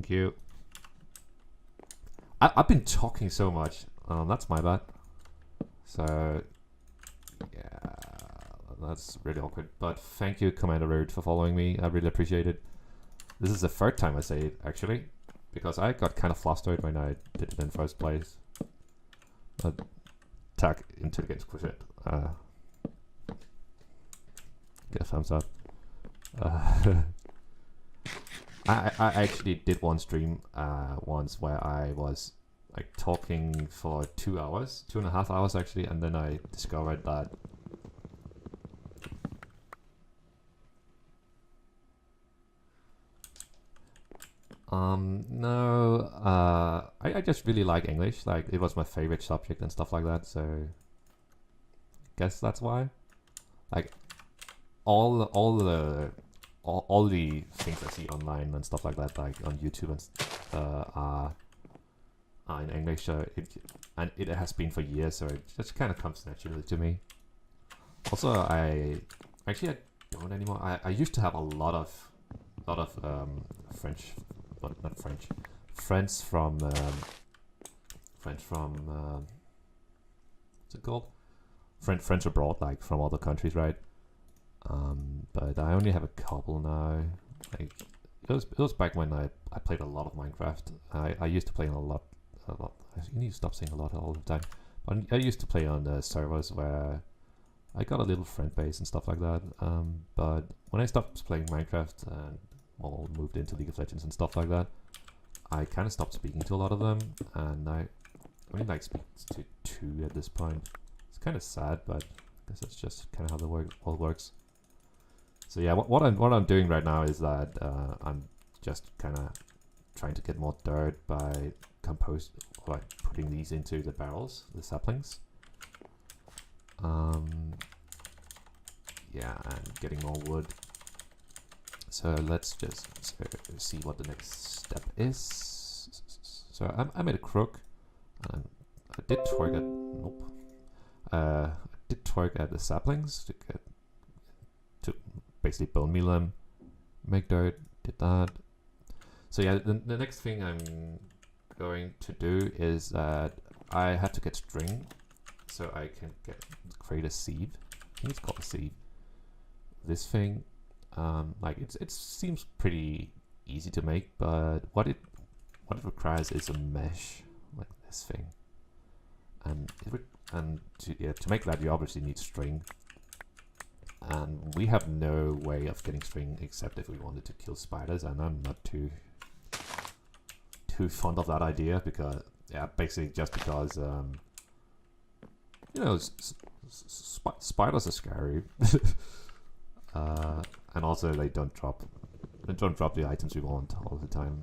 Thank you. I've been talking so much. That's my bad. So, yeah, that's really awkward. But thank you, Commander Rude, for following me. I really appreciate it. This is the third time I say it, actually, because I got kind of flustered when I did it in first place. But tag intelligence quotient. Get a thumbs up. I actually did one stream once where I was like talking for 2 hours, 2.5 hours actually, and then I discovered that no, I just really like English. Like it was my favorite subject and stuff like that. So guess that's why. Like all the things I see online and stuff like that, like on YouTube and are in English. So it has been for years. So it just kind of comes naturally to me. Also, I don't anymore. I used to have a lot of French. Not French, friends from what's it called? Friends abroad, like from other countries, right? But I only have a couple now. Like it was back when I played a lot of Minecraft. I used to play a lot. You need to stop saying a lot all the time. But I used to play on the servers where I got a little friend base and stuff like that. But when I stopped playing Minecraft and moved into League of Legends and stuff like that, I kind of stopped speaking to a lot of them, and I only like speak to 2 at this point. It's kind of sad, but I guess that's just kind of how the world works. So yeah, what I'm doing right now is that I'm just kind of trying to get more dirt by putting these into the barrels, the saplings. Yeah, and getting more wood. So let's just see what the next step is. So I made a crook. I did twerk at I did twerk at the saplings to basically bone meal them, make dirt. Did that. So yeah, the next thing I'm going to do is that I have to get string, so I can create a sieve. I think it's called a sieve. This thing. Like it seems pretty easy to make, but what it requires is a mesh like this thing, and to make that you obviously need string, and we have no way of getting string except if we wanted to kill spiders, and I'm not too fond of that idea because basically just because you know spiders are scary. And also they don't drop the items we want all the time,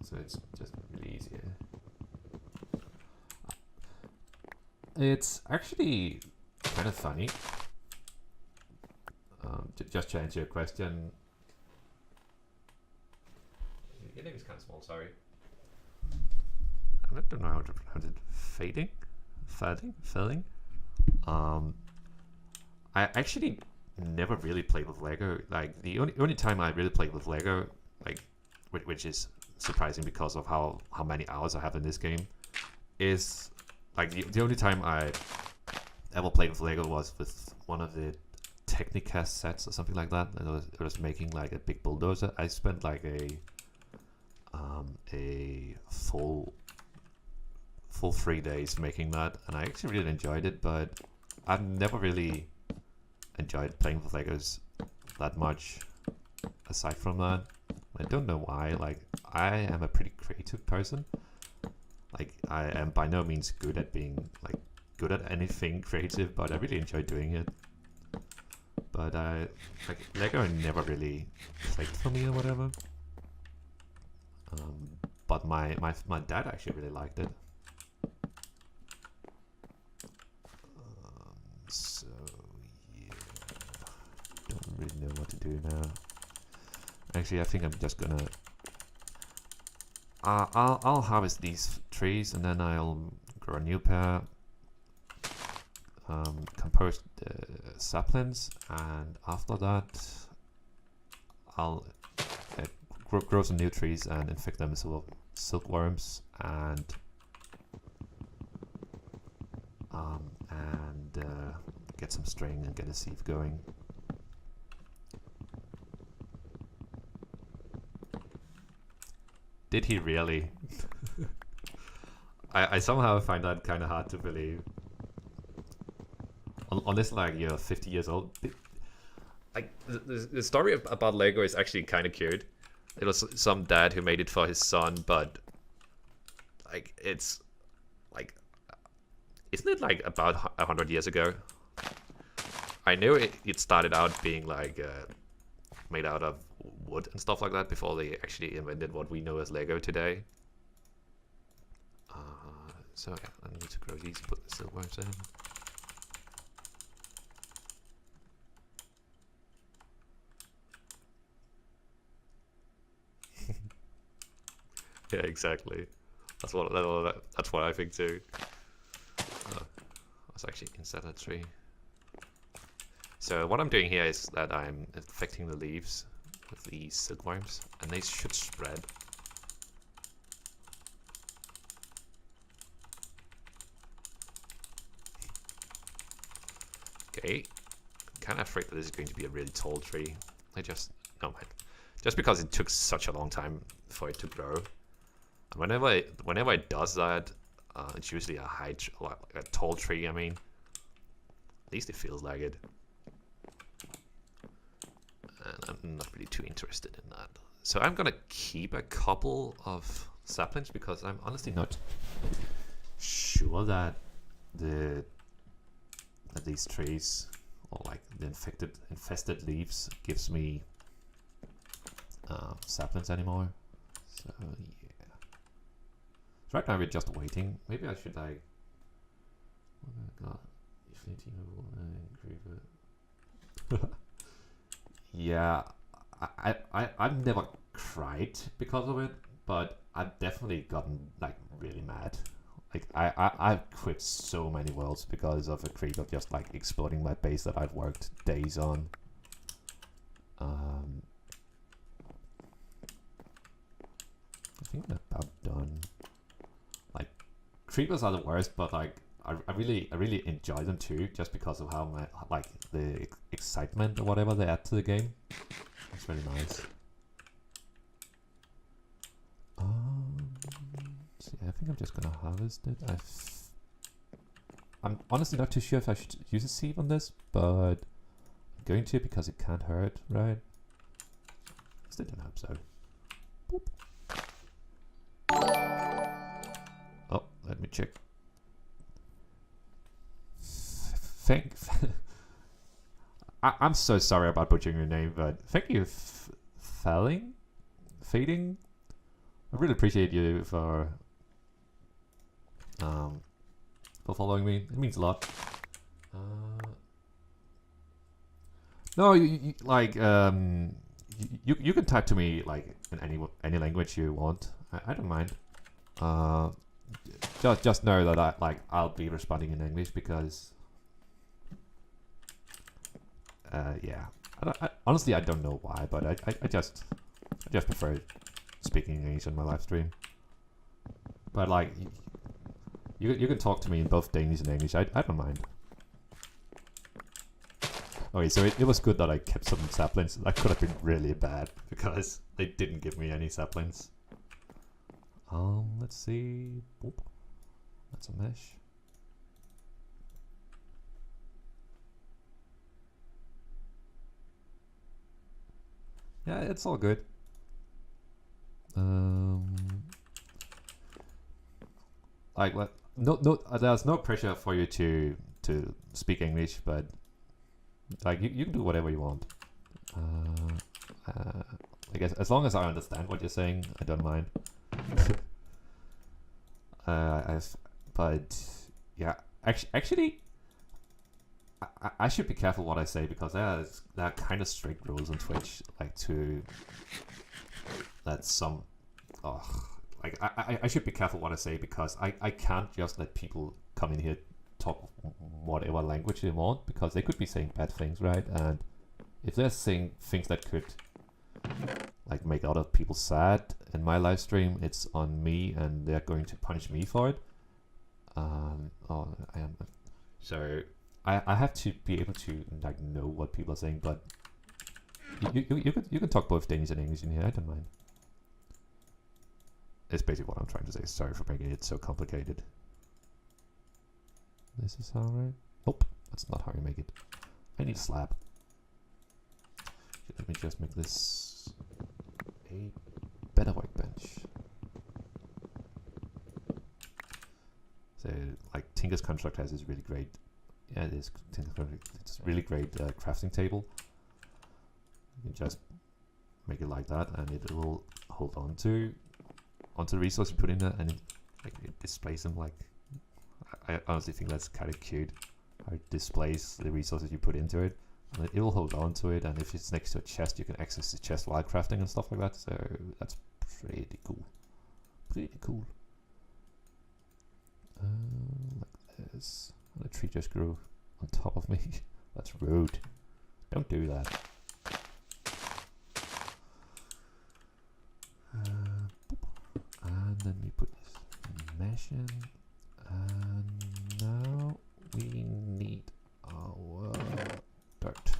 so it's just really easy. It's actually kind of funny. Just to answer your question, your name is kind of small. Sorry, I don't know how to pronounce it. Fading. I actually never really played with Lego. Like the only time I really played with Lego, like which is surprising because of how many hours I have in this game, is like the only time I ever played with Lego was with one of the Technica sets or something like that. And I was making like a big bulldozer. I spent like a full 3 days making that, and I actually really enjoyed it. But I've never really enjoyed playing with Legos that much aside from that. I don't know why. Like I am a pretty creative person. Like I am by no means good at being like good at anything creative, but I really enjoy doing it. But like Lego never really clicked for me or whatever. But my dad actually really liked it. So yeah, don't really know what to do now. Actually, I think I'm just gonna I'll harvest these trees and then I'll grow a new pair, compost the saplings, and after that I'll grow some new trees and infect them with silkworms and get some string and get a sieve going. Did he really? I somehow find that kind of hard to believe. Unless like you're 50 years old. Like the story about Lego is actually kind of cute. It was some dad who made it for his son, but like it's like, isn't it like about 100 years ago? I knew it started out being like made out of wood and stuff like that before they actually invented what we know as Lego today. So yeah, I need to grow these, put the silkworms in. Yeah, exactly. That's what I think too. That's actually inside that tree. So what I'm doing here is that I'm infecting the leaves with these silkworms, and they should spread. Okay, kind of afraid that this is going to be a really tall tree. No mind. Just because it took such a long time for it to grow. And whenever it does that, it's usually a tall tree. I mean, at least it feels like it. And I'm not really too interested in that. So I'm gonna keep a couple of saplings because I'm honestly not sure that these trees or like the infested leaves gives me saplings anymore. So yeah. So right now we're just waiting. Maybe I should like. Oh my god. Yeah, I've never cried because of it, but I've definitely gotten like really mad. Like I've quit so many worlds because of a creeper just like exploding my base that I've worked days on. I think I'm about done. Like creepers are the worst, but like I really enjoy them too, just because of how like the excitement or whatever they add to the game. It's really nice. So yeah, I think I'm just gonna harvest it. I'm honestly not too sure if I should use a sieve on this, but I'm going to because it can't hurt, right? I still don't hope so. Boop. Oh, let me check. I'm so sorry about butchering your name, but thank you, Feeding. I really appreciate you for following me. It means a lot. No, you can type to me like in any language you want. I don't mind. Just know that I'll be responding in English because. Yeah, honestly, I don't know why, but I just prefer speaking English on my live stream. But like, you can talk to me in both Danish and English. I don't mind. Okay, so it was good that I kept some saplings. That could have been really bad because they didn't give me any saplings. Let's see. Boop. That's a mesh. Yeah, it's all good. Like what? No, there's no pressure for you to speak English, but like you can do whatever you want. I guess as long as I understand what you're saying, I don't mind. But yeah, actually. I should be careful what I say because there are kind of strict rules on Twitch, like like I should be careful what I say because I can't just let people come in here talk whatever language they want because they could be saying bad things, right? And if they're saying things that could like make other people sad in my live stream, it's on me, and they're going to punish me for it. Oh, I am. So I have to be able to like know what people are saying, but you can talk both Danish and English in here. I don't mind. It's basically what I'm trying to say. Sorry for making it so complicated. This is how, right? Nope, that's not how you make it. I need a slab. Let me just make this a better workbench. So, like, Tinker's Construct has this really great, yeah, it is Tinker's Construct. It's a really great crafting table. You can just make it like that, and it will hold on to the resource you put in there, and it displays them like. I honestly think that's kind of cute. How it displays the resources you put into it, and it will hold on to it. And if it's next to a chest, you can access the chest while crafting and stuff like that. So that's pretty cool. Pretty cool. Like this. And the tree just grew on top of me. That's rude. Don't do that. And then we put this mesh in. And now we need our dirt.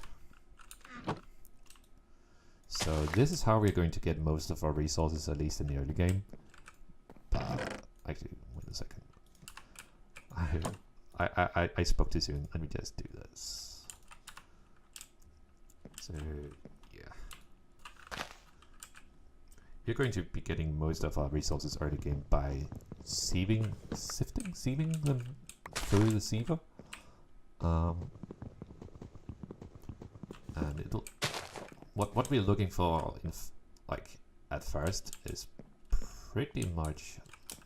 So this is how we're going to get most of our resources, at least in the early game. But actually, wait a second. I spoke too soon. Let me just do this. So yeah, we're going to be getting most of our resources early game by sieving them through the sieve. And it'll what we're looking for in like at first is pretty much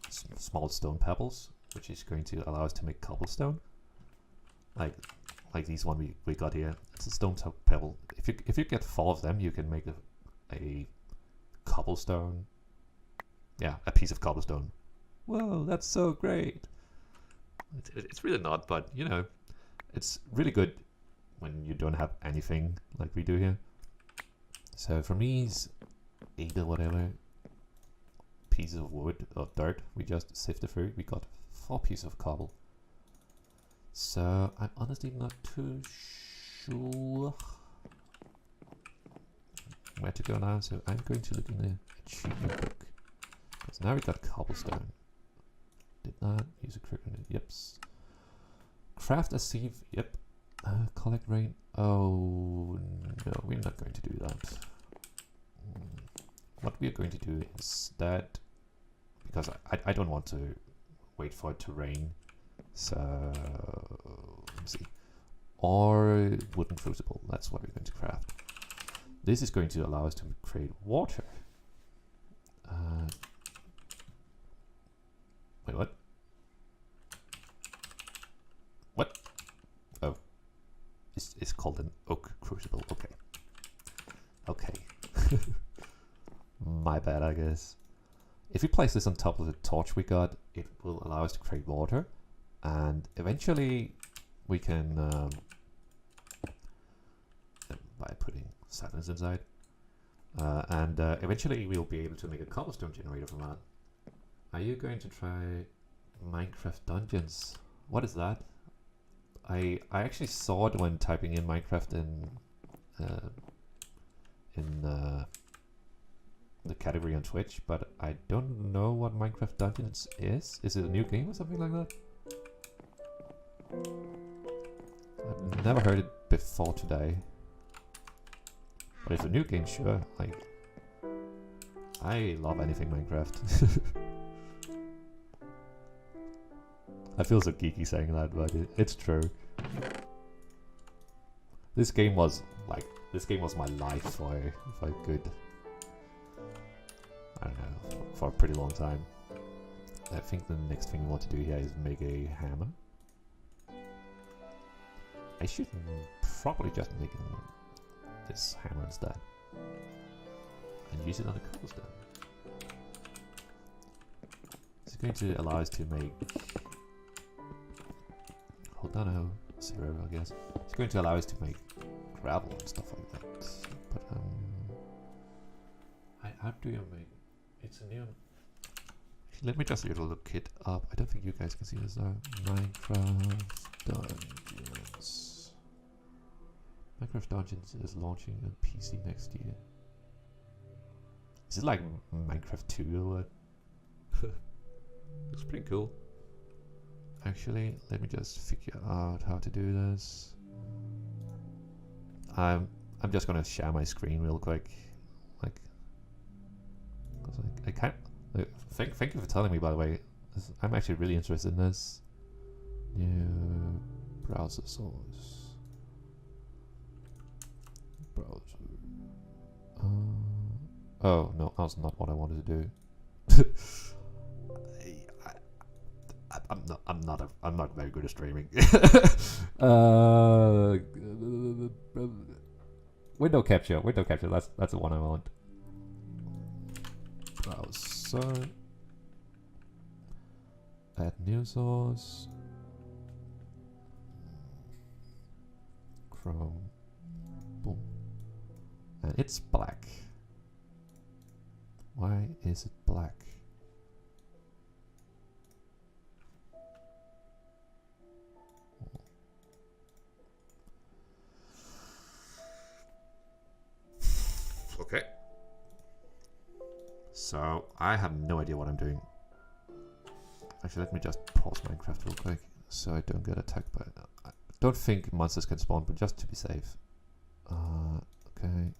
small stone pebbles, which is going to allow us to make cobblestone. Like these one we got here. It's a stone pebble. If you get 4 of them, you can make a cobblestone. Yeah, a piece of cobblestone. Whoa, that's so great. It's really not, but you know, it's really good when you don't have anything like we do here. So from these 8 or whatever pieces of wood or dirt we just sifted through, we got 4 pieces of cobble. So I'm honestly not too sure where to go now, so I'm going to look in the achievement book. So now we got cobblestone. Did not use a quick grenade. Yep. Craft a sieve. Yep. Collect rain. Oh no, we're not going to do that. What we are going to do instead, because I don't want to wait for it to rain. So let's see. Or wooden crucible. That's what we're going to craft. This is going to allow us to create water. Wait, what? What? Oh. It's called an oak crucible. Okay. Okay. My bad, I guess. If we place this on top of the torch we got, it will allow us to create water. And eventually we can, by putting saplings inside, and eventually we'll be able to make a cobblestone generator from that. Are you going to try Minecraft Dungeons? What is that? I actually saw it when typing in Minecraft in the category on Twitch, but I don't know what Minecraft Dungeons is. Is it a new game or something like that? I've never heard it before today. But if a new game, sure. Like, I love anything Minecraft. I feel so geeky saying that, but it's true. This game was my life for a good, I don't know, for a pretty long time. I think the next thing we want to do here is make a hammer. I should probably just make this hammer instead and use it on a cobblestone. It's going to allow us to make, hold on, oh, 0, I guess. It's going to allow us to make gravel and stuff like that. But How do you make? It's a new. Let me just look it up. I don't think you guys can see this. Minecraft Dungeons. Minecraft Dungeons is launching on PC next year. Is it like Minecraft 2 or what? Looks pretty cool. Actually, let me just figure out how to do this. I'm just gonna share my screen real quick. Like, cause I can't. Thank you for telling me, by the way. I'm actually really interested in this. New browser source. Browser. Oh no, that's not what I wanted to do. I'm not very good at streaming. Window capture. That's the one I want. Browser. Add new source. Chrome. Boom. And it's black. Why is it black? Okay. So I have no idea what I'm doing. Actually, let me just pause Minecraft real quick so I don't get attacked by. I don't think monsters can spawn, but just to be safe. Okay.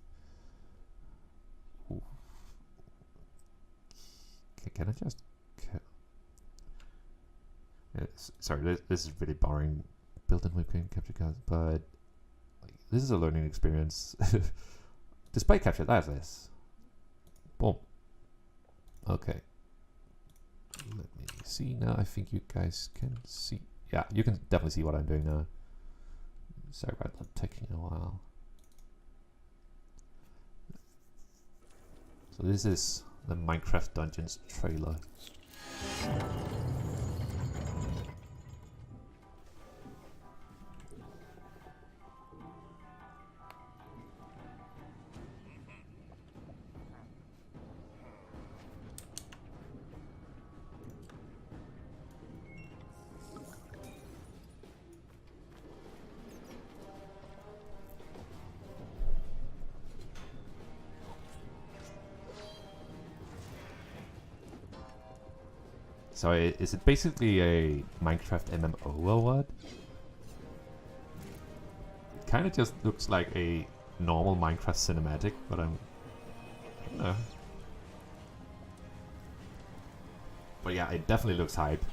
Ooh. Can I just? Sorry, this is really boring. Built-in webcam capture card, but like, this is a learning experience. Display capture. That's this. Boom. Okay. Let me see now. I think you guys can see. Yeah, you can definitely see what I'm doing now. Sorry about that taking a while. So this is the Minecraft Dungeons trailer. So is it basically a Minecraft MMO or what? It kind of just looks like a normal Minecraft cinematic, but I don't know. But yeah, it definitely looks hype.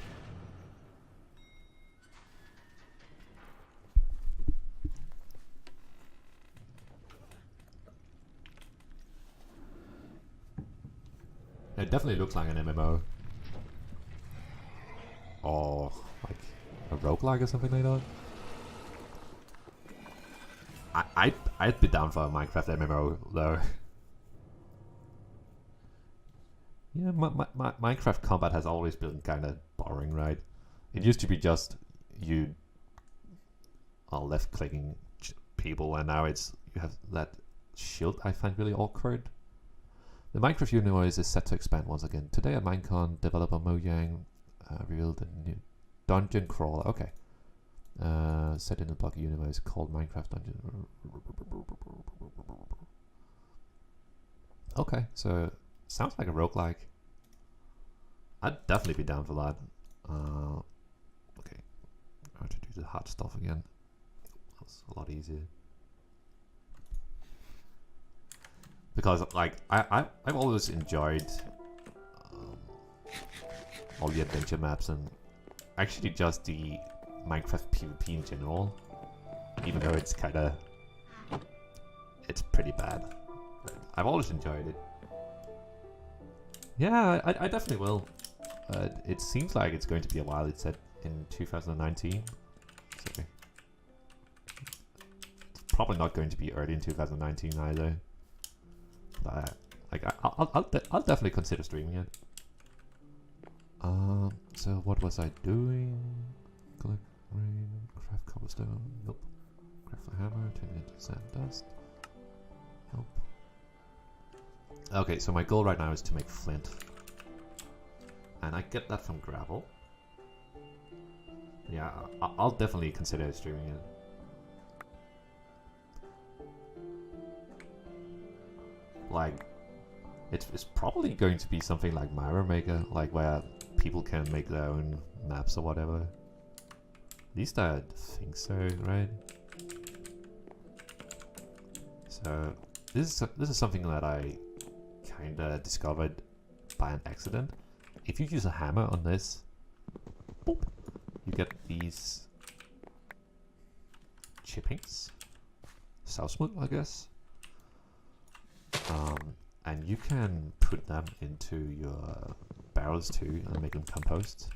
It definitely looks like an MMO. Or like a roguelike or something like that. I'd be down for a Minecraft MMO though. Yeah, Minecraft combat has always been kind of boring, right? It used to be just you are left clicking people, and now it's you have that shield. I find really awkward. The Minecraft universe is set to expand once again. Today at Minecon, developer Mojang revealed a new dungeon crawler. Okay. Set in a block universe called Minecraft Dungeon. Okay, so sounds like a roguelike. I'd definitely be down for that. Okay. I have to do the hard stuff again. That's a lot easier. Because like I've always enjoyed all the adventure maps and actually just the Minecraft PvP in general, even though it's pretty bad. But I've always enjoyed it. Yeah, I definitely will. It seems like it's going to be a while. It's set in 2019. So it's probably not going to be early in 2019 either. But I'll definitely consider streaming it. So what was I doing? Collect rain, craft cobblestone. Nope. Craft a hammer, turn it into sand dust. Nope. Okay, so my goal right now is to make flint. And I get that from gravel. Yeah, I'll definitely consider streaming it. Like, it's probably going to be something like Mirror Maker, like where people can make their own maps or whatever. At least I think so, right? So this is something that I kinda discovered by an accident. If you use a hammer on this, boop, you get these chippings, Southwood, I guess. And you can put them into your barrels too and make them compost.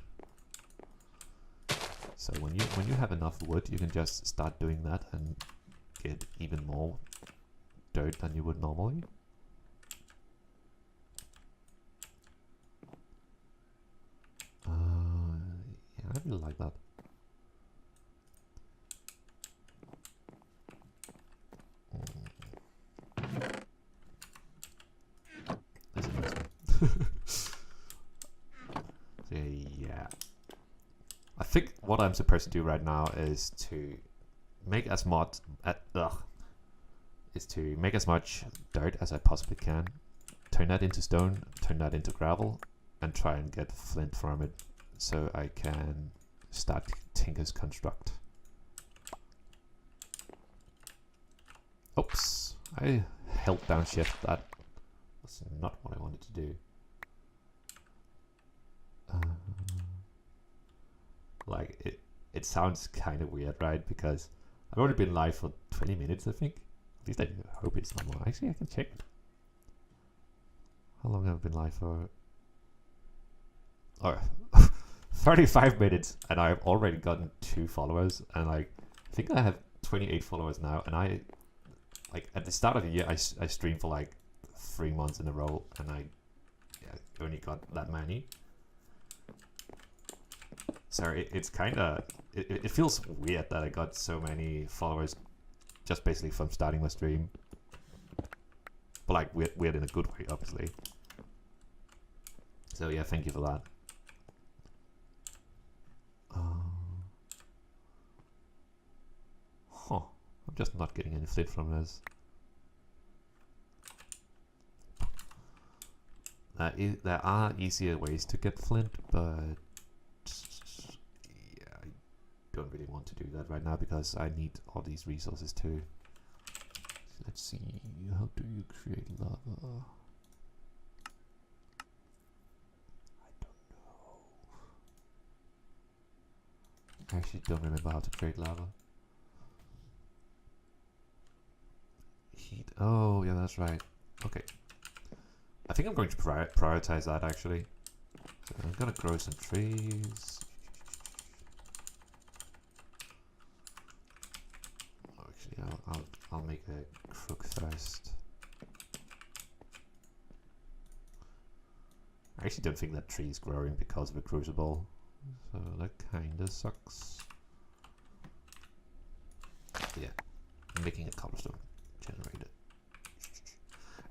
So when you have enough wood, you can just start doing that and get even more dirt than you would normally. Yeah, I really like that. That's interesting. So yeah, I think what I'm supposed to do right now is to make as much make as much dirt as I possibly can, turn that into stone, turn that into gravel, and try and get flint from it, so I can start Tinker's Construct. Oops, I held down shift. That was not what I wanted to do. Like, it sounds kind of weird, right? Because I've only been live for 20 minutes, I think. At least I hope it's not more. Actually, I can check. How long have I been live for? Oh, 35 minutes, and I've already gotten 2 followers, and like, I think I have 28 followers now, and I, like, at the start of the year, I streamed for like 3 months in a row, and I only got that many. So it's kind of, it feels weird that I got so many followers just basically from starting my stream. But like, weird in a good way, obviously. So yeah, thank you for that. I'm just not getting any flint from this. There are easier ways to get flint, but yeah, I don't really want to do that right now because I need all these resources too. So let's see, how do you create lava? I don't know. I actually don't remember how to create lava. Heat. Oh, yeah, that's right. Okay. I think I'm going to prioritize that actually. So I'm gonna grow some trees. Oh, actually, I'll make a crook first. I actually don't think that tree is growing because of a crucible, so that kinda sucks. Yeah, I'm making a cobblestone generator.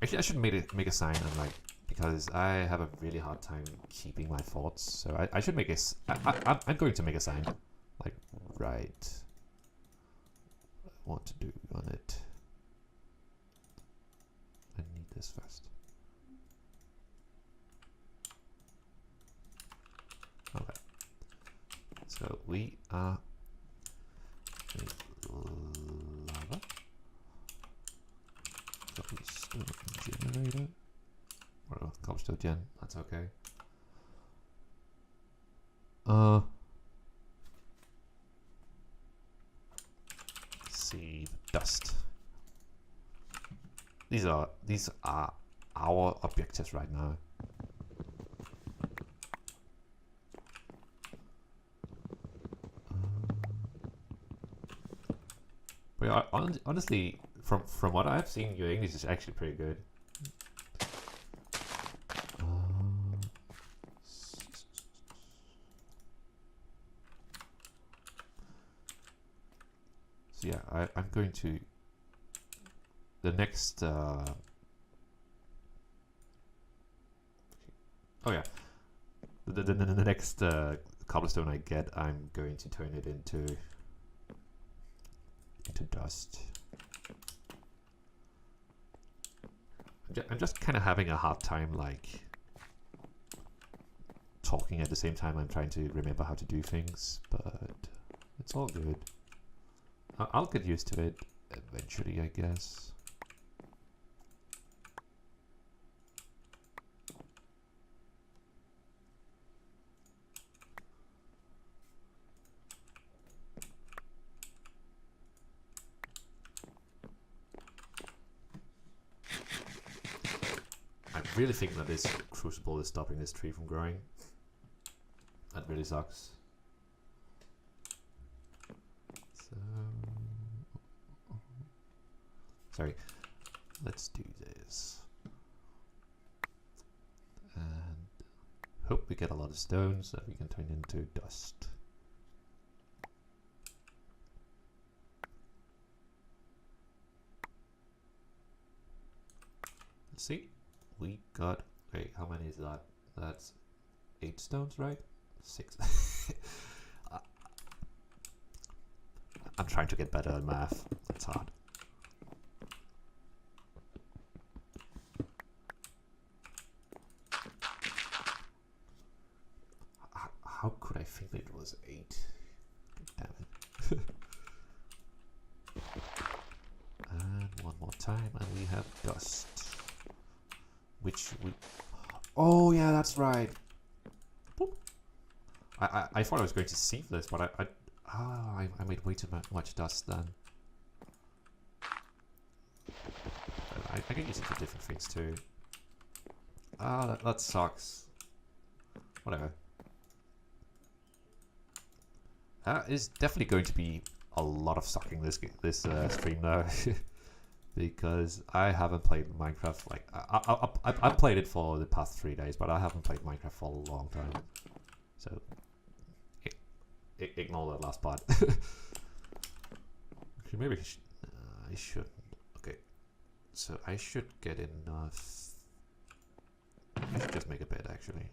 Actually, I should make a sign and like, because I have a really hard time keeping my thoughts, so I should make a. I'm going to make a sign, like right. What I want to do on it. I need this first. Okay. So we are lava. Cobblestone generator. Or cobblestone gen, that's okay. See dust. These are our objectives right now. But yeah, honestly, from what I've seen, your English is actually pretty good. So yeah, I'm going to the next Oh yeah. The next cobblestone I get, I'm going to turn it into dust. I'm just kind of having a hard time, like, talking at the same time I'm trying to remember how to do things, but it's all good. I'll get used to it eventually, I guess. I really think that this crucible is stopping this tree from growing. That really sucks. So, sorry, let's do this. And hope we get a lot of stones that we can turn into dust. Let's see. We got, wait, how many is that? That's 8 stones, right? 6. I'm trying to get better at math. That's hard. How could I think it was 8? Damn it. And one more time, and we have dust. Which we... Oh, yeah, that's right. Boop. I thought I was going to sieve this, but I made way too much dust then. I can use it for different things too. Ah, that sucks. Whatever. That is definitely going to be a lot of sucking this stream now. Because I haven't played Minecraft, like, I've played it for the past 3 days, but I haven't played Minecraft for a long time. So, ignore that last part. Maybe I shouldn't. Okay, so I should get enough. I should just make a bed, actually.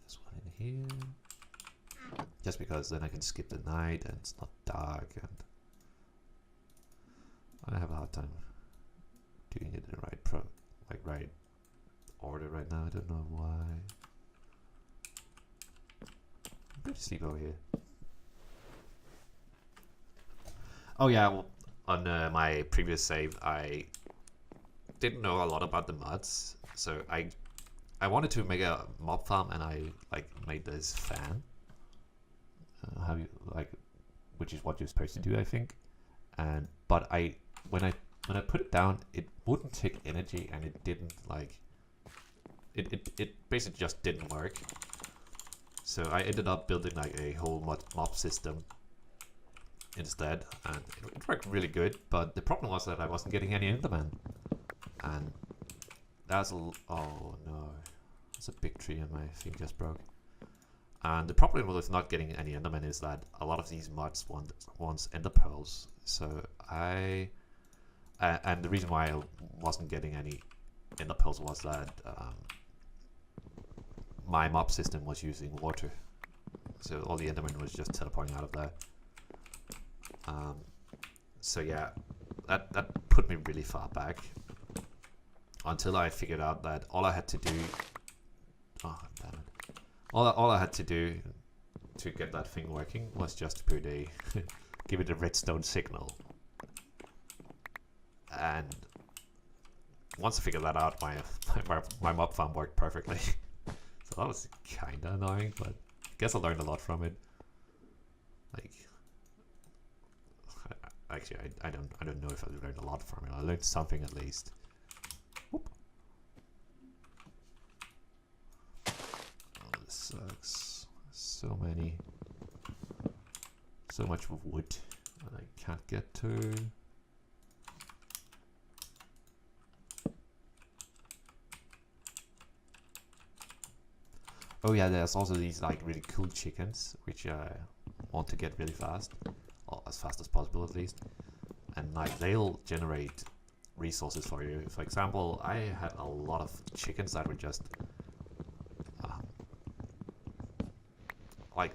This one in here. Just because then I can skip the night and it's not dark, and I have a hard time doing it in the right order right now. I don't know why. I'm going to sleep over here. Oh yeah, well, on my previous save, I didn't know a lot about the mods, so I wanted to make a mob farm, and I made this fan. Which is what you're supposed to do, I think. But when I put it down, it wouldn't take energy, and it didn't it basically just didn't work. So I ended up building like a whole mob system instead, and it worked really good. But the problem was that I wasn't getting any Enderman, and that's oh no, that's a big tree, and my thing just broke. And the problem with not getting any Enderman is that a lot of these mods want Ender pearls. So and the reason why I wasn't getting any Ender pearls was that my mob system was using water, so all the Enderman was just teleporting out of there. So yeah, that put me really far back until I figured out that all I had to do. Oh damn it. All I had to do to get that thing working was just to put a give it a redstone signal, and once I figured that out, my mob farm worked perfectly. So that was kind of annoying, but I guess I learned a lot from it. Like, actually, I don't know if I learned a lot from it. I learned something at least. Whoop. Sucks. So much wood that I can't get to. Oh yeah, there's also these like really cool chickens which I want to get really fast, or as fast as possible at least. And like they'll generate resources for you. For example, I had a lot of chickens that were just like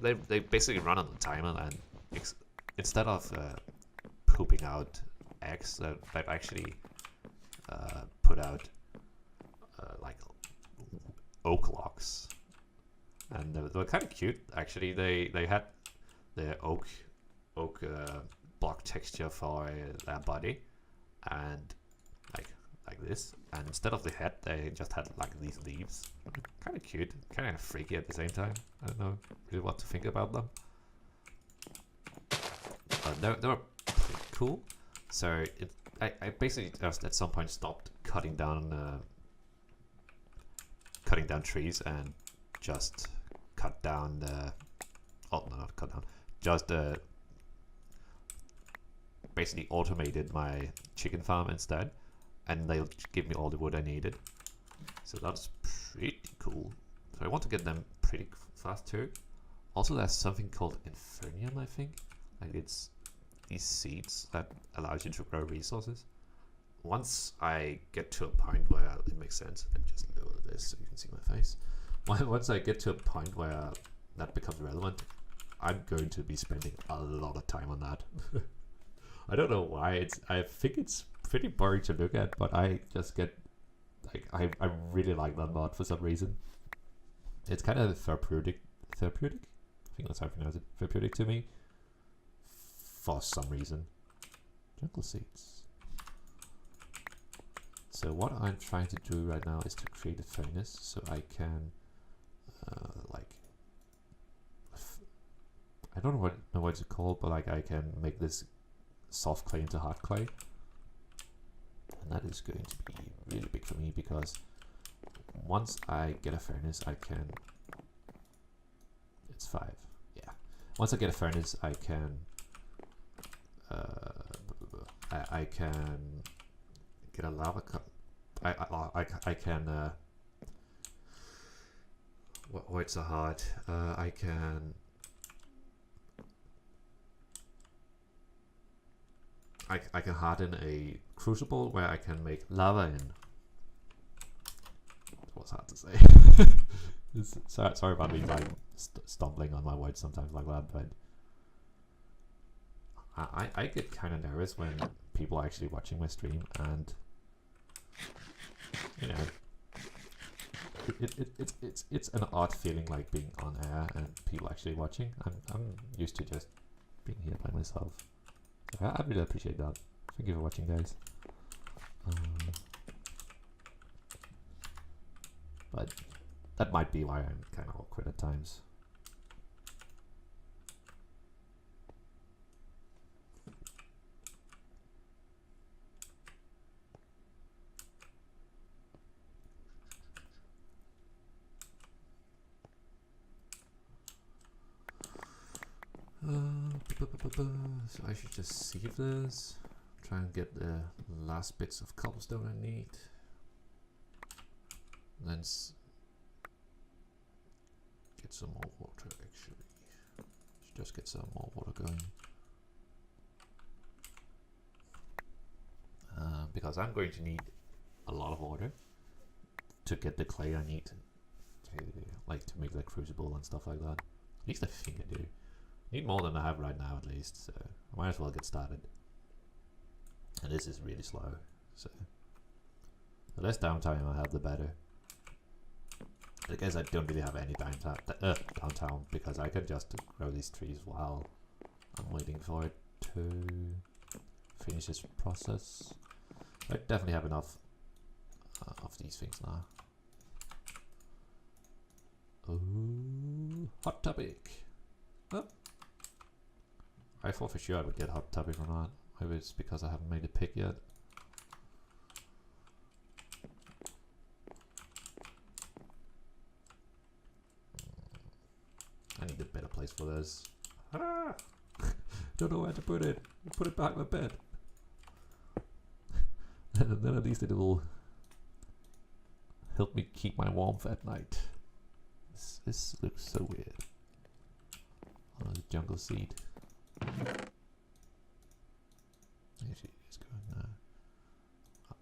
they basically run on the timer, and instead of pooping out eggs, they've actually put out like oak logs, and they were kind of cute actually. They had the oak block texture for their body, and like this, and instead of the head they just had like these leaves. Kind of cute, kind of freaky at the same time. I don't know really what to think about them, but they were pretty cool. So I basically just at some point stopped cutting down trees and just cut down oh no, not cut down, just basically automated my chicken farm instead, and they'll give me all the wood I needed. So that's pretty cool. So I want to get them pretty fast too. Also, there's something called Infernium, I think. Like it's these seeds that allows you to grow resources. Once I get to a point where it makes sense, let me just lower this so you can see my face. Once I get to a point where that becomes relevant, I'm going to be spending a lot of time on that. I don't know why. I think it's pretty boring to look at, but I just get like I really like that mod for some reason. It's kind of therapeutic. I think that's how I pronounce it. Therapeutic to me for some reason. Jungle seeds. So what I'm trying to do right now is to create a furnace so I can like I don't know what it's called, but like I can make this soft clay into hard clay, and that is going to be really big for me because once I get a furnace, I can. It's 5, yeah. Once I get a furnace, I can. I can get a lava cup. I can. Why it's so hard? I can. I can harden a crucible where I can make lava in. That was hard to say. Sorry about me like stumbling on my words sometimes like that, but I get kind of nervous when people are actually watching my stream, and you know, it's an odd feeling like being on air and people actually watching. I'm used to just being here by myself. I really appreciate that. Thank you for watching, guys. But that might be why I'm kind of awkward at times. So I should just save this, try and get the last bits of cobblestone I need, then get some more water actually. Should just get some more water going. Because I'm going to need a lot of water to get the clay I need to make the crucible and stuff like that. At least I think I do. Need more than I have right now at least, so I might as well get started. And this is really slow, so the less downtime I have, the better. I guess I don't really have any downtime because I can just grow these trees while I'm waiting for it to finish this process. I definitely have enough of these things now. Oh, hot topic. Oh. I thought for sure I would get hot topic or not. Maybe it's because I haven't made a pick yet. I need a better place for this. Ah! Don't know where to put it. Put it behind my bed. And then at least it will help me keep my warmth at night. This looks so weird. Oh, the jungle seed. Actually, it's going now.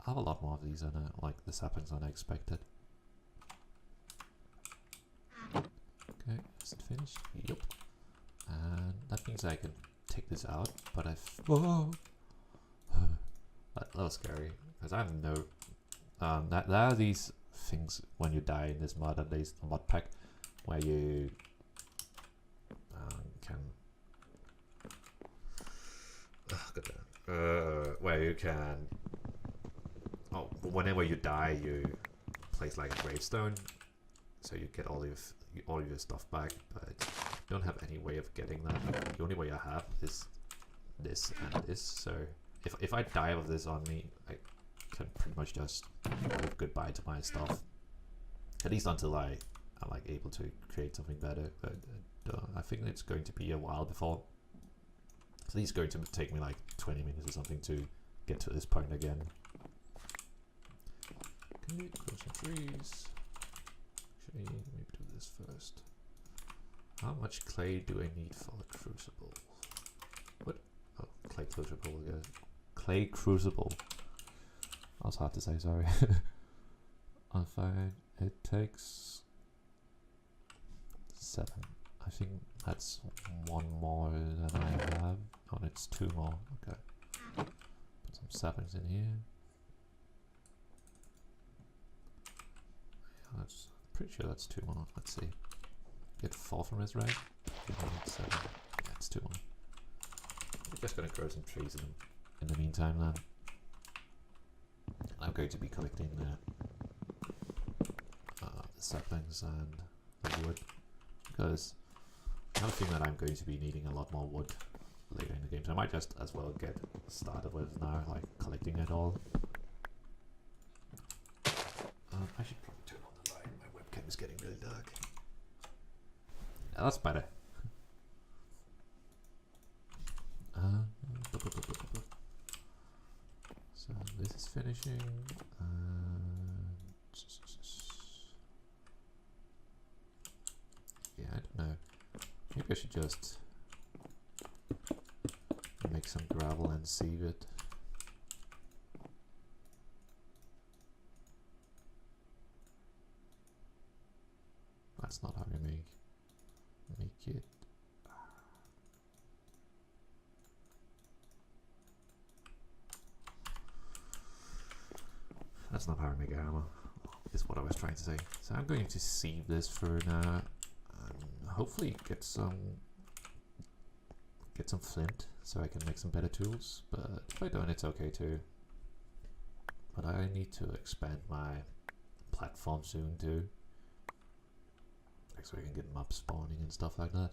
I have a lot more of these, and like this happens than I expected. Okay, is it finished? Yep. And that means I can take this out, but whoa! that was scary, because I have no... there are these things when you die in this mod, at least the mod pack, where you can... where you can... Oh, whenever you die, you place like a gravestone, so you get all your stuff back, but you don't have any way of getting that. The only way I have is this and this, so if I die with this on me, I can pretty much just wave goodbye to my stuff. At least until I'm like able to create something better, but I think it's going to be a while before. At least going to take me like 20 minutes or something to get to this point again. Okay, grow some trees. Actually, maybe do this first. How much clay do I need for a crucible? What? Oh, clay crucible again. Clay crucible. That was hard to say, sorry. I'm fine. It takes 7. I think that's 1 more than I have. Oh, it's 2 more. Okay. Put some saplings in here. Yeah, that's pretty sure that's 2 more. Let's see. Get 4 from this, right? 7. Yeah, it's 2 more. I'm just gonna grow some trees in the meantime then. I'm going to be collecting the saplings and the wood, because I have a feeling that I'm going to be needing a lot more wood later in the game, so I might just as well get started with now, like collecting it all. I should probably turn on the light, my webcam is getting really dark. Yeah, that's better. So this is finishing. Yeah, I don't know. Maybe I should just make some gravel and sieve it. That's not how you make it. That's not how I make a hammer, is what I was trying to say. So I'm going to sieve this for now, and hopefully get some flint so I can make some better tools. But if I don't, it's okay too. But I need to expand my platform soon too, like so I can get mob spawning and stuff like that.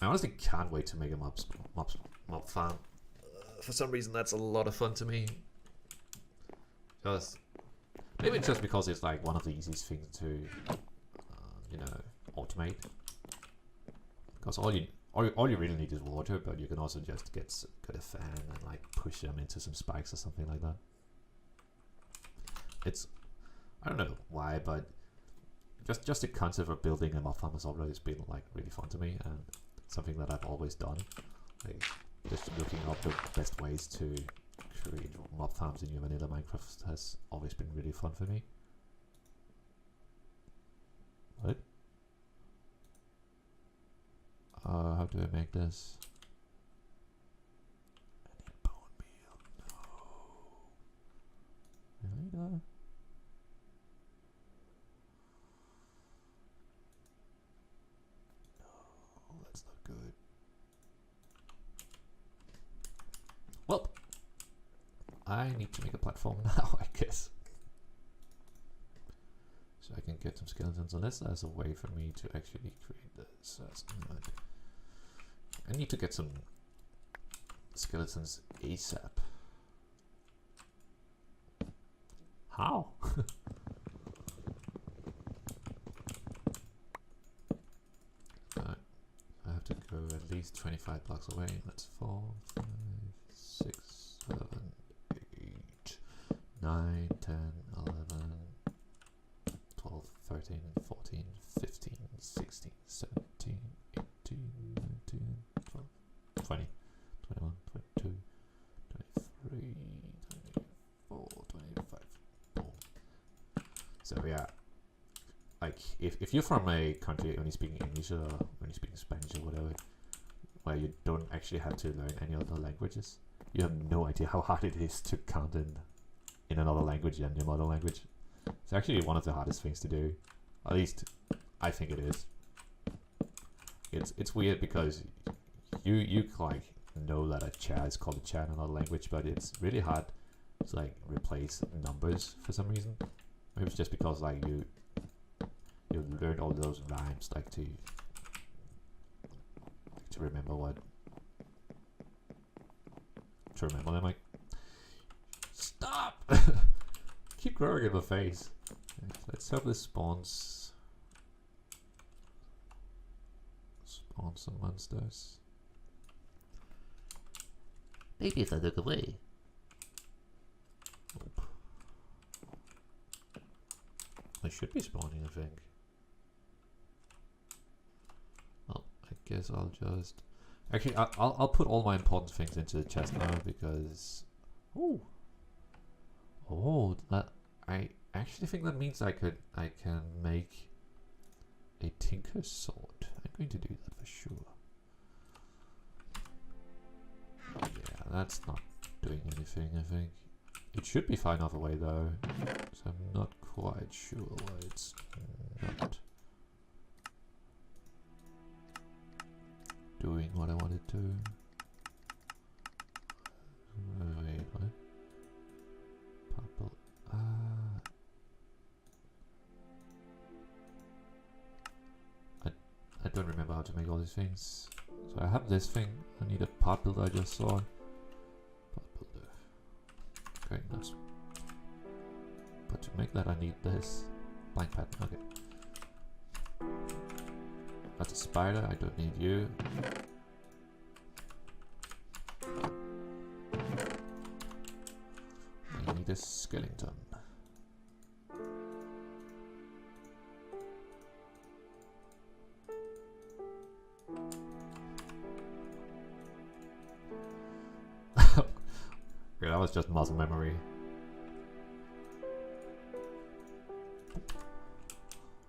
I honestly can't wait to make a mob farm. For some reason, that's a lot of fun to me. Just maybe it's just because it's like one of the easiest things to, you know, automate. Because all you really need is water, but you can also just get a fan and like push them into some spikes or something like that. It's, I don't know why, but just the concept of building a mob farm has always been like really fun to me, and something that I've always done. Like, just looking up the best ways to create mob farms in your vanilla Minecraft has always been really fun for me. What? How do I make this? I need bone meal. No. Really though? No, that's not good. Well, I need to make a platform now, I guess. So I can get some skeletons, unless there's a way for me to actually create this. I need to get some skeletons ASAP. How? I have to go at least 25 blocks away. That's 4, 5, 6, 7, 8, 9, 10, 11, 12, 13, 14, 15, 16, 17, 18, 19, 20, 21, 22, 23, So yeah, like if you're from a country only speaking English or only speaking Spanish or whatever, where you don't actually have to learn any other languages, you have no idea how hard it is to count in another language than your mother language. It's actually one of the hardest things to do. At least I think it is. It's weird because you like know that a chair is called a chair in another language, but it's really hard to like replace numbers for some reason. Maybe it's just because like you learned all those rhymes like to remember what to remember them. Like, stop! Keep growing in my face. Let's hope this spawns some monsters. Maybe if I look away. Nope. I should be spawning, I think. Well, I guess I'll just... Actually, I'll put all my important things into the chest now because... Oh, that... I actually think that means I can make a tinker sword. I'm going to do that for sure. Yeah, that's not doing anything, I think. It should be far enough away though, so I'm not quite sure why it's not doing what I wanted to. Wait, what? Purple. I don't remember how to make all these things. So I have this thing. I need a part builder I just saw. Part builder. Okay, that's. But to make that I need this blank pattern. Okay. That's a spider. I don't need you. I need a skeleton. Okay, that was just muscle memory.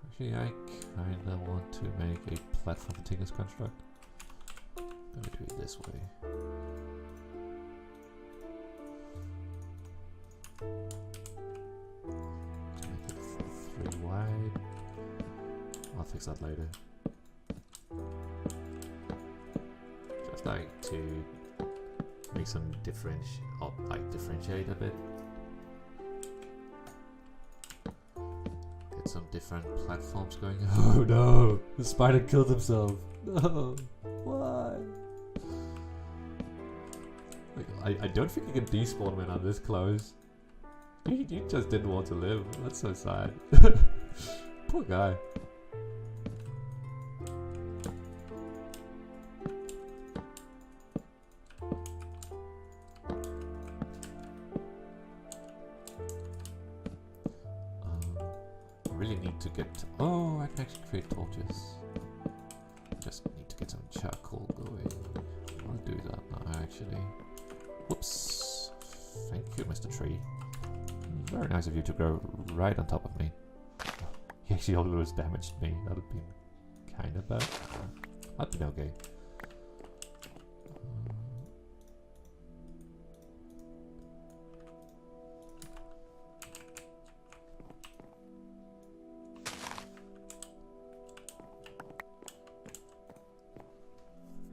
Actually, I kinda want to make a platform for Tinker's Construct. I'm gonna do it this way. Make it 3 wide. I'll fix that later. Just like to make some differentiate a bit. Get some different platforms going. Oh no! The spider killed himself! No! Why? Like, I don't think you can despawn when I'm this close. You just didn't want to live. That's so sad. Poor guy. To get oh, I can actually create torches. Just need to get some charcoal going. I'll do that now actually. Whoops. Thank you, Mr. Tree. Very nice of you to grow right on top of me. He actually almost damaged me. That would be kinda bad. I'd been okay.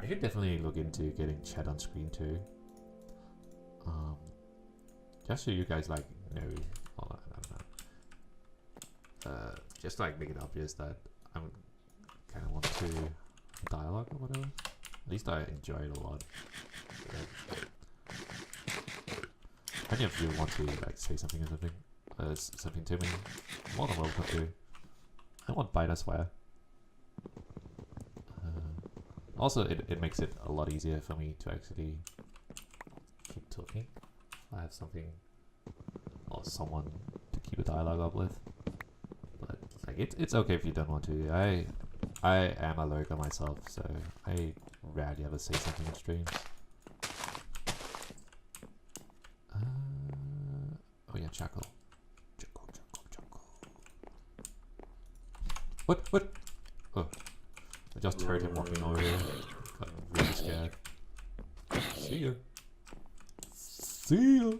I should definitely look into getting chat on screen too. Just so you guys like know, I don't know. Just like make it obvious that I'm kind of want to dialogue or whatever. At least I enjoy it a lot. If any of you want to like say something or something to me, more than welcome to. I won't bite, I swear. Also, it makes it a lot easier for me to actually keep talking. I have something or someone to keep a dialogue up with. But like it's okay if you don't want to. I am a lurker myself, so I rarely ever say something in streams. Oh yeah, charcoal. What? What? Oh, I just heard him walking over here. Got really scared. See ya. See ya.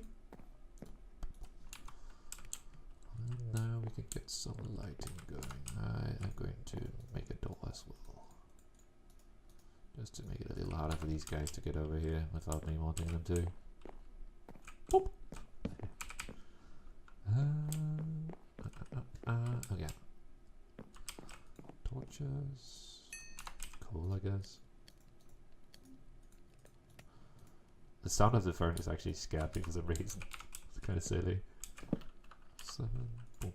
And now we can get some lighting going. I am going to make a door as well. Just to make it a little harder for these guys to get over here without me wanting them to. Boop. Okay. Torches. Cool, I guess. The sound of the furnace actually scared me for some reason. It's kind of silly. 7. Boom.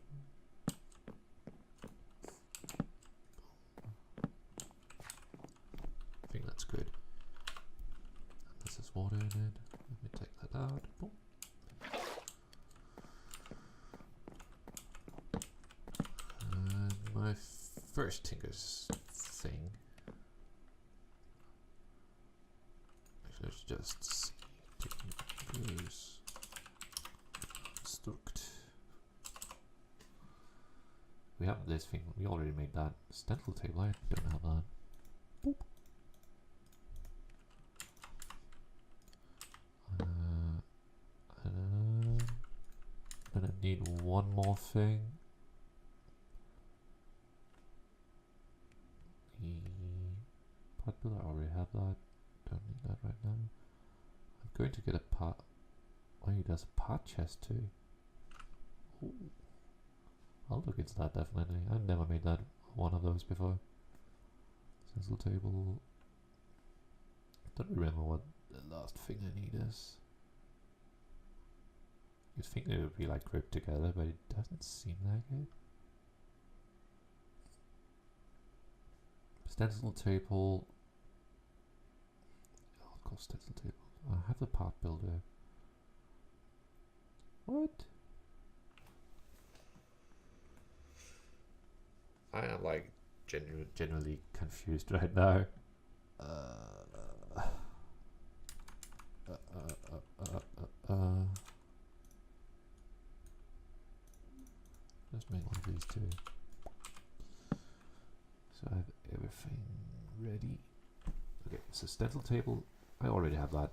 I think that's good. And this is water in it. Let me take that out. Boom. And my first Tinker's thing. Actually, let's just see. Struct. We have this thing. We already made that stencil table. I don't have that. Boop. And I need one more thing. The part builder, I already have that. Don't need that right now. I'm going to get a part. Oh, he does a part chest too. Ooh. I'll look into that definitely. I've never made that one of those before. Stencil table. Don't remember what the last thing I need is. You'd think they would be like grouped together, but it doesn't seem like it. Stencil table. Oh, of course, stencil table. I have the part builder. What? I am like genuinely confused right now. Let's make one of these two. So I have everything ready. Okay, so stencil table. I already have that.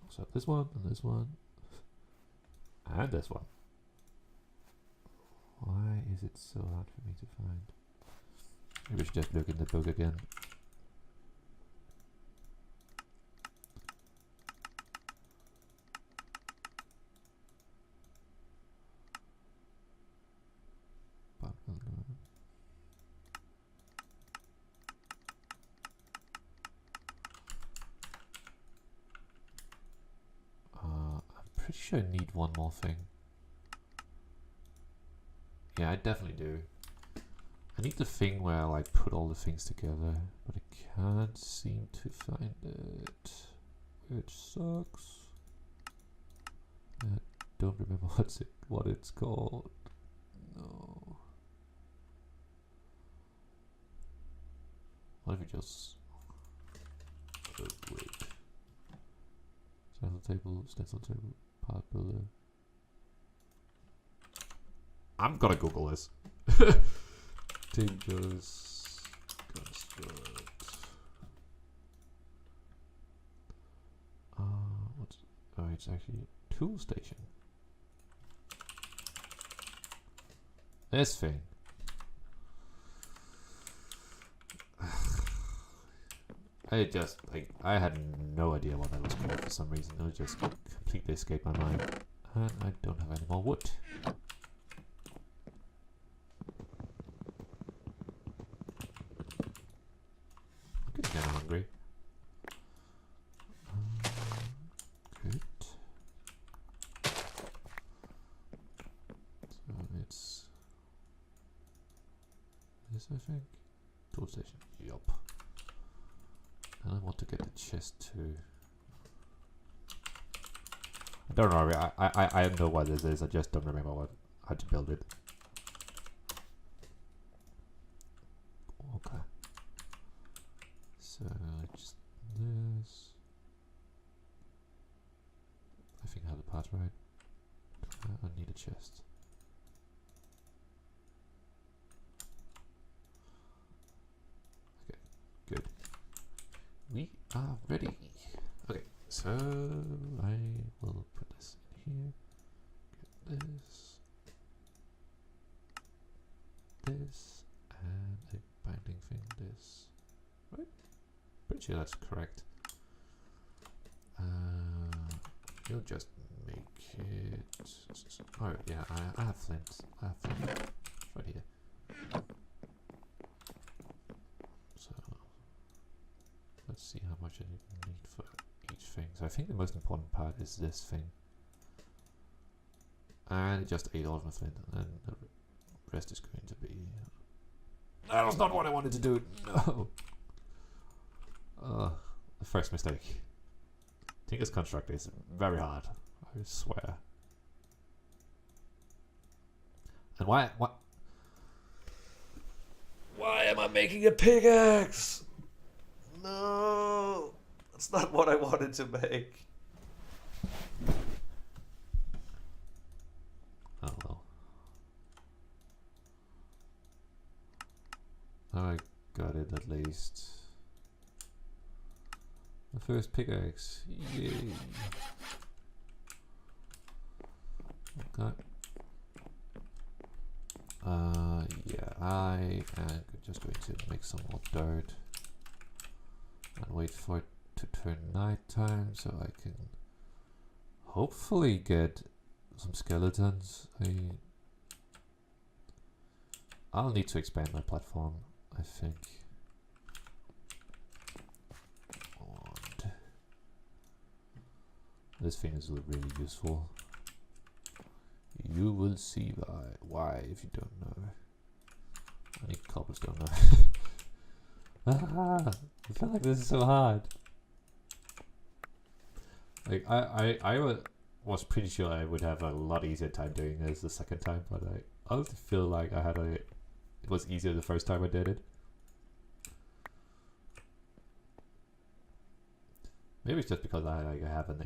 So this one and this one. And this one. Why is it so hard for me to find? Maybe we should just look in the book again. I'm pretty sure I need one more thing. Yeah, I definitely do. I need the thing where I like put all the things together, but I can't seem to find it, which sucks. I don't remember what it's called. No. What if we just wait? Stencil table, part builder. I'm gonna Google this. Tinker's construct. What's? Oh, it's actually tool station. This thing. I just like I had no idea what that was called for some reason. It just completely escaped my mind, and I don't have any more wood. I'm getting kind of hungry. Good. So it's this, I think. Tool station. Yup. And I want to get the chest too. I don't know. I know what this is. I just don't remember how to build it. Okay. So just this. I think I have the part right. I need a chest. are ready. Okay, so I will put this in here. Get this, and a binding thing. This, right? Pretty sure that's correct. You'll just make it. Oh yeah, I have flint. I have flint. It's right here. So let's see how much I need for each thing. So I think the most important part is this thing. And it just ate all of my flint, and the rest is going to be. That was not what I wanted to do. No. The first mistake. I think this construct is very hard. I swear. And why am I making a pickaxe? No, that's not what I wanted to make. Oh well. I got it at least. The first pickaxe. Yay. Okay. Yeah, I am just going to make some more dirt and wait for it to turn nighttime so I can hopefully get some skeletons. I'll need to expand my platform, I think. And this thing is really useful. You will see why if you don't know. I need cobblestone now. I feel like this is so hard. Like I was pretty sure I would have a lot easier time doing this the second time, but I also feel like it was easier the first time I did it. Maybe it's just because I have an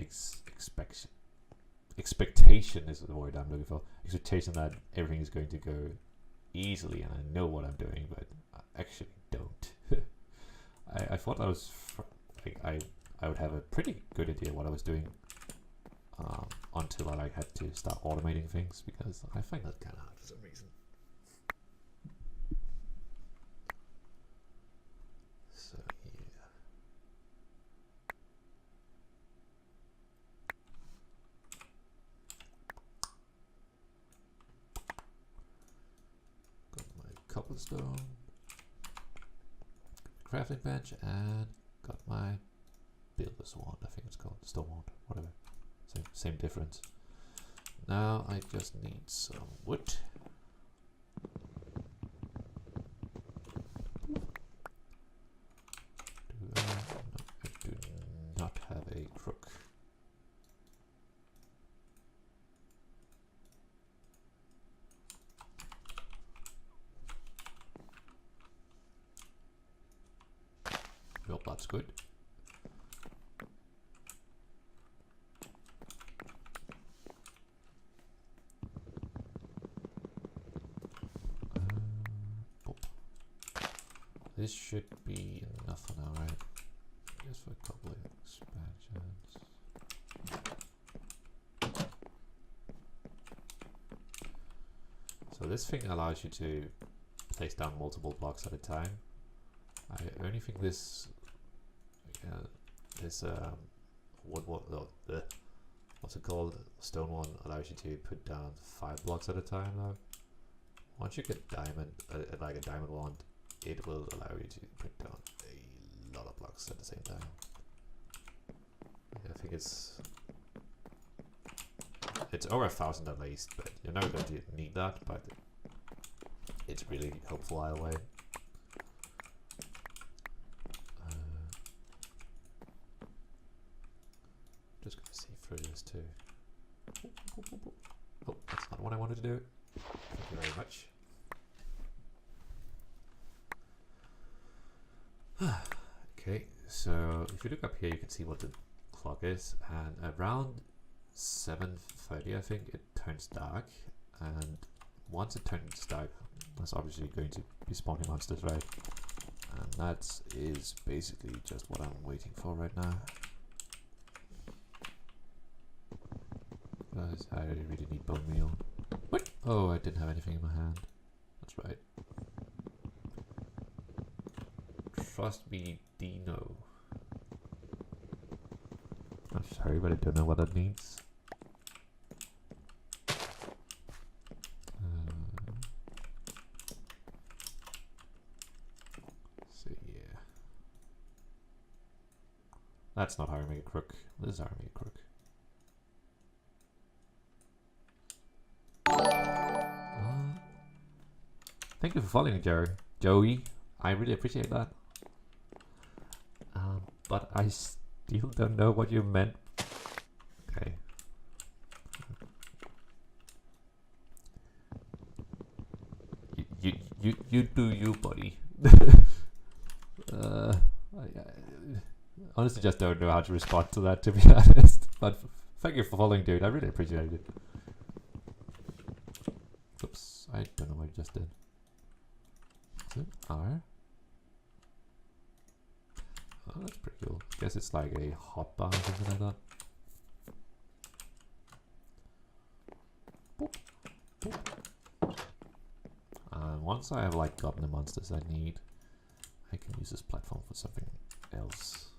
expectation is the word I'm looking for. Expectation that everything is going to go easily and I know what I'm doing, but I actually don't. I thought I would have a pretty good idea what I was doing until I had to start automating things, because I find that kind of hard for some reason. So yeah. Got my cobblestone, crafting bench, and got my builder's wand, I think it's called, stone wand, whatever. Same difference. Now I just need some wood. No, I do not have a crook. Well, that's good. This should be enough for now, right? Just for a couple of expansions. So this thing allows you to place down multiple blocks at a time. I only think this what's it called? Stone one allows you to put down 5 blocks at a time though. Once you get diamond, like a diamond wand, it will allow you to put down a lot of blocks at the same time. I think it's over 1,000 at least, but you're never going to need that, but it's really helpful either way. Just gonna see through this too. Oh, that's not what I wanted to do. Thank you very much. Okay, so if you look up here, you can see what the clock is, and around 7:30, I think, it turns dark, and once it turns dark, there's obviously going to be spawning monsters, right? And that is basically just what I'm waiting for right now. Guys, I really need bone meal. What? Oh, I didn't have anything in my hand. That's right. Trust me, Dino. I'm sorry, but I don't know what that means. So yeah. That's not how I make a crook. This is how I make a crook. Thank you for following, Joey. I really appreciate that. But I still don't know what you meant. Okay. You do you, buddy. I honestly just don't know how to respond to that, to be honest. But thank you for following, dude. I really appreciate it. Oops, I don't know what I just did. Is it R? Oh, that's pretty cool. Guess it's like a hotbar or something like that. Boop. Boop. And once I have like gotten the monsters I need, I can use this platform for something else.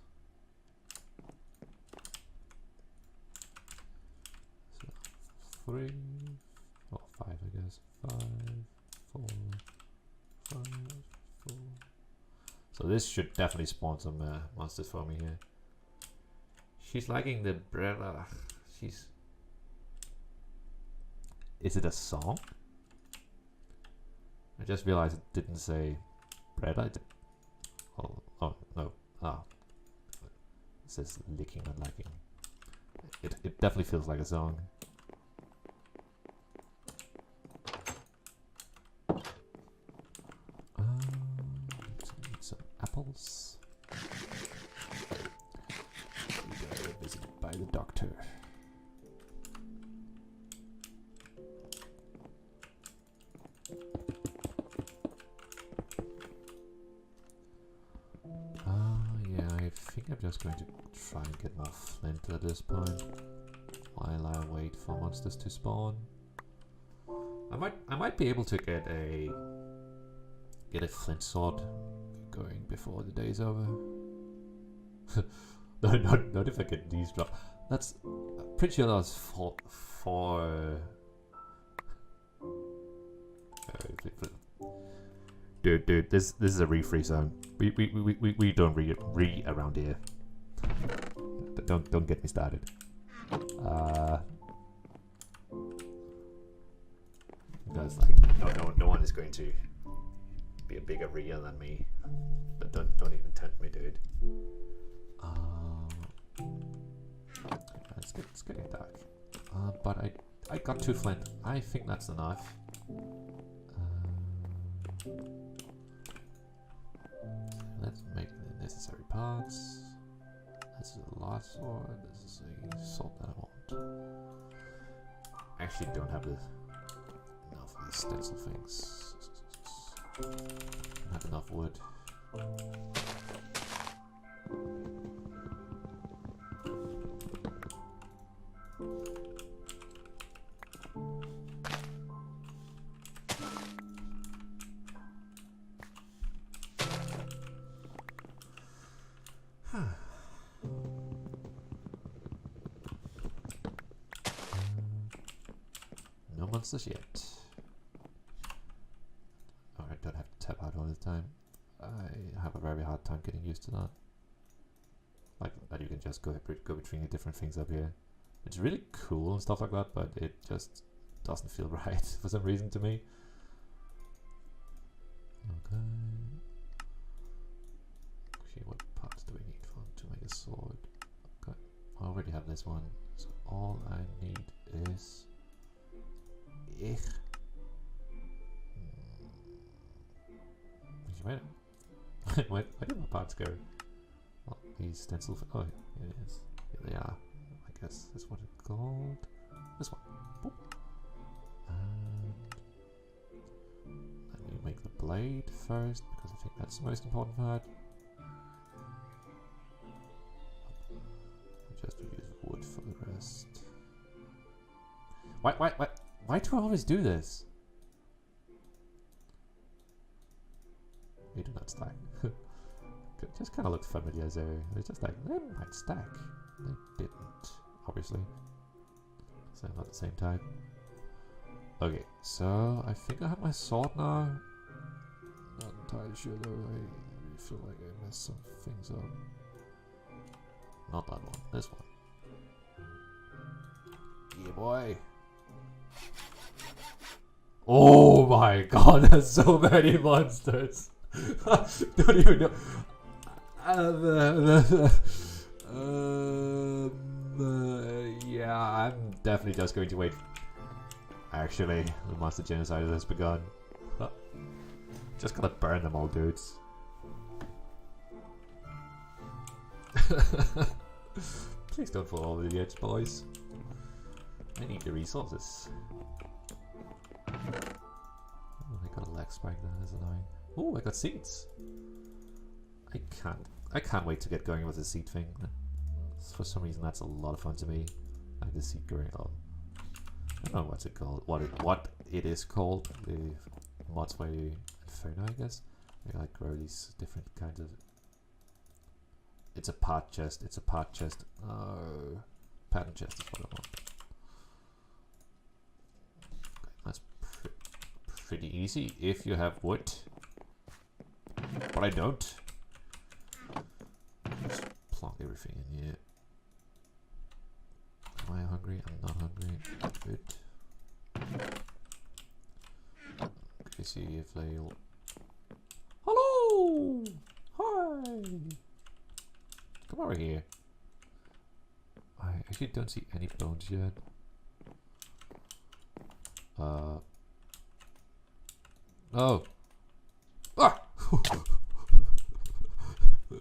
So 3 or 5, I guess. 5, 4, 5, 4. So this should definitely spawn some monsters for me here. She's liking the Brella. She's... Is it a song? I just realized it didn't say Brella. Oh no. Ah. It says licking and liking. It definitely feels like a song. Some apples. We gotta get visited by the doctor. Yeah, I think I'm just going to try and get more flint at this point while I wait for monsters to spawn. I might be able to get a flint sword going before the day's over. No, not if I get these drop. That's I'm pretty sure that was for dude, this is a re-free zone. We don't re around here. Don't get me started. Because like no one is going to be a bigger reader than me. But don't even tempt me, dude. It's getting dark. But I got 2 flint. I think that's enough. Let's make the necessary parts. This is a last sword. This is a sword that I want. I actually don't have enough of these stencil things. Don't have enough wood. No monsters yet. Oh, I don't have to tap out all the time. I have a very hard time getting used to that. Like that you can just go between the different things up here. It's really cool and stuff like that, but it just doesn't feel right for some reason to me. Okay. Actually, what parts do we need to make a sword? Okay, I already have this one, so all I need is where did my parts go? Oh, these stencil. Oh, here it is. Here they are. I guess that's what it's called. This one. Boop. And let me make the blade first because I think That's the most important part. Just use wood for the rest. Why do I always do this? They do not stack. Just kind of looked familiar there. It's just like, they might stack. They didn't, obviously. So not at the same time. Okay, so I think I have my sword now. Not entirely sure though. I feel like I messed some things up. Not that one, this one. Yeah, boy. Oh my god, there's so many monsters. Don't even know. Yeah, I'm definitely just going to wait. Actually, the monster genocide has begun. Just gotta burn them all, dudes. Please don't fall over the edge, boys. I need the resources. Oh, I got a lag spike there, that's annoying. Oh, I got seeds. I can't wait to get going with the seed thing. For some reason that's a lot of fun to me. Like the seed growing on. I don't know what's it called. What it is called. The mods way Inferno, I guess. They like grow these different kinds of. It's a part chest. It's a part chest. Oh, pattern chest is what I want. Okay, that's pretty easy if you have wood. But I don't. Just plonk everything in here. Am I hungry? I'm not hungry. Good. Okay, see if they'll. Hello! Hi! Come over here. I actually don't see any bones yet. Oh! Ah!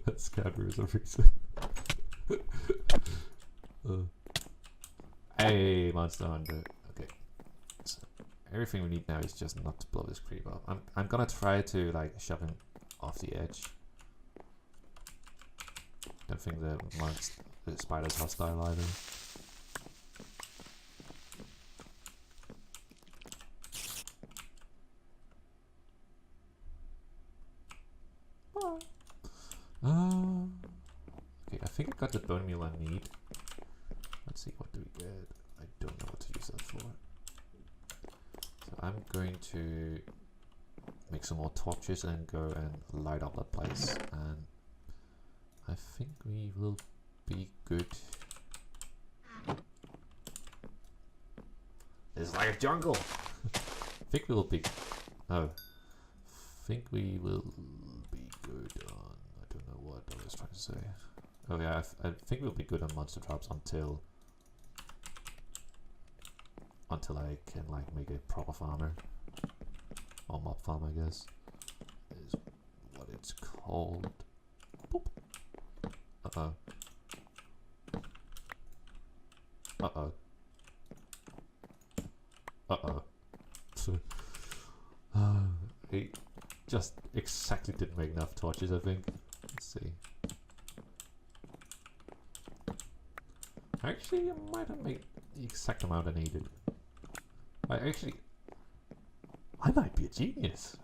That scared me for some reason. Hey, monster hunter. Okay. So everything we need now is just not to blow this creep up. I'm gonna try to like shove him off the edge. Don't think the spider's hostile either. Okay, I think I got the bone meal I need. Let's see, what do we get? I don't know what to use that for. So I'm going to make some more torches and go and light up that place. And I think we will be good. It's like a jungle! I think we will be... Oh. I think we will be good on... I don't know what I was trying to say. Oh yeah, I think we'll be good on monster traps until I can like make a proper farmer. Or mob farm, I guess. Is what it's called. Boop. Uh-oh. Uh-oh. Uh-oh. He just exactly didn't make enough torches, I think. Let's see. Actually, I might have made the exact amount I needed. I might be a genius.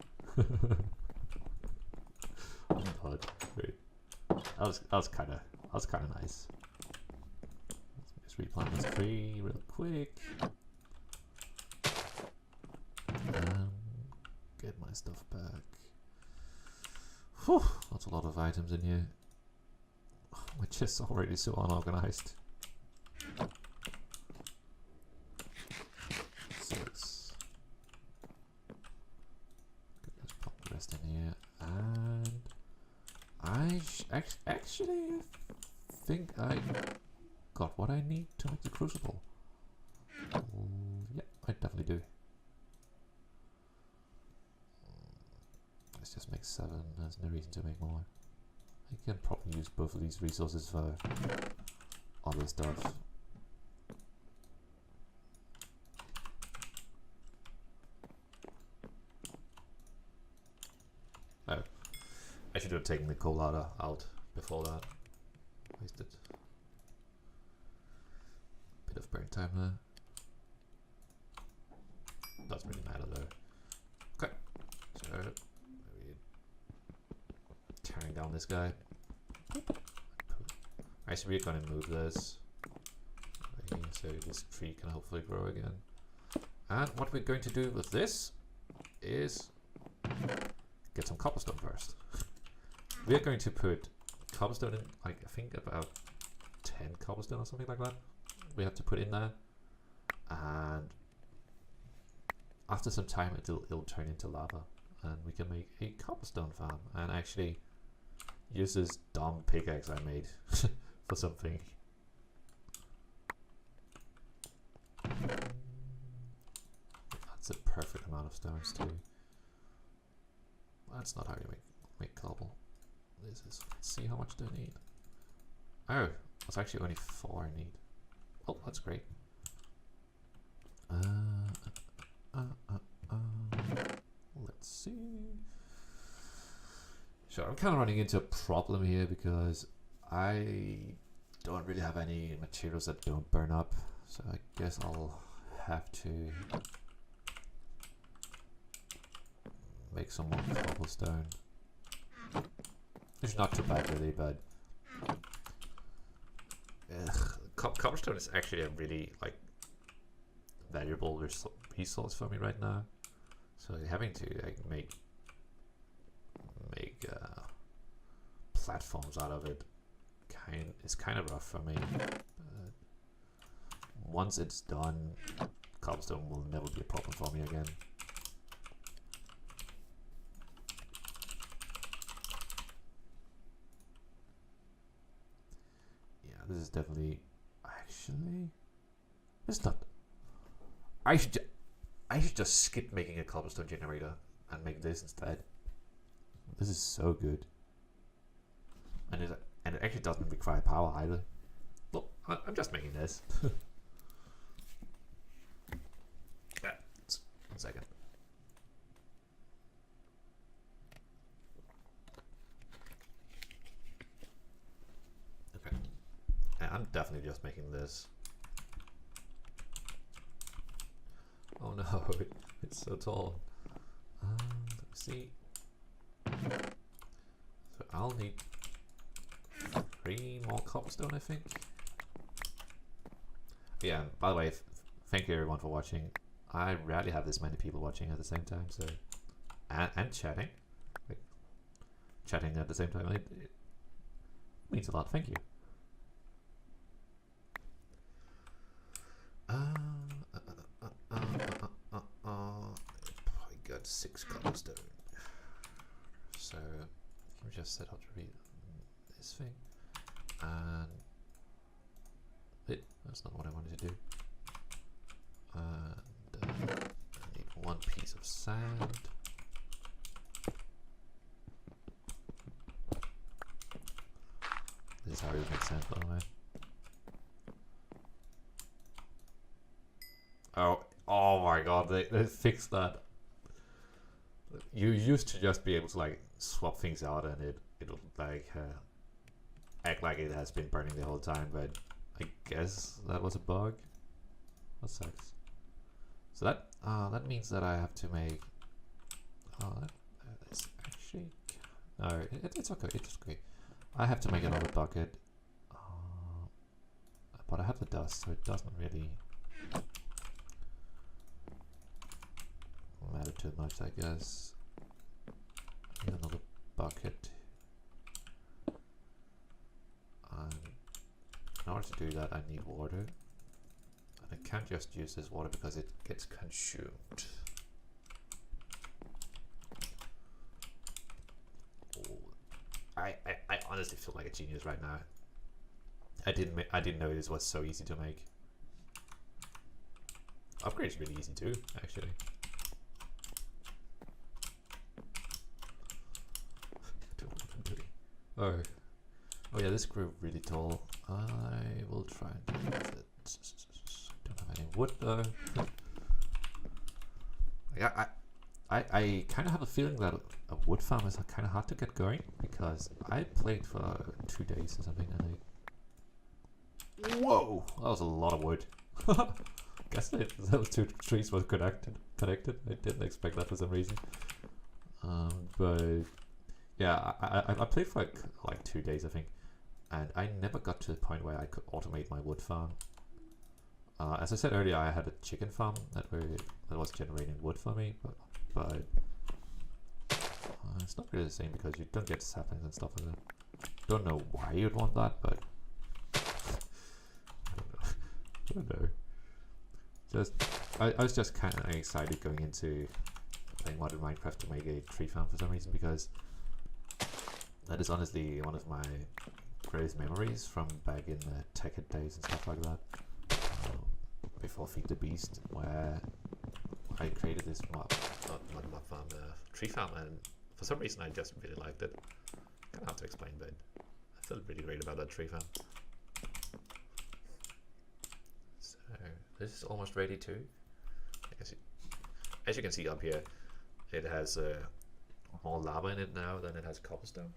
Oh god, wait. That was kind of nice. Let's just replant this tree real quick. Get my stuff back. Whew, that's a lot of items in here. Oh, my chest's already so unorganized. Let's pop the rest in here, and I actually think I got what I need to make the crucible. Yeah, I definitely do. Let's just make 7. There's no reason to make more. I can probably use both of these resources for other stuff. Oh. I should have taken the coal out before that. Wasted. Bit of burn time there. Doesn't really matter though. Okay. So maybe tearing down this guy. Alright, so we're gonna move this. So this tree can hopefully grow again. And what we're going to do with this is get some cobblestone first. We're going to put cobblestone in, like, I think about 10 cobblestone or something like that. We have to put in there. And after some time it'll turn into lava. And we can make a cobblestone farm. And actually use this dumb pickaxe I made for something. That's a perfect amount of stones too. That's not how you make cobble. This is, let's see how much do I need. Oh, that's actually only 4 I need. Oh, that's great. Let's see. So I'm kind of running into a problem here because I don't really have any materials that don't burn up. So I guess I'll have to make some more cobblestone. It's not too bad really, but cobblestone is actually a really like valuable resource for me right now. So having to like make platforms out of it is kind of rough for me. Once it's done, cobblestone will never be a problem for me again. Yeah, this is definitely actually. It's not. I should just skip making a cobblestone generator and make this instead. This is so good, and it actually doesn't require power either. Look, I'm just making this. 1 second. Okay, and I'm definitely just making this. Oh no, it's so tall. Let me see. So I'll need 3 more cobblestone, I think. Yeah, by the way, thank you everyone for watching. I rarely have this many people watching at the same time, so and chatting, like chatting at the same time. It means a lot. Thank you. I got 6 cobblestone. So let me just set out to read this thing, and that's not what I wanted to do. And I need 1 piece of sand. This is how you make sand, by the way. Oh my god, they fixed that. You used to just be able to like swap things out and it'll like act like it has been burning the whole time, but I guess that was a bug. That sucks. So that means that I have to make. Oh, that's actually no. It's okay. It's okay. I have to make another bucket, but I have the dust, so it doesn't really matter too much, I guess. Need another bucket. In order to do that, I need water. And I can't just use this water because it gets consumed. Oh, I honestly feel like a genius right now. I didn't know this was so easy to make. Upgrade is really easy too, actually. Oh yeah, this grew really tall. I will try and do it. Don't have any wood though. Yeah, I kind of have a feeling that a wood farm is kind of hard to get going, because I played for 2 days or something, and whoa, that was a lot of wood. Guess those two trees were connected. I didn't expect that for some reason. But yeah, I played for like 2 days, I think, and I never got to the point where I could automate my wood farm. As I said earlier, I had a chicken farm that was generating wood for me, but it's not really the same because you don't get saplings and stuff like that. Don't know why you'd want that, but I don't know. I was just kind of excited going into playing modern Minecraft to make a tree farm for some reason, because that is honestly one of my greatest memories from back in the tech days and stuff like that. Before Feed the Beast, where I created this tree farm, and for some reason I just really liked it. Kind of hard to explain, but I felt really great about that tree farm. So this is almost ready too. As you can see up here, it has more lava in it now than it has cobblestone.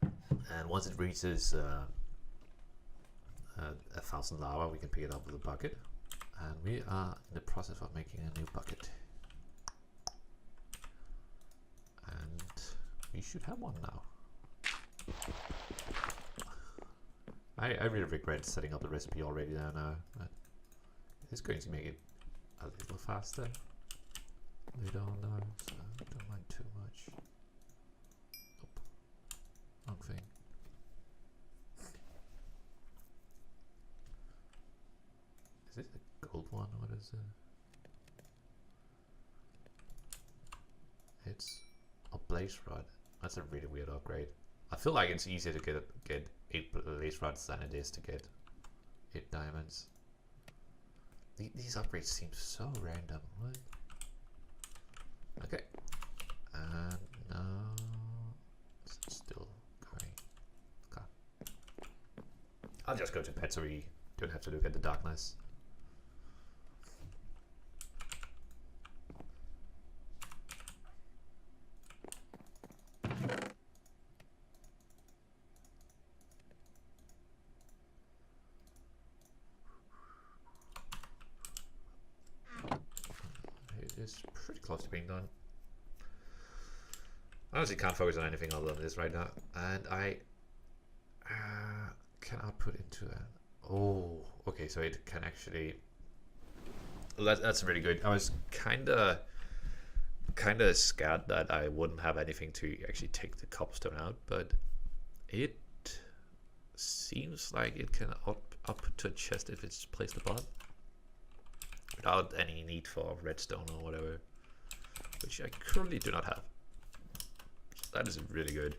And once it reaches 1,000 lava, we can pick it up with a bucket, and we are in the process of making a new bucket, and we should have one now. I really regret setting up the recipe already there now, but it's going to make it a little faster later on now, so don't mind too much. Nope. Wrong thing. Is it a gold one? What is it? It's a blaze rod. That's a really weird upgrade. I feel like it's easier to get 8 blaze rods than it is to get 8 diamonds. These upgrades seem so random, right? Okay. And now it's still going. Okay. I'll just go to pet so we don't have to look at the darkness. Is pretty close to being done. I honestly can't focus on anything other than this right now, and I can output into an okay, so it can actually. That's really good. I was kinda scared that I wouldn't have anything to actually take the cobblestone out, but it seems like it can output to a chest if it's placed above, without any need for redstone or whatever, which I currently do not have. So that is really good.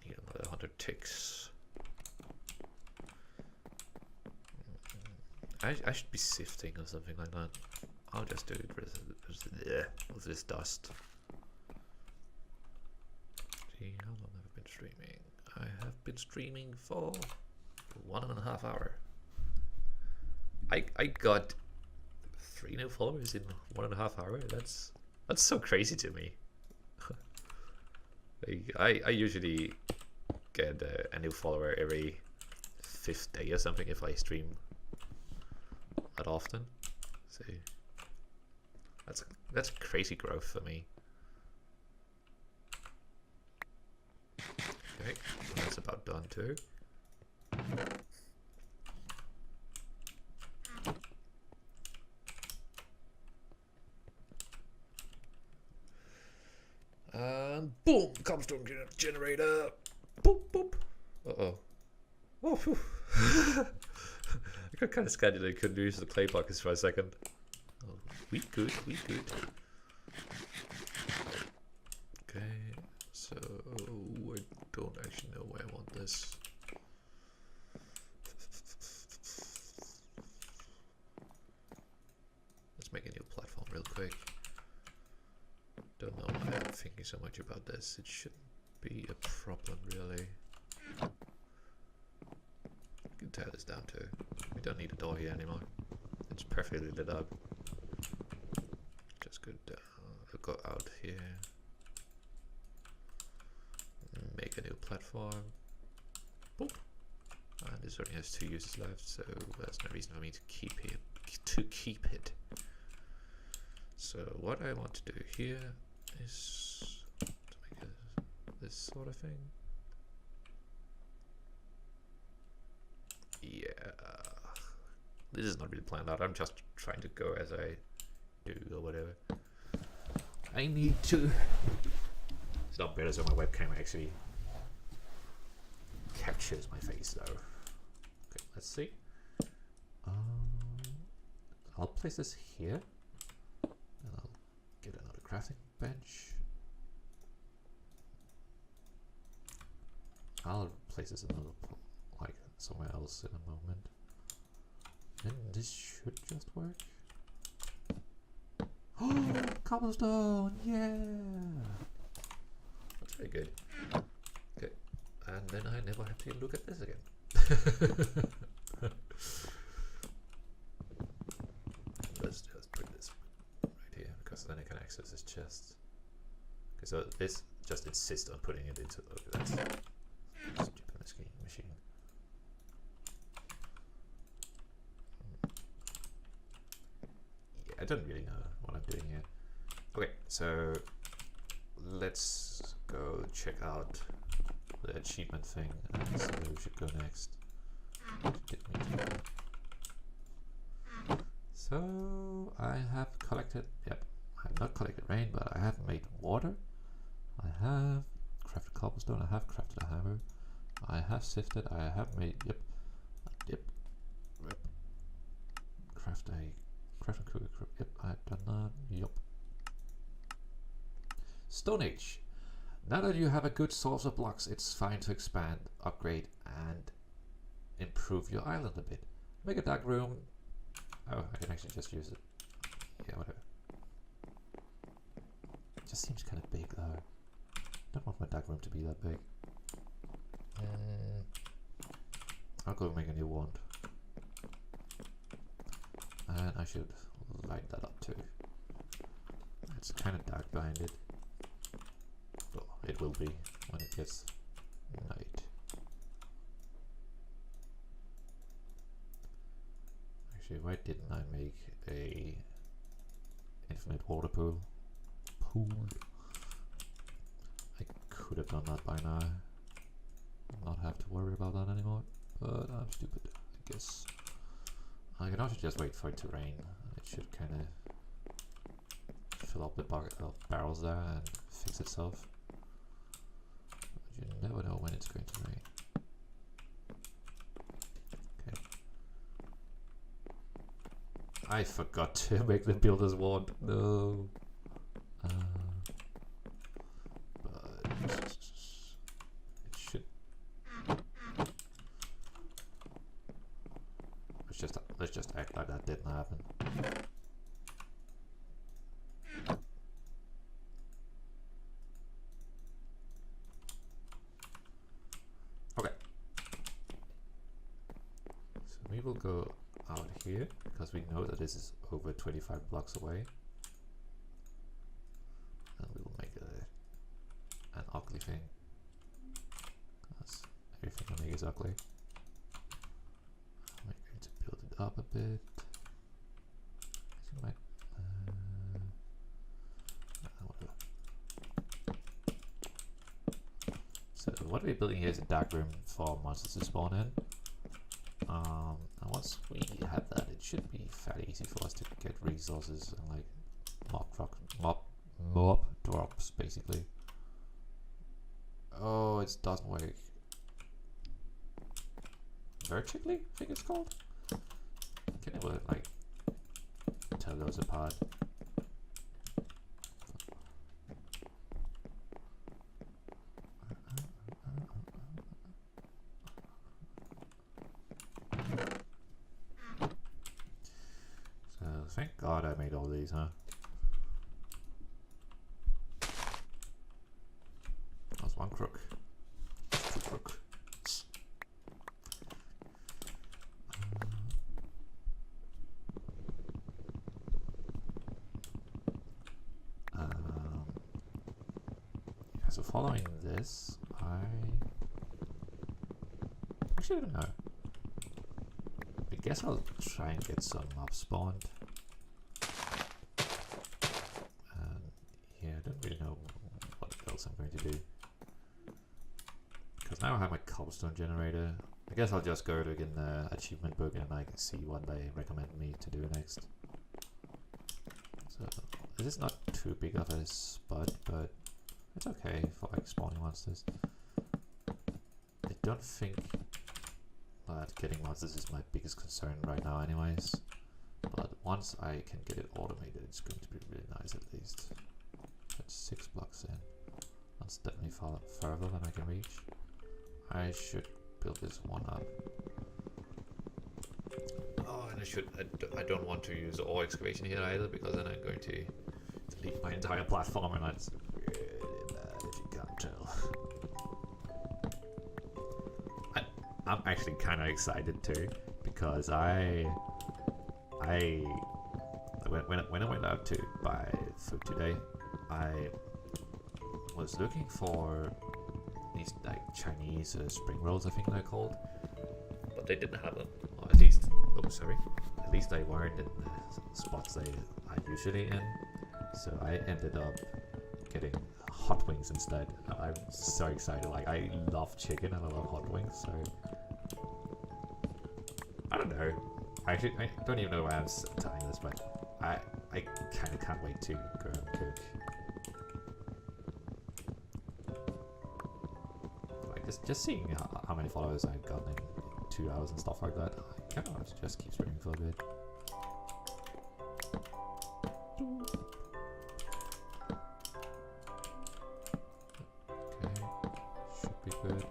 Need another 100 ticks. I should be sifting or something like that. I'll just do it with this dust. How long have I been streaming? I have been streaming for 1.5 hours. I got 3 new followers in 1.5 hours. That's so crazy to me. I usually get a new follower every 5th day or something if I stream that often. So that's crazy growth for me. Okay, that's about done too. And boom, cobblestone generator. Boop boop. Oh, phew. I got kind of scared that I couldn't use the clay buckets for a second. Oh, we good. Okay. So I don't actually know where I want this. Let's make a new platform real quick. Don't know. I have thinking so much about this. It shouldn't be a problem, really. We can tear this down too. We don't need a door here anymore. It's perfectly lit up. Just go down. We'll go out here. Make a new platform. Boop. And this only has 2 users left, so there's no reason for me to keep it. So what I want to do here is to make this sort of thing. Yeah, this is not really planned out. I'm just trying to go as I do or whatever. I need to. It's not better so my webcam actually captures my face though. Okay, let's see. I'll place this here, and I'll get another crafting bench. I'll place this another like somewhere else in a moment, and this should just work. Oh, cobblestone! Yeah, that's very good. Okay, and then I never have to look at this again. Let's just put this right here because then I can access this chest. Okay, so this just insists on putting it into. Okay, that's stupid machine. Yeah, I don't really know what I'm doing here. Okay, so let's go check out the achievement thing. So we should go next. So I have collected, yep, I have not collected rain, but I have made water. I have crafted cobblestone, I have crafted a hammer. I have sifted, I have made, yep, craft a cookie, yep, I've done that, yep. Stone Age. Now that you have a good source of blocks, it's fine to expand, upgrade, and improve your island a bit. Make a dark room. Oh, I can actually just use it. Yeah, whatever. It just seems kind of big though. Don't want my dark room to be that big. I'll go make a new wand. And I should light that up too. It's kind of dark behind it. Well, it will be when it gets night. Actually, why didn't I make a infinite water pool? I could have done that by now. Not have to worry about that anymore. But I'm stupid, I guess. I can also just wait for it to rain. It should kind of fill up the bucket of barrels there and fix itself. But you never know when it's going to rain. Okay. I forgot to make the builder's wand. No. But it should. Let's just act like that didn't happen. Okay. So we will go out here because we know that this is over 25 blocks away. And we will make an ugly thing. Because everything I make is ugly. I'm going to build it up a bit. So what we're building here is a dark room for monsters to spawn in. And once we have that, it should be fairly easy for us to get resources and like mob drops basically. Oh, it doesn't work. Vertically, I think it's called. Can never like tell those apart. So thank God I made all these, huh? crook. Too crook. So following this, I actually don't know. I guess I'll try and get some mob spawned. And yeah, I don't really know what else I'm going to do. Because now I have my cobblestone generator. I guess I'll just go to in the achievement book and I can see what they recommend me to do next. So this is not too big of a spot, but it's okay for like spawning monsters. I don't think that getting monsters is my biggest concern right now anyways. But once I can get it automated, it's going to be really nice at least. That's 6 blocks in. That's definitely far further than I can reach. I should build this one up. Oh, and I don't want to use ore excavation here either, because then I'm going to delete my entire platform, and that's really bad if you can't tell. I'm actually kind of excited too, because when I went out to buy food today, I was looking for these like Chinese spring rolls, I think they're called, but they didn't have them, or at least, at least they weren't in the spots I'm usually in. So I ended up getting hot wings instead. I'm so excited. Like, I love chicken and I love hot wings, so I don't know. Actually, I don't even know why I'm telling this, but I kind of can't wait to go and cook. Like, just seeing how many followers I've gotten in 2 hours and stuff like that, I kind of just keep streaming for a bit. Okay, should be good.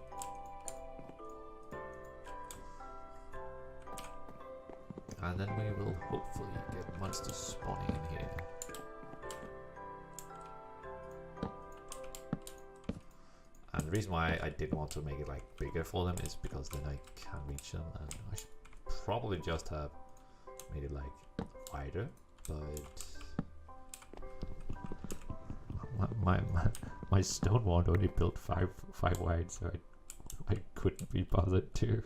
And then we will hopefully get monsters spawning in here. And the reason why I didn't want to make it like bigger for them is because then I can reach them, and I should probably just have made it like wider, but my stone wand only built five wide, so I couldn't be bothered to.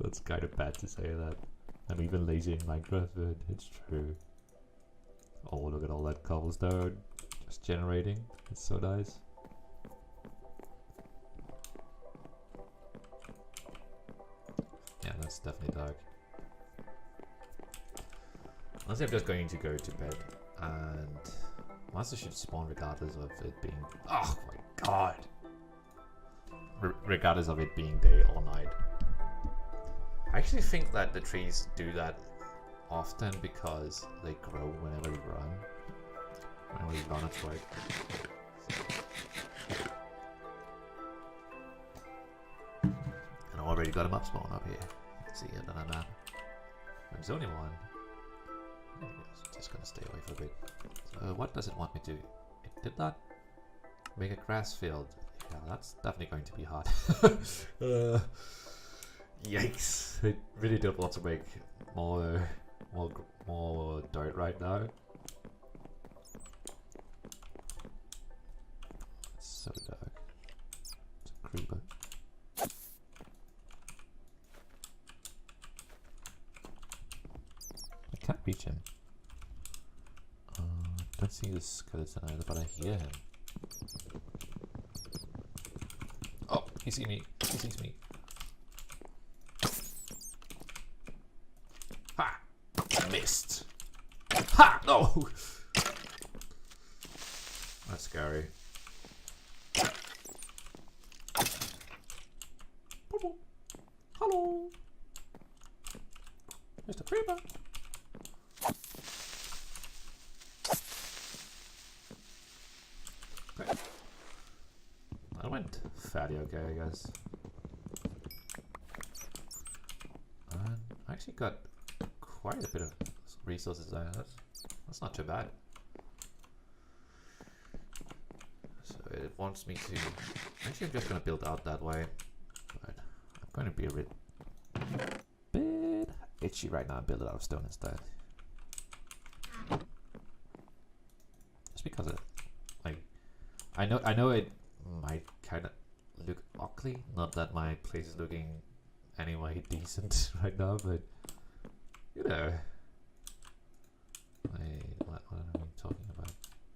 That's kind of bad to say that. I'm even lazy in Minecraft, but it's true. Oh, look at all that cobblestone just generating. It's so nice. Yeah, that's definitely dark. Honestly, I'm just going to go to bed, and monsters should spawn regardless of it being... Oh my god! Regardless of it being day or night. I actually think that the trees do that often because they grow whenever we run. Whenever we run at work. And I already got a mob spawn up here. You can see it on a map. There's only one. I'm just gonna stay away for a bit. So what does it want me to do? It did that. Make a grass field. Yeah, that's definitely going to be hard. Yikes! I really don't want to make more dirt right now. It's so dark. It's a creeper. I can't reach him. Don't see the skeleton either, but I hear him. Oh, he sees me. He sees me. Ha! Missed. Ha! No! That's scary. Hello! Mr. Creeper! Okay. That went fairly okay, I guess. And I actually got quite a bit of resources there. That's not too bad. So it wants me to... Actually, I'm just going to build out that way. But I'm going to be a bit itchy right now and build it out of stone instead. Just because it... Like, I know it might kind of look ugly. Not that my place is looking anyway decent right now, but... You know... What am I talking about?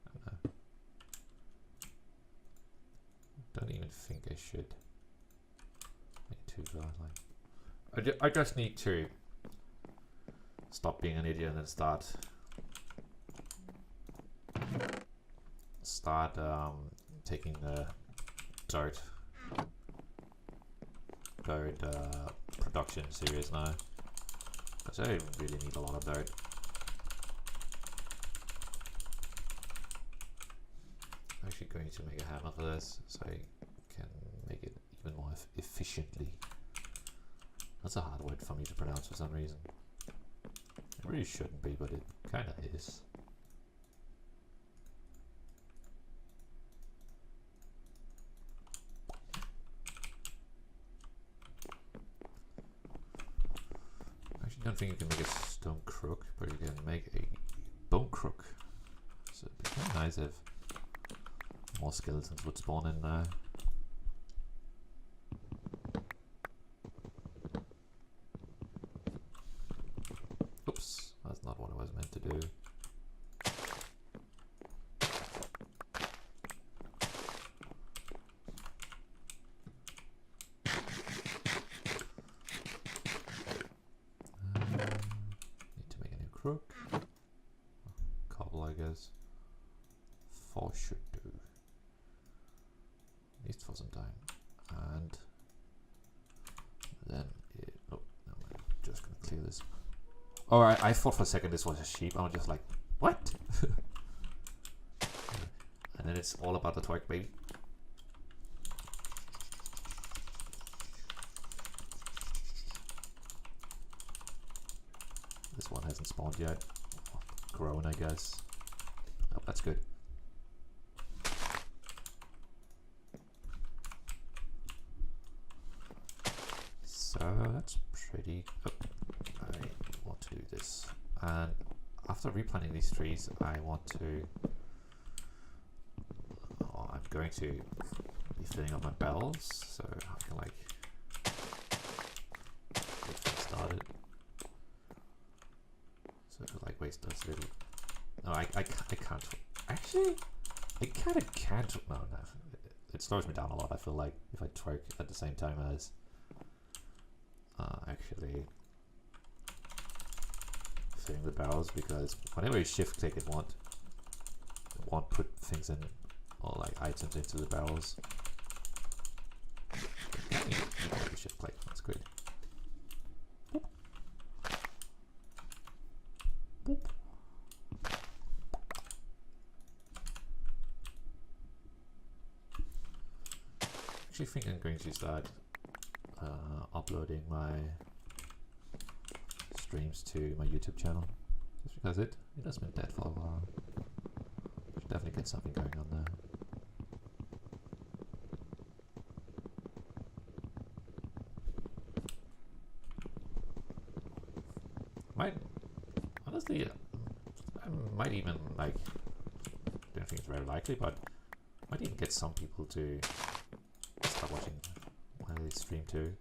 I don't know. Don't even think I should. I just need to stop being an idiot and then start taking the dirt production serious now, because I really need a lot of dirt. I'm actually going to make a hammer for this so I can make it even more efficiently. That's a hard word for me to pronounce for some reason. It really shouldn't be, but it kind of is. I actually don't think you can make a stone crook, but you can make a bone crook. So it'd be kind of nice if more skeletons would spawn in there. Oops, that's not what I was meant to do. Need to make a new crook. Cobble, I guess. 4 should do. At least for some time. And then oh no, I'm just gonna clear this. Alright, I thought for a second this was a sheep. I was just like, what? And then it's all about the twerk, baby. This one hasn't spawned yet. Grown, I guess. Oh, that's good. So that's pretty... Oh, I want to do this. And after replanting these trees, I want to... Oh, I'm going to be filling up my barrels, so I can like get things started. So like waste those little... No, I can't. Actually, I kind of can't. No, it slows me down a lot. I feel like if I twerk at the same time as actually filling the barrels, because whenever you shift click, it won't put things in or like items into the barrels. You shift click. That's good. Boop. Boop. I think I'm going to start uploading my streams to my YouTube channel, just because it has been dead for a while. Should definitely get something going on there. Might honestly, I might even like. Don't think it's very likely, but might even get some people to start watching when they stream too.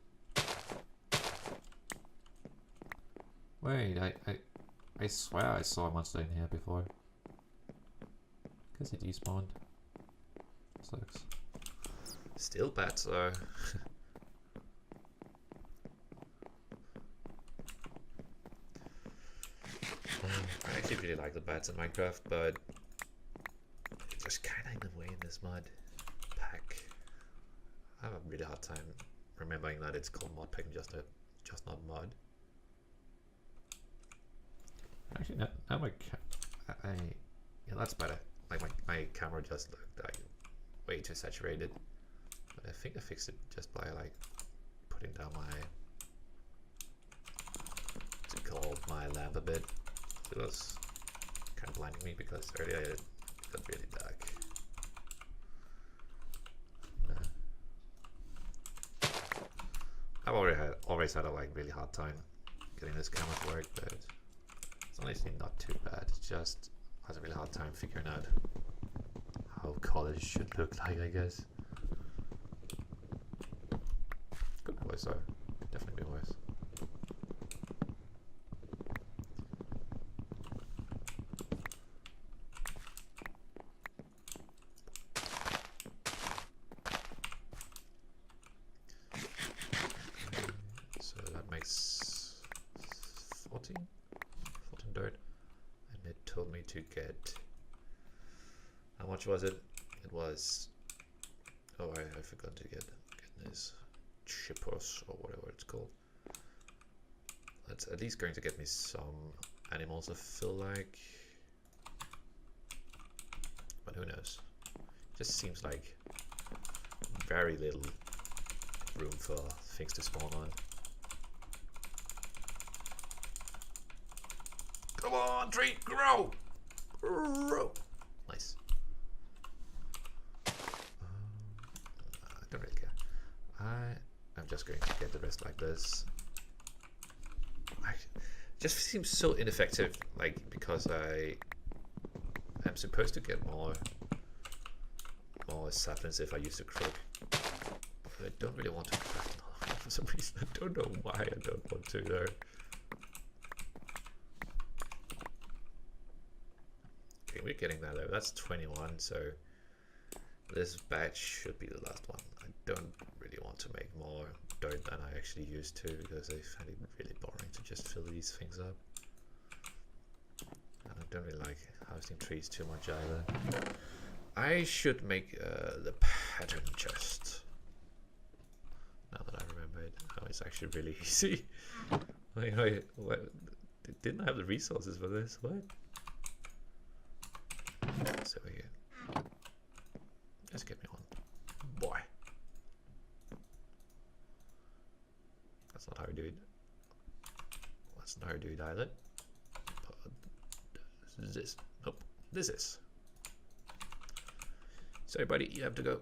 Wait, I swear I saw a monster in here before. Guess it despawned. Sucks. Still bats though. I actually really like the bats in Minecraft, but it's just kinda in the way in this mod pack. I have a really hard time remembering that it's called mod pack and just not mod. Actually, now my yeah, that's better. Like my camera just looked like way too saturated, but I think I fixed it just by like putting down my lamp a bit. It was kind of blinding me because earlier it got really dark. always had a like really hard time getting this camera to work, but it's honestly not too bad. It just has a really hard time figuring out how college should look like, I guess. Could be worse though. Definitely be worse. So that makes 14 dirt, and it told me to get, how much was it? It was, oh, I forgot to get this chippers or whatever it's called. That's at least going to get me some animals, I feel like, but who knows. Just seems like very little room for things to spawn on. Come on, tree, grow! Grow! Nice. I don't really care. I'm just going to get the rest like this. Just seems so ineffective, like, because I am supposed to get more saplings if I use the crook. But I don't really want to craft them for some reason. I don't know why I don't want to though. Okay, we're getting that though. That's 21, so this batch should be the last one. I don't really want to make more dirt than I actually used to, because I find it really boring to just fill these things up. And I don't really like harvesting trees too much either. I should make the pattern chest. Now that I remember it, oh, it's actually really easy. What? Didn't I have the resources for this? What? So here, just get me one. Boy, that's not how you do it. That's not how you do it either. But this, nope, this is. Sorry, buddy, you have to go.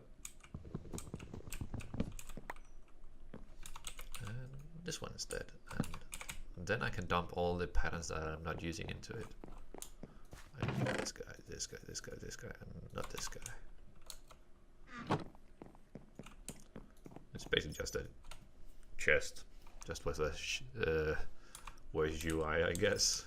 And this one instead, and then I can dump all the patterns that I'm not using into it. This guy, this guy, this guy, this guy, and not this guy. It's basically just a chest, just with a worse UI, I guess.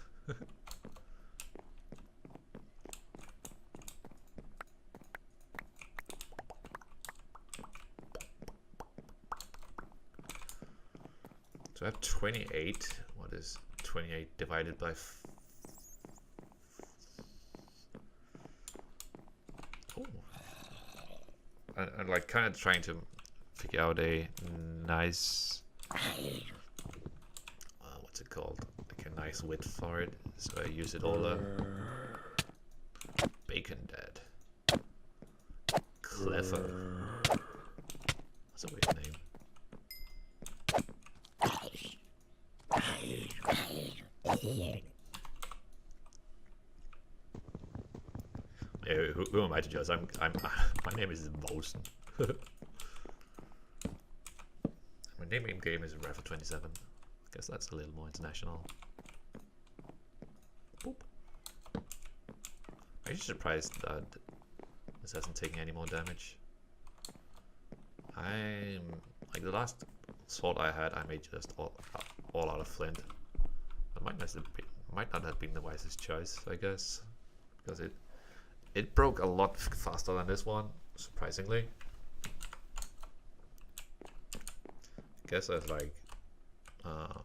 So I have 28. What is 28 divided by I'm like kind of trying to figure out a nice what's it called, like a nice width for it, so I use it all up. Bacon Dad, clever, that's a weird name. Who am I to judge? My name is Bosen. My name in game is Rafa 27. I guess that's a little more international. Boop. I'm actually surprised that this hasn't taken any more damage. I'm like, the last sword I had, I made just all out of flint. That might not have been the wisest choice, I guess, because it broke a lot faster than this one, surprisingly. I guess I was like, oh,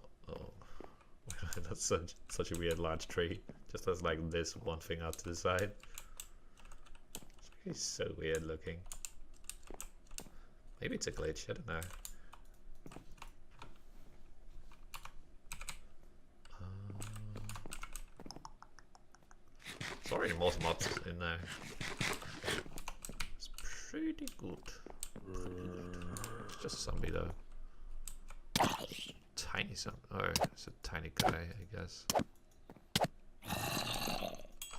that's such a weird large tree. Just has like this one thing out to the side. It's so weird looking. Maybe it's a glitch, I don't know. It's already most mobs in there. It's pretty good. It's just a zombie though. Tiny zombie. Oh, it's a tiny guy, I guess.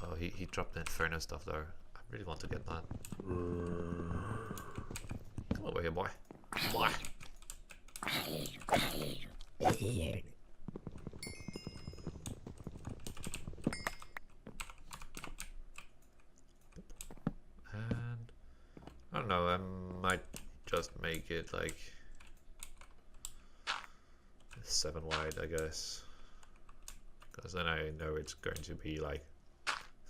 Oh, he dropped the Inferno stuff there. I really want to get that. Come over here, boy. Boy. And I don't know, I might just make it like 7 wide, I guess, because then I know it's going to be like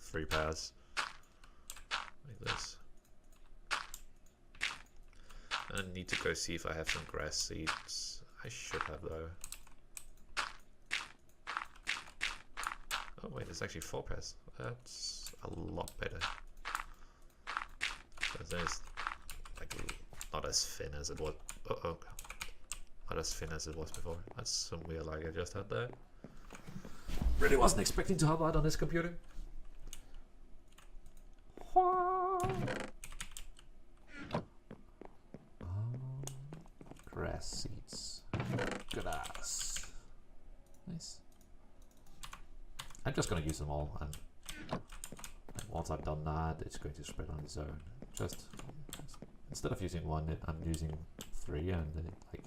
3 pairs like this. I need to go see if I have some grass seeds. I should have though. Oh wait, there's actually 4 pairs. That's a lot better. Because then it's like not as thin as it was. Not as thin as it was before. That's some weird lag I just had there. Really wasn't expecting to have that on this computer. Grass seeds. Good ass. Nice. I'm just gonna use them all, and once I've done that, it's going to spread on its own. Just instead of using 1, I'm using 3, and it like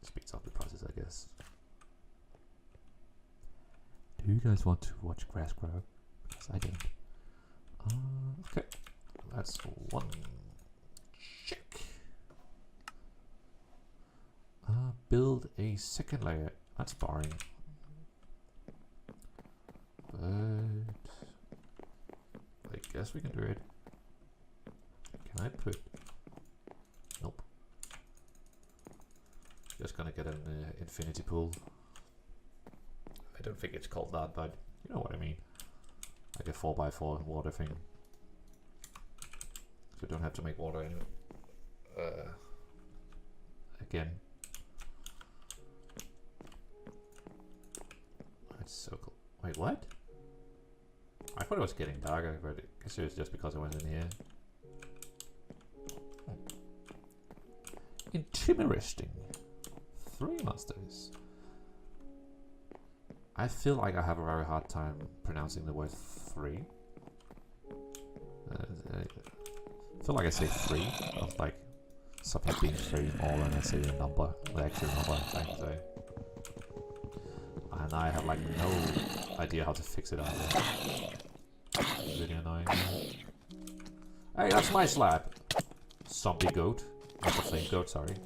speeds up the process, I guess. Do you guys want to watch grass grow? Because I don't. Okay, that's 1 check. Build a second layer. That's boring. But I guess we can do it. Can I put? Nope. Just gonna get an infinity pool. I don't think it's called that, but you know what I mean. Like a 4x4 water thing. So you don't have to make water anyway. Again. That's so cool. Wait, what? I thought it was getting darker, but I guess it was just because I was in here. Interesting. 3 masters. I feel like I have a very hard time pronouncing the word 3. I feel like I say 3, of like something being 3 more than I say the number, the actual number I'm trying to say. And I have like no idea how to fix it either. It's really annoying. Hey, that's my slab! Zombie goat. Not the flame goat, sorry.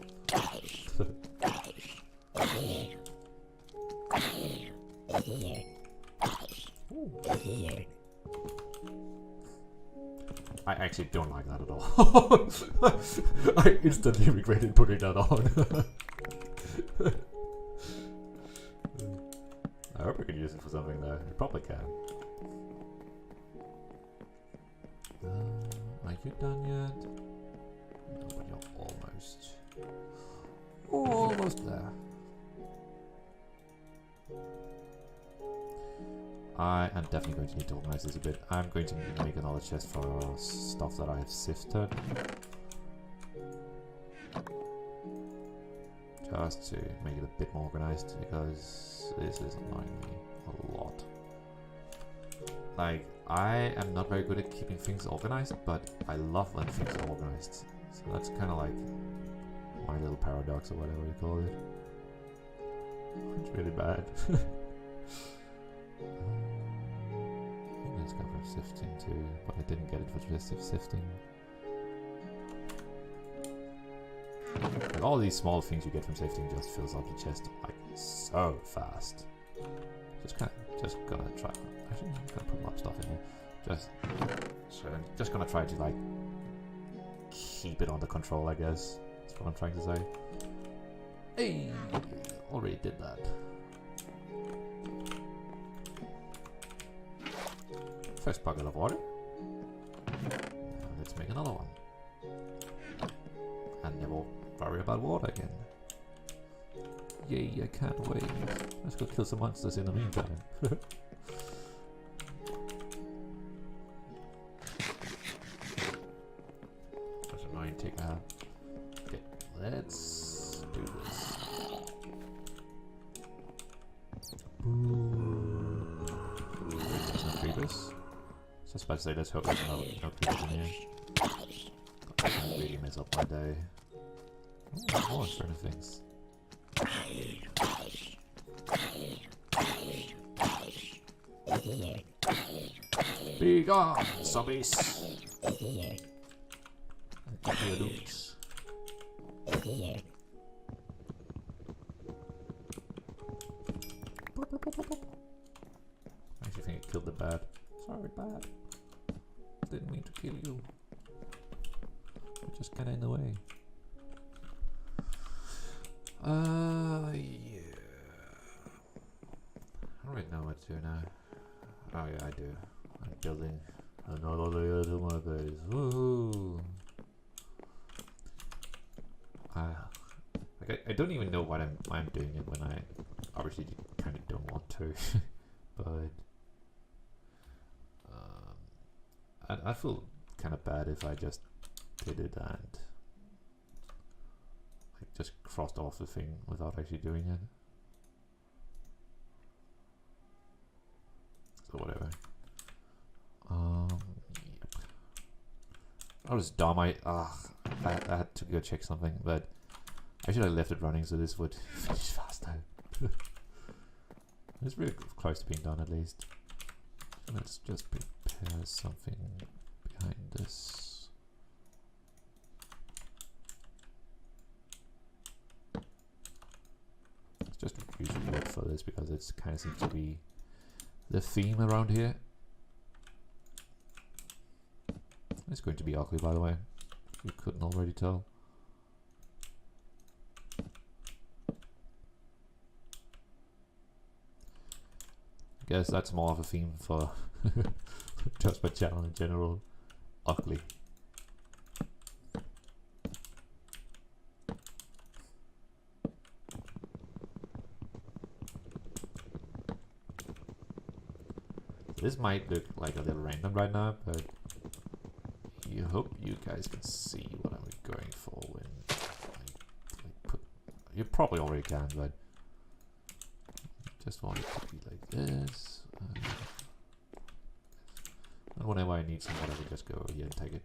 I actually don't like that at all. I instantly regretted putting that on. I hope I can use it for something though. You probably can. Are you done yet? No, but you're almost. Almost there. I am definitely going to need to organize this a bit. I'm going to make another chest for stuff that I have sifted. Just to make it a bit more organized, because this is annoying me a lot. Like, I am not very good at keeping things organized, but I love when things are organized. So that's kind of like my little paradox or whatever you call it. It's really bad. Let's go for sifting too, but I didn't get it for just sifting. Like all these small things you get from sifting just fills up the chest like so fast. Just gonna try. Actually, I'm gonna put more stuff in here. I'm just gonna try to like keep it under control, I guess. That's what I'm trying to say. Hey, already did that. First bucket of water. Now let's make another one. And never worry about water again. Yay, I can't wait. Let's go kill some monsters in the meantime. That's annoying, take that. Okay, let's do this. There's no creepers. So I was about to say, let's hope there's no creepers in here. I can really mess up my day. Oh, more certain things. Be gone, zombies! Give me your loot. I actually think I killed the bat. Sorry, bat. Didn't mean to kill you. We're just kinda in the way. Yeah. I don't really know what to do now. Oh yeah, I do. I'm building another layer to my base. Woohoo! Like I don't even know why I'm doing it when I obviously kind of don't want to, but I feel kind of bad if I just did it and like just crossed off the thing without actually doing it. So whatever. Yep. I was dumb. I had to go check something, but I should have left it running so this would finish faster. It's really close to being done at least. Let's just prepare something behind this. Let's just use wood for this because it kind of seems to be the theme around here. It's going to be ugly, by the way. If you couldn't already tell. I guess that's more of a theme for just my channel in general. Ugly. This might look like a little random right now, but I hope you guys can see what I'm going for when I put. You probably already can, but just want it to be like this. And whenever I need some water, I just go over here and take it.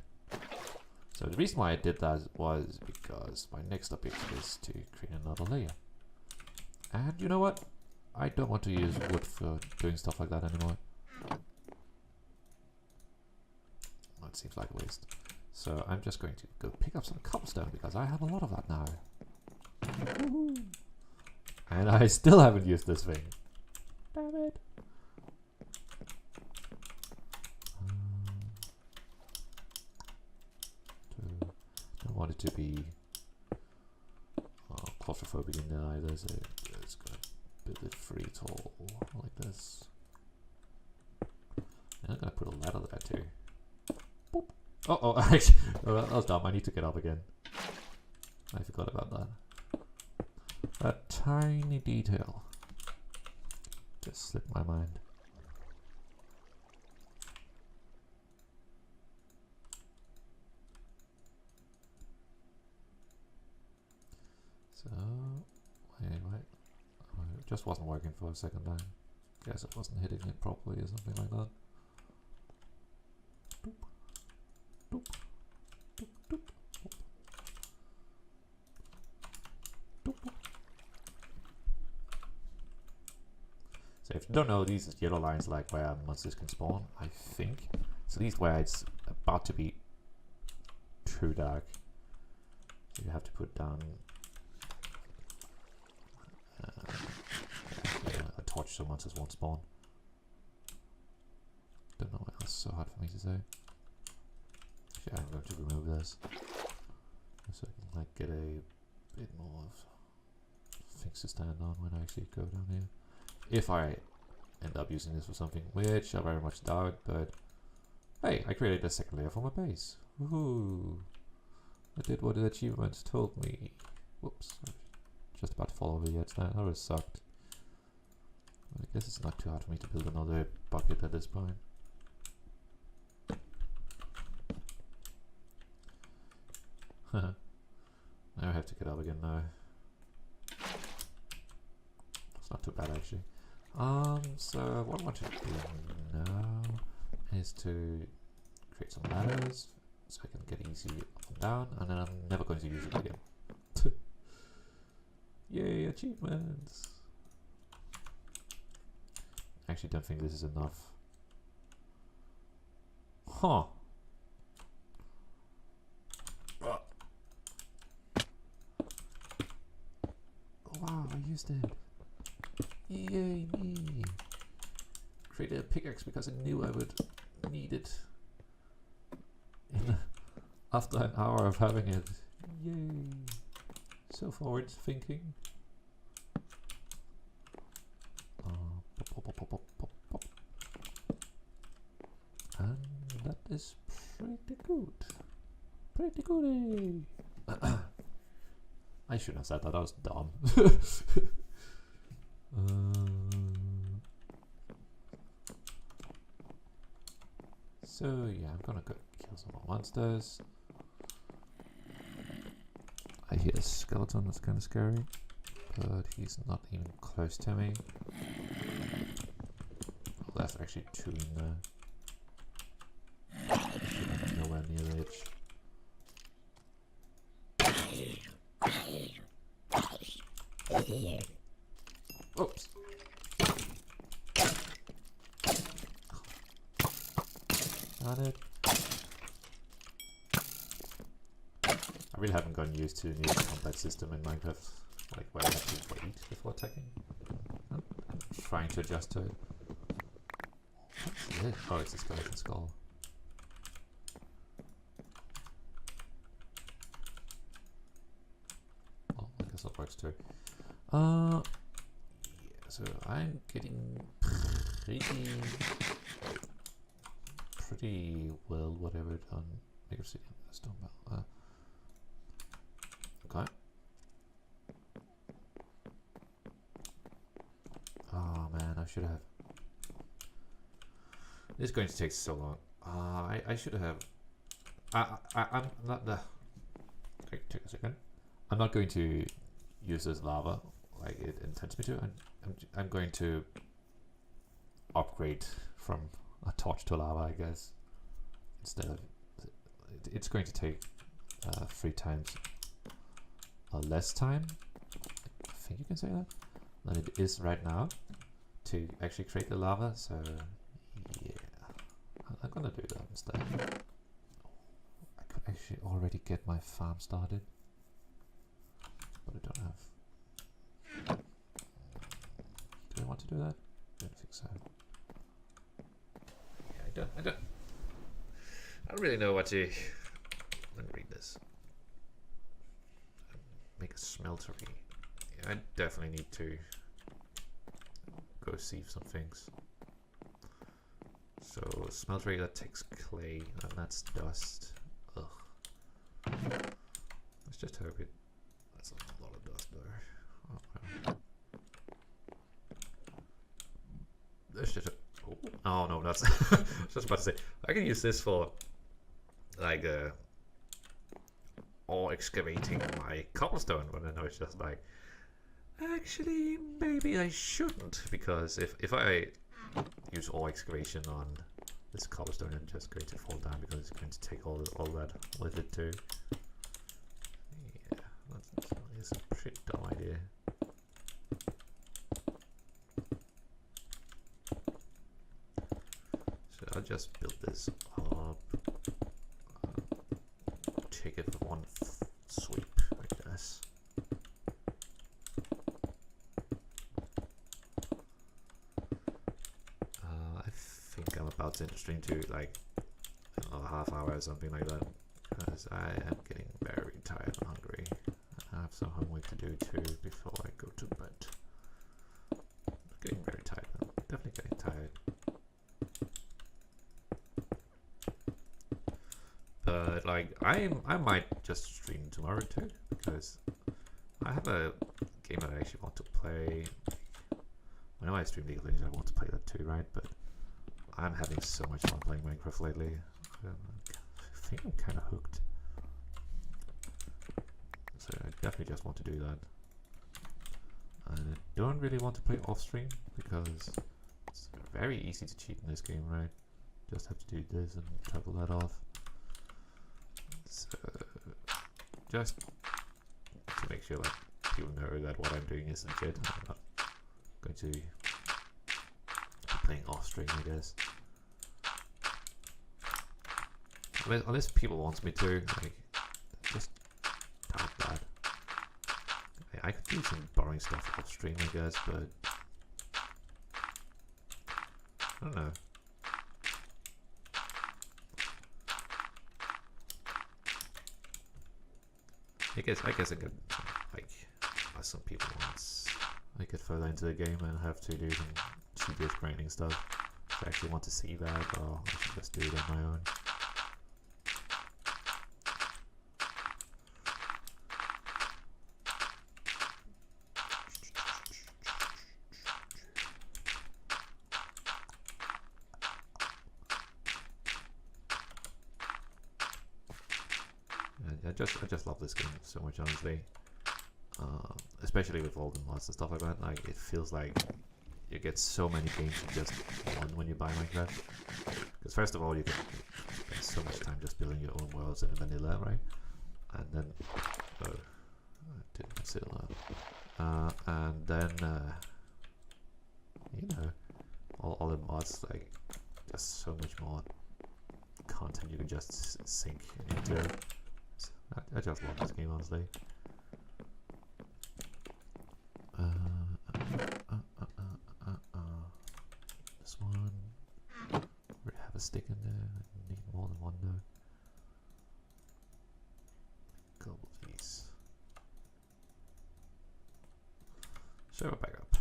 So the reason why I did that was because my next objective is to create another layer. And you know what? I don't want to use wood for doing stuff like that anymore. That seems like a waste. So I'm just going to go pick up some cobblestone because I have a lot of that now. Woohoo! And I still haven't used this thing. Damn it. Don't want it to be claustrophobic in there either, so it's gonna build it free tall like this. And I'm gonna put a ladder there too. Boop. Oh, actually, that was dumb. I need to get up again. I forgot about that. A tiny detail just slipped my mind. So, wait. Oh, it just wasn't working for a second time. Guess it wasn't hitting it properly or something like that. Doop. Doop. Doop. Doop. Doop. Doop. So if you don't know, these yellow lines like where monsters can spawn, I think. So these where it's about to be too dark. So you have to put down a torch so monsters won't spawn. Don't know why that's so hard for me to say. Actually, I'm going to remove this so I can like get a bit more of things to stand on when I actually go down here. If I end up using this for something, which I very much doubt, but hey, I created a second layer for my base. Woohoo! I did what the achievements told me. Whoops, just about to fall over the edge there. That was sucked. I guess it's not too hard for me to build another bucket at this point. Now I have to get up again now. It's not too bad actually. So what I want to do now is to create some ladders so I can get easy up and down, and then I'm never going to use it again. Yay, achievements! I actually don't think this is enough. Huh. Wow, I used it. Yay me! Created a pickaxe because I knew I would need it after an hour of having it. Yay! So forward thinking. Pop, pop, pop, pop, pop, pop. And that is pretty good. Pretty goody. I shouldn't have said that, that was dumb. So yeah, I'm gonna go kill some more monsters. I hear a skeleton, that's kind of scary, but he's not even close to me. Oh, there's actually two in there. Nowhere near the edge. Oops. Got it. I really haven't gotten used to the new combat system in Minecraft, like where I have to wait before attacking. I'm trying to adjust to it. What's this? Oh, it's a skeleton skull. Oh, I guess that works too. Yeah, so I'm getting pretty well whatever done. Make a stone bell. Okay. Oh man, I should have. This is going to take so long. I should have. I'm not the. Take a second. I'm not going to use this lava like it intends me to. I'm going to upgrade from a torch to lava, I guess. Instead of it's going to take 3 times less time. I think you can say that than it is right now to actually create the lava. So yeah, I'm gonna do that instead. I could actually already get my farm started, but I don't have. Do I want to do that? I don't think so. Yeah, I don't really know what to. Let me read this. Make a smeltery. Yeah, I definitely need to go see some things. So smeltery, that takes clay, and that's dust. Ugh. Let's just hope it. That's a lot of dust there. Oh, well. There's just a. Oh no, that's. I was just about to say I can use this for like or excavating my cobblestone, but I know it's just like actually maybe I shouldn't, because if I use all excavation on this cobblestone, I'm just going to fall down because it's going to take all that with it too. Yeah, that's a pretty dumb idea. So I'll just build this up. Take it with one sweep, I guess. I think I'm about to stream to like another half hour or something like that, because I am getting very tired and hungry. I have some homework to do too before I go to bed. I'm getting very tired. I'm definitely getting tired. But like I might just stream tomorrow too, because I have a game that I actually want to play. I know I stream League of Legends, I want to play that too, right? But I'm having so much fun playing Minecraft lately. I think I'm kind of hooked. So I definitely just want to do that. And I don't really want to play off stream because it's very easy to cheat in this game, right? Just have to do this and toggle that off. So just to make sure that people know that what I'm doing is legit. I'm not going to be playing off stream, I guess. Unless people want me to, like, just doubt that. I could do some boring stuff off stream, I guess, but I don't know. I guess I could, like, ask some people once I get further into the game and have to do some tedious grinding stuff. If I actually want to see that, or I should just do it on my own. I just love this game so much, honestly. Especially with all the mods and stuff like that. Like, it feels like you get so many games in just one when you buy Minecraft. Because first of all, you can spend so much time just building your own worlds in vanilla, right? And then, oh, I didn't consider that. And then, you know, all the mods, like, just so much more content you can just sink into. I just love this game, honestly. This one. We have a stick in there. I need more than one though. Couple of these. Show it back up.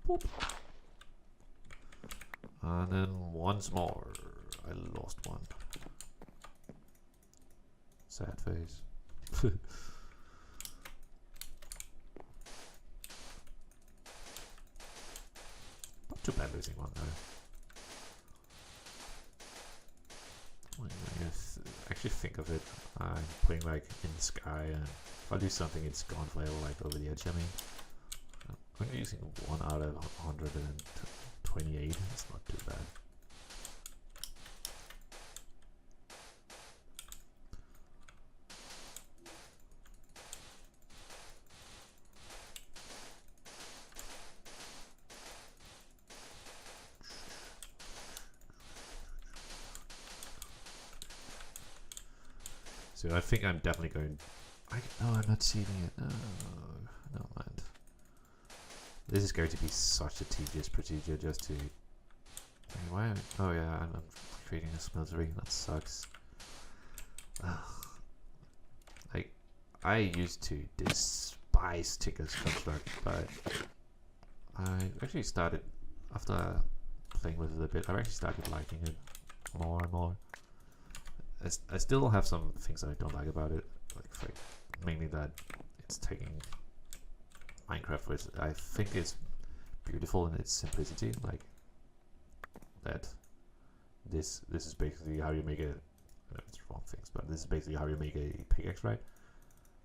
Boop. And then once more, I lost one. Sad face. Not too bad losing one though. When you actually think of it, I'm playing like in the sky, and if I do something, it's gone forever, like over the edge. I mean, I'm only using 1 out of 128. It's not too bad. So I think I'm definitely going. No, I'm not seeding it. No, no mind. This is going to be such a tedious procedure just to. Why? Oh yeah, I'm creating a smeltery. That sucks. Like, I used to despise Ticker's construct, but I actually started after playing with it a bit. I actually started liking it more and more. I still have some things that I don't like about it, like mainly that it's taking Minecraft, which I think is beautiful in its simplicity, like that this is basically how you make a, I know it's wrong things, but this is basically how you make a pickaxe, right?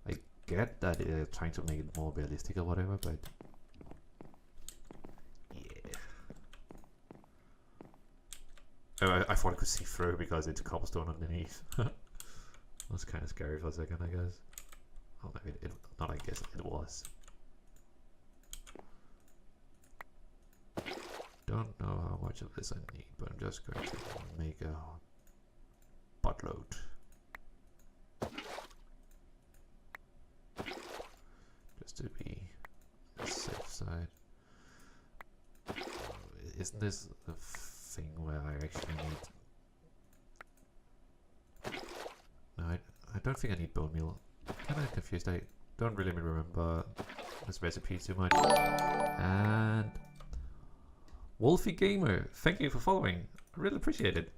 I get that trying to make it more realistic or whatever, but I thought I could see through because it's cobblestone underneath. That's kind of scary for a second, I guess. Oh, maybe not I guess, it was. Don't know how much of this I need, but I'm just going to make a buttload. Just to be on the safe side. Isn't this a thing where I actually need... No, I don't think I need bone meal. I'm kind of confused. I don't really remember this recipe too much. And Wolfie Gamer, thank you for following. I really appreciate it.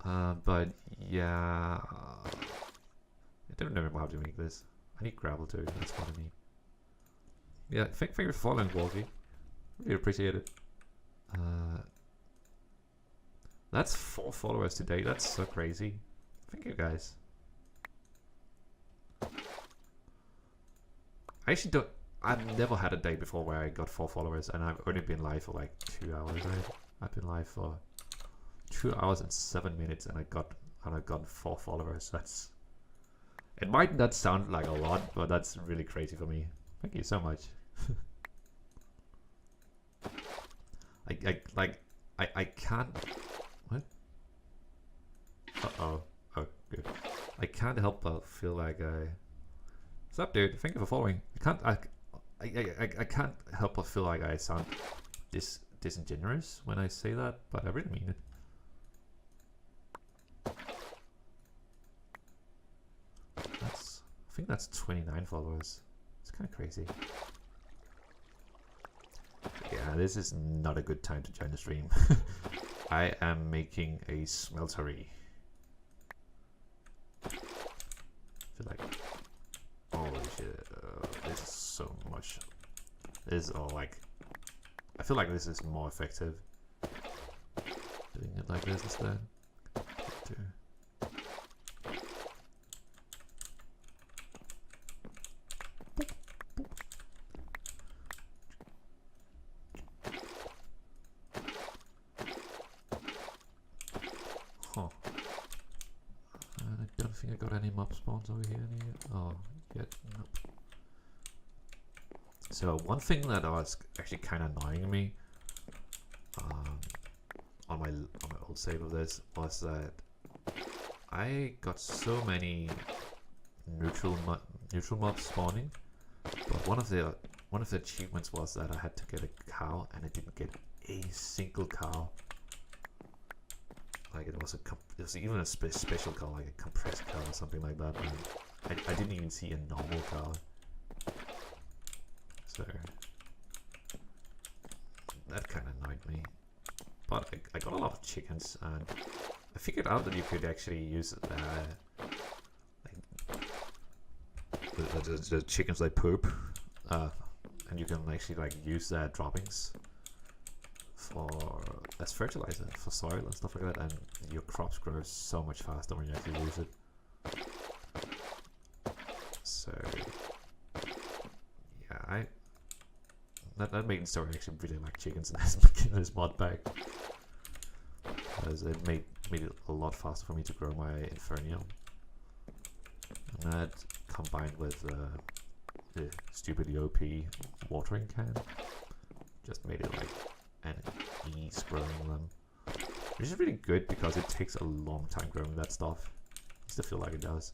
But yeah, I don't remember how to make this. I need gravel too. That's what I need. Yeah, thank you for following, Wolfie. Really appreciate it. That's 4 followers today. That's so crazy. Thank you guys. I actually don't. I've never had a day before where I got 4 followers, and I've only been live for like 2 hours. Right? I've been live for 2 hours and 7 minutes, and I got 4 followers. That's, it might not sound like a lot, but that's really crazy for me. Thank you so much. I can't. What? Oh, good. I can't help but feel like what's up, dude? Thank you for following. I can't help but feel like I sound disingenuous when I say that, but I really mean it. I think that's 29 followers. It's kind of crazy. Yeah, this is not a good time to join the stream. I am making a smeltery. I feel like, holy shit, this is so much. This is all like, I feel like this is more effective doing it like this instead. Huh. I don't think I got any mob spawns over here. Oh, yet nope. So one thing that was actually kind of annoying me on my old save of this was that I got so many neutral mobs spawning, but one of the achievements was that I had to get a cow, and I didn't get a single cow. Like it was even a special cow, like a compressed cow or something like that. And I didn't even see a normal cow. So that kind of annoyed me. But I got a lot of chickens, and I figured out that you could actually use the chickens they poop, and you can actually like use their droppings as fertilizer for soil and stuff like that, and your crops grow so much faster when you actually use it. So yeah, that made the story actually really like chickens in this mod pack, as it made it a lot faster for me to grow my Infernium, and that combined with the stupidly OP watering can just made it like an ease growing them, which is really good because it takes a long time growing that stuff. I still feel like it does.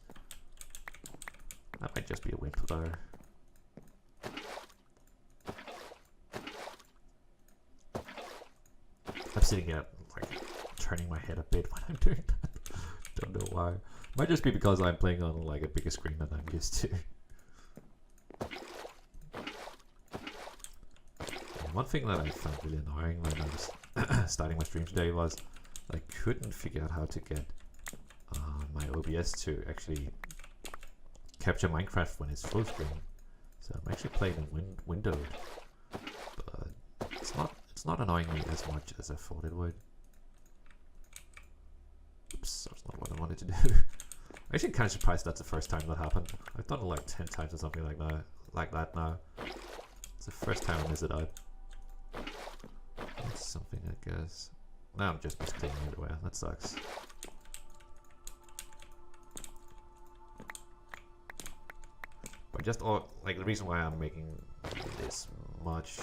That might just be a wimp though. I'm sitting here like turning my head a bit when I'm doing that. Don't know why. Might just be because I'm playing on like a bigger screen than I'm used to. One thing that I found really annoying when I was starting my stream today was I couldn't figure out how to get my OBS to actually capture Minecraft when it's full screen. So I'm actually playing in windowed, but it's not annoying me as much as I thought it would. Oops, that's not what I wanted to do. I'm actually kind of surprised that's the first time that happened. I've done it like 10 times or something like that now. It's the first time I messed it up. That's something, I guess. Now I'm just misclicking everywhere. That sucks. But just like the reason why I'm making this much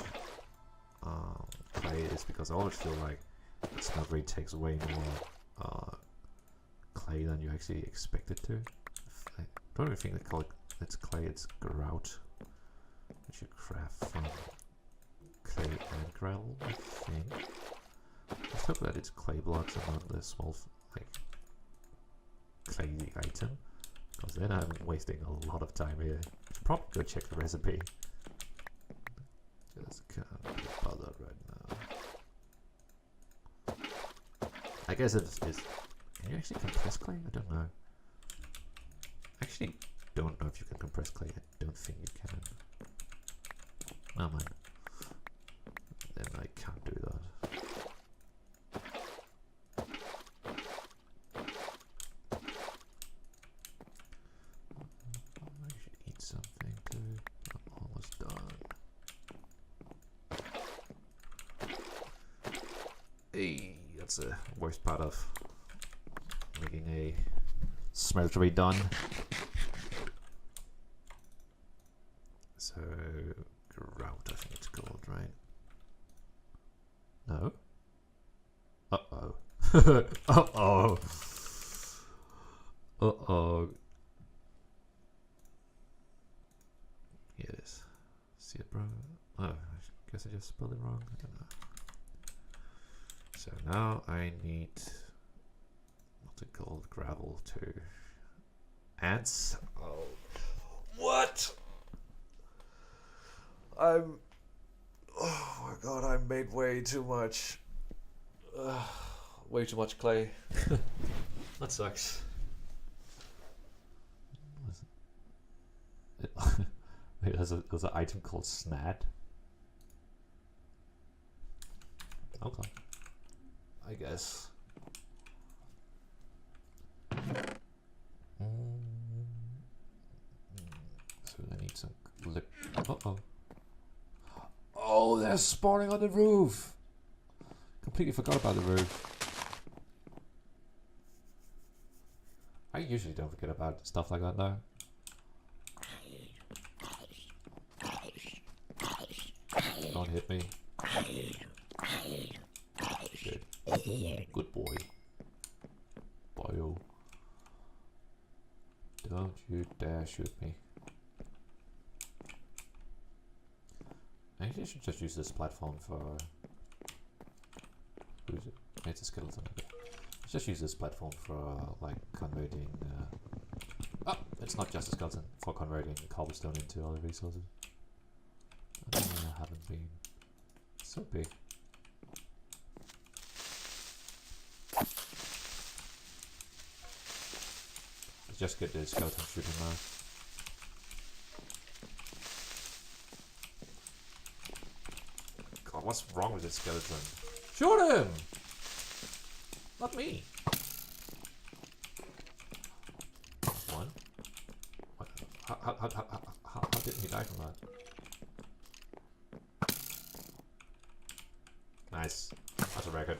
clay is because I always feel like the smeltery takes way more clay than you actually expect it to. I don't even think they call it's clay, it's grout, which you craft from clay and gravel, I think. Just hope that it's clay blocks and not the small like clay item, because then I'm wasting a lot of time here. Should probably go check the recipe. Just can't be bothered right now. I guess it's can you actually compress clay? I don't know. I actually don't know if you can compress clay. I don't think you can. Oh man. Then I can't do that. I should eat something too. I'm almost done. Hey, That's the worst part of making a smeltery done. So grout, I think it's called, right? No. Uh-oh. Uh-oh. Uh-oh. Here it is. See it, bro? Oh, I guess I just spelled it wrong. I don't know. So now I need what's it called? Gravel to ants. Oh, what? Oh my god! I made way too much. Way too much clay. That sucks. There's an item called Snad. Okay. I guess. So I need some lip. Uh-oh. Oh, they're spawning on the roof. Completely forgot about the roof. I usually don't forget about stuff like that though. Don't hit me. Good. Good boy. Boyo. Don't you dare shoot me. I should just use this platform for... Who is it? It's a skeleton. Okay. Let's just use this platform for like converting... Oh! It's not just a skeleton. For converting cobblestone into other resources. I haven't been so big. Let's just get the skeleton shooting now. God, what's wrong with this skeleton? Shoot him! Not me. One. What? How didn't he die from that? Nice. That's a record.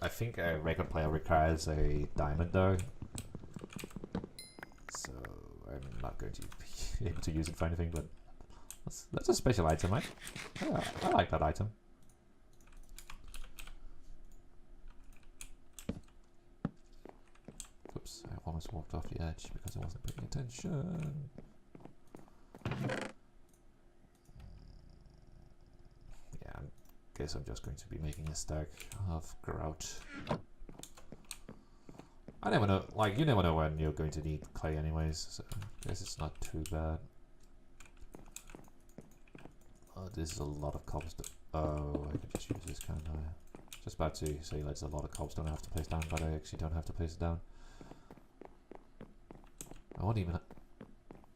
I think a record player requires a diamond though. So I'm not going to be able to use it for anything, but that's a special item, right? Yeah, I like that item. Oops, I almost walked off the edge because I wasn't paying attention. Yeah, I guess I'm just going to be making a stack of grout. I never know, like, you never know when you're going to need clay anyways, so I guess it's not too bad. Oh, this is a lot of cobblestone. Oh, I could just use this, can't I? Just about to say that's a lot of cobblestone I have to place down, but I actually don't have to place it down. I won't even...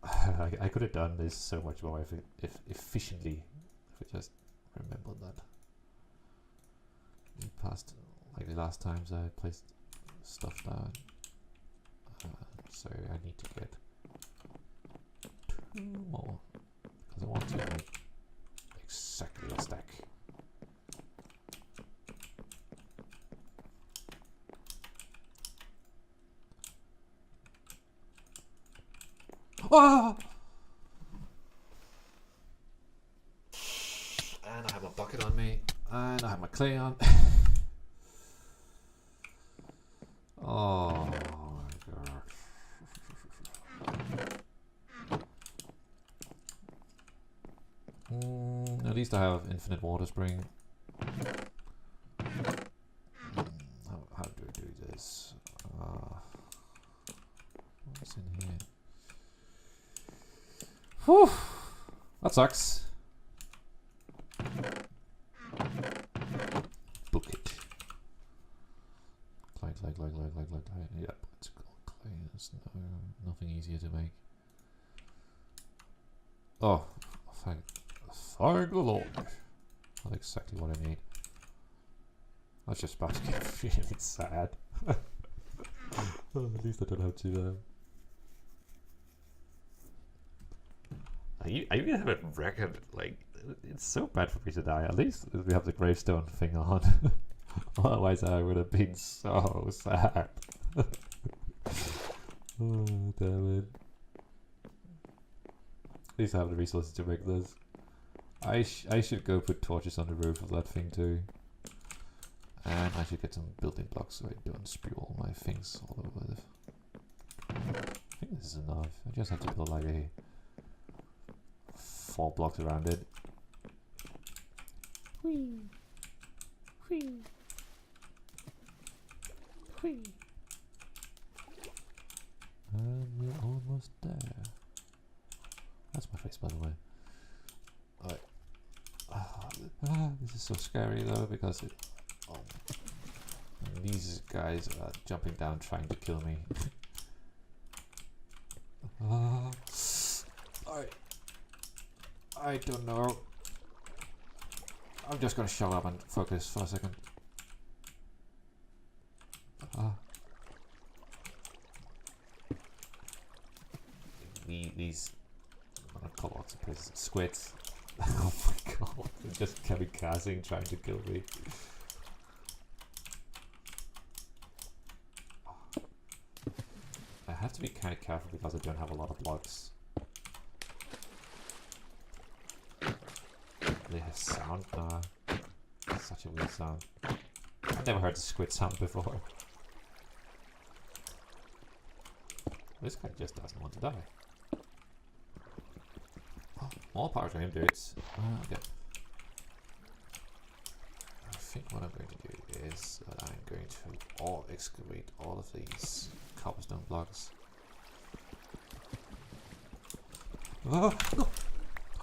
I could have done this so much more if efficiently, if I just remembered that. In the past, like the last times I placed stuff down. So I need to get 2 more, because I want to make exactly a stack. Ah! And I have my bucket on me, and I have my clay on. Oh my god. At least I have infinite water spring. How do I do this? What's in here? Whew! That sucks. Book it. Clay. Yep, it's called clay. There's nothing easier to make. Oh, thank the Lord. Not exactly what I need. I was just about to get really sad. At least I don't have to. I even have a record. Like, it's so bad for me to die. At least we have the gravestone thing on. Otherwise, I would have been so sad. Oh, damn it. At least I have the resources to make this. I should go put torches on the roof of that thing too. And I should get some building blocks so I don't spew all my things all over it. I think this is enough. I just have to build like a 4 blocks around it. Whee! Whee! Whee! And we're almost there. That's my face, by the way. This is so scary though, because these guys are jumping down trying to kill me. I don't know. I'm just gonna shut up and focus for a second. These, I'm gonna call octopuses, squids. Oh my god, they're just kamikazing trying to kill me. I have to be kind of careful because I don't have a lot of blocks. They have sound now. Such a weird sound. I've never heard the squid sound before. This guy just doesn't want to die. Oh, more power to him, dudes. Okay. I think what I'm going to do is that I'm going to excavate all of these cobblestone blocks. Oh! No.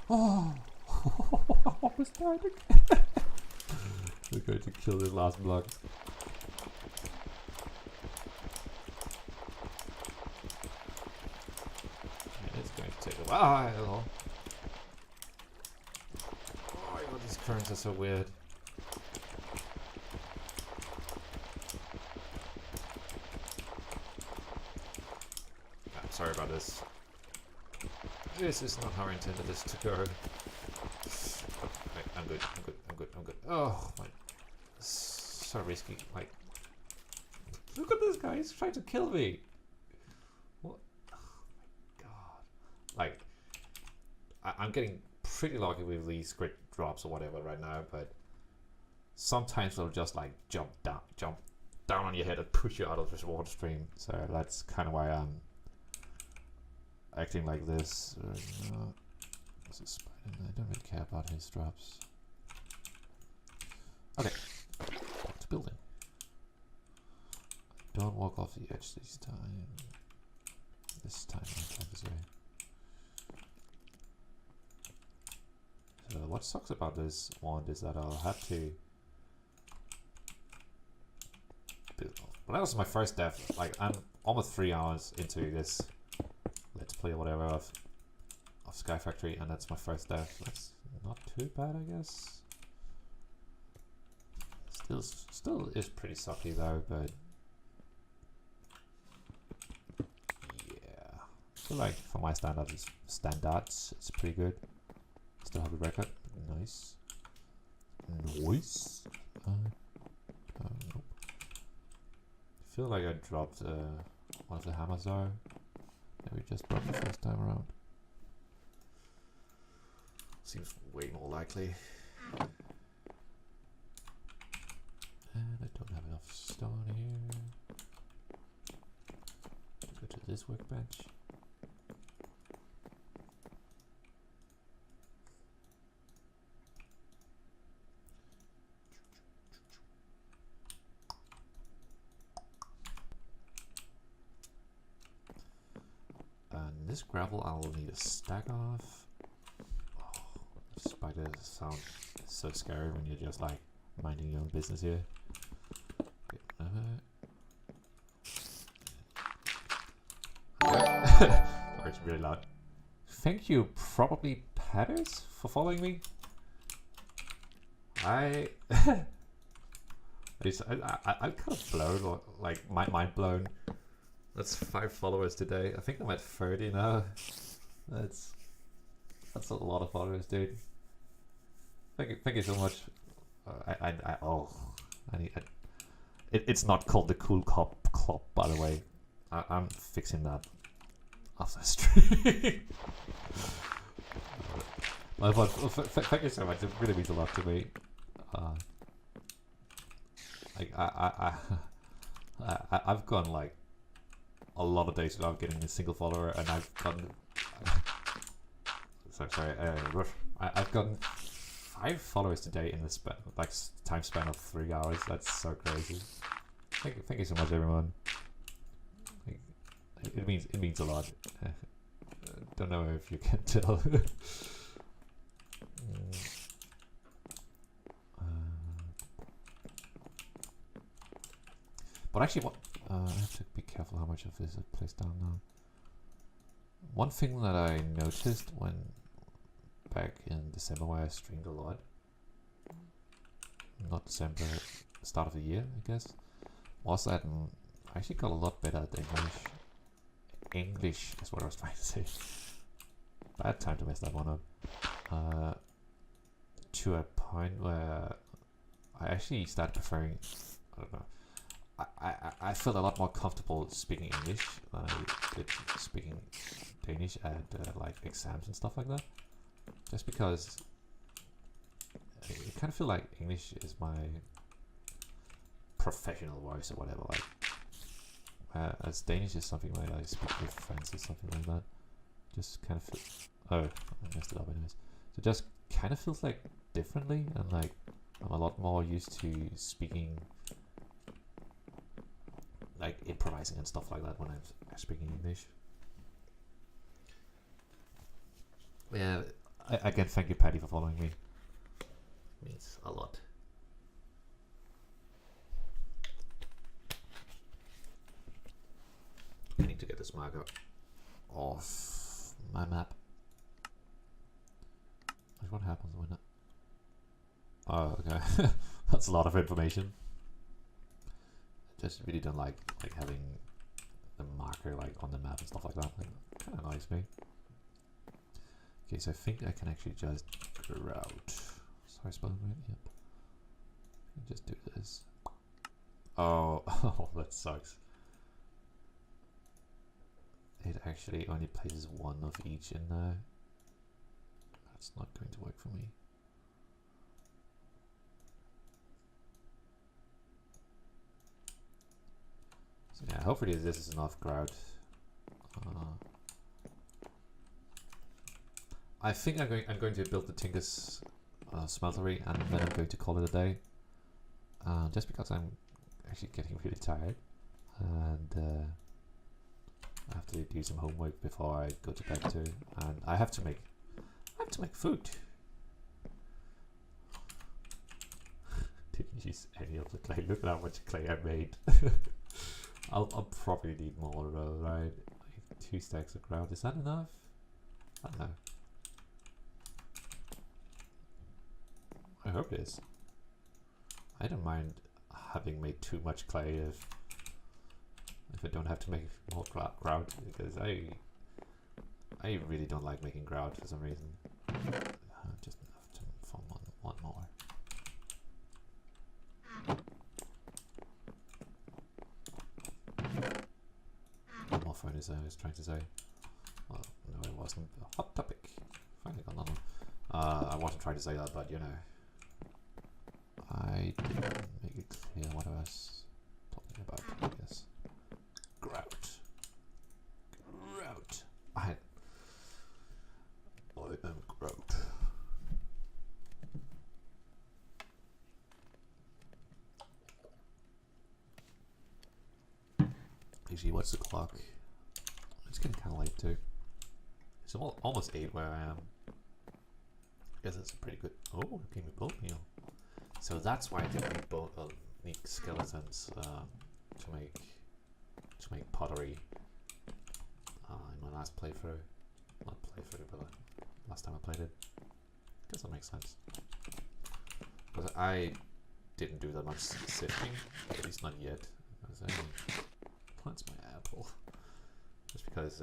Oh! I almost died again. We're going to kill this last block. It's going to take a while. Oh my god, these currents are so weird. I'm sorry about this. This is not how I intended this to go. I'm good. Oh my, so risky. Like, look at this guy, he's trying to kill me. What? Oh my god. Like, I'm getting pretty lucky with these crit drops or whatever right now, but sometimes they'll just like jump down on your head and push you out of this water stream. So that's kind of why I'm acting like this. There's a spider. I don't really care about his drops. Okay, back to building. Don't walk off the edge this time. I'm trying to say. So what sucks about this wand is that I'll have to build. Well, that was my first death. Like, I'm almost 3 hours into this let's play or whatever of Sky Factory, and that's my first death. That's not too bad, I guess. Still is pretty sucky though, but yeah, I feel like for my standards, it's pretty good. Still have a record. Nice. Nope. I feel like I dropped one of the hammers though. Maybe just dropped the first time around. Seems way more likely. And I don't have enough stone here to go to this workbench. And this gravel I will need a stack of. Oh, spiders sound so scary when you're just like minding your own business here. Sorry, it's really loud. Thank you, probably Patters, for following me. I'm kind of blown, or like my mind blown, That's 5 followers today. I think I'm at 30 now. That's a lot of followers, dude. Thank you so much. It's not called the Cool Cop Club, by the way. I'm fixing that after the stream. Thank you so much. It really means a lot to me. I've gone like a lot of days without getting a single follower, and I've gotten. I've gotten 5 followers today in the span, like time span of 3 hours. That's so crazy. Thank you so much, everyone. It means a lot. Don't know if you can tell. But actually, what I have to be careful how much of this I place down now. One thing that I noticed when back in December, where I streamed a lot, not December, start of the year, I guess, was that I actually got a lot better at English. English is what I was trying to say. Bad time to mess that one up. To a point where I actually started preferring, I don't know, I felt a lot more comfortable speaking English than I did speaking Danish at like exams and stuff like that. Just because I kind of feel like English is my professional voice or whatever. Like, as Danish is something where I speak with friends or something like that. Just kind of feel. Oh, I messed it up anyways. So just kind of feels like differently, and like I'm a lot more used to speaking, like improvising and stuff like that when I'm speaking English. Yeah, again, thank you, Patty, for following me. It means a lot. I need to get this marker off my map. What happens when it... Oh, okay. That's a lot of information. I just really don't like having the marker like on the map and stuff like that. Like, kind of annoys me. Okay, so I think I can actually just route. Sorry, spelling right? Yep. Just do this. Oh, oh, that sucks. It actually only places one of each in there. That's not going to work for me. So yeah, hopefully this is enough grout. I think I'm going to build the Tinker's smeltery, and then I'm going to call it a day. Just because I'm actually getting really tired, and I have to do some homework before I go to bed too, and I have to make food. Didn't use any of the clay. Look at how much clay I made. I'll probably need more though, right? Like 2 stacks of ground. Is that enough? I don't know. I hope it is. I don't mind having made too much clay if I don't have to make more grout, because I really don't like making grout for some reason. Just enough to form one more. One more furnace, I was trying to say. Well, no, it wasn't. A hot topic. Finally got another one. I wasn't trying to say that, but you know, I didn't make it clear what I was talking about, I guess. Grout. I am grout. Actually, what's the clock? It's getting kind of late too. It's almost 8 where I am. I guess that's a pretty good. Oh, it gave me bone meal. So that's why I didn't need skeletons to make pottery in my last playthrough. Not playthrough, but last time I played it. I guess that makes sense. But I didn't do that much sifting, at least not yet. plants my apple. Just because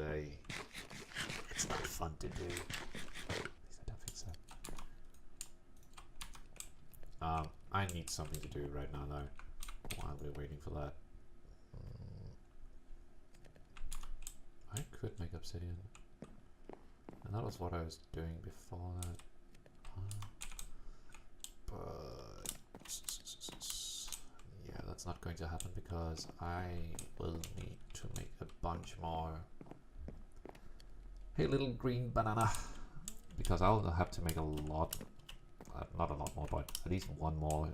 it's not fun to do. At least I don't think so. I need something to do right now though, while we're waiting for that. I could make obsidian. And that was what I was doing before that. But yeah, that's not going to happen because I will need to make a bunch more. Hey, little green banana. Because I'll have to make a lot, not a lot more, but at least one more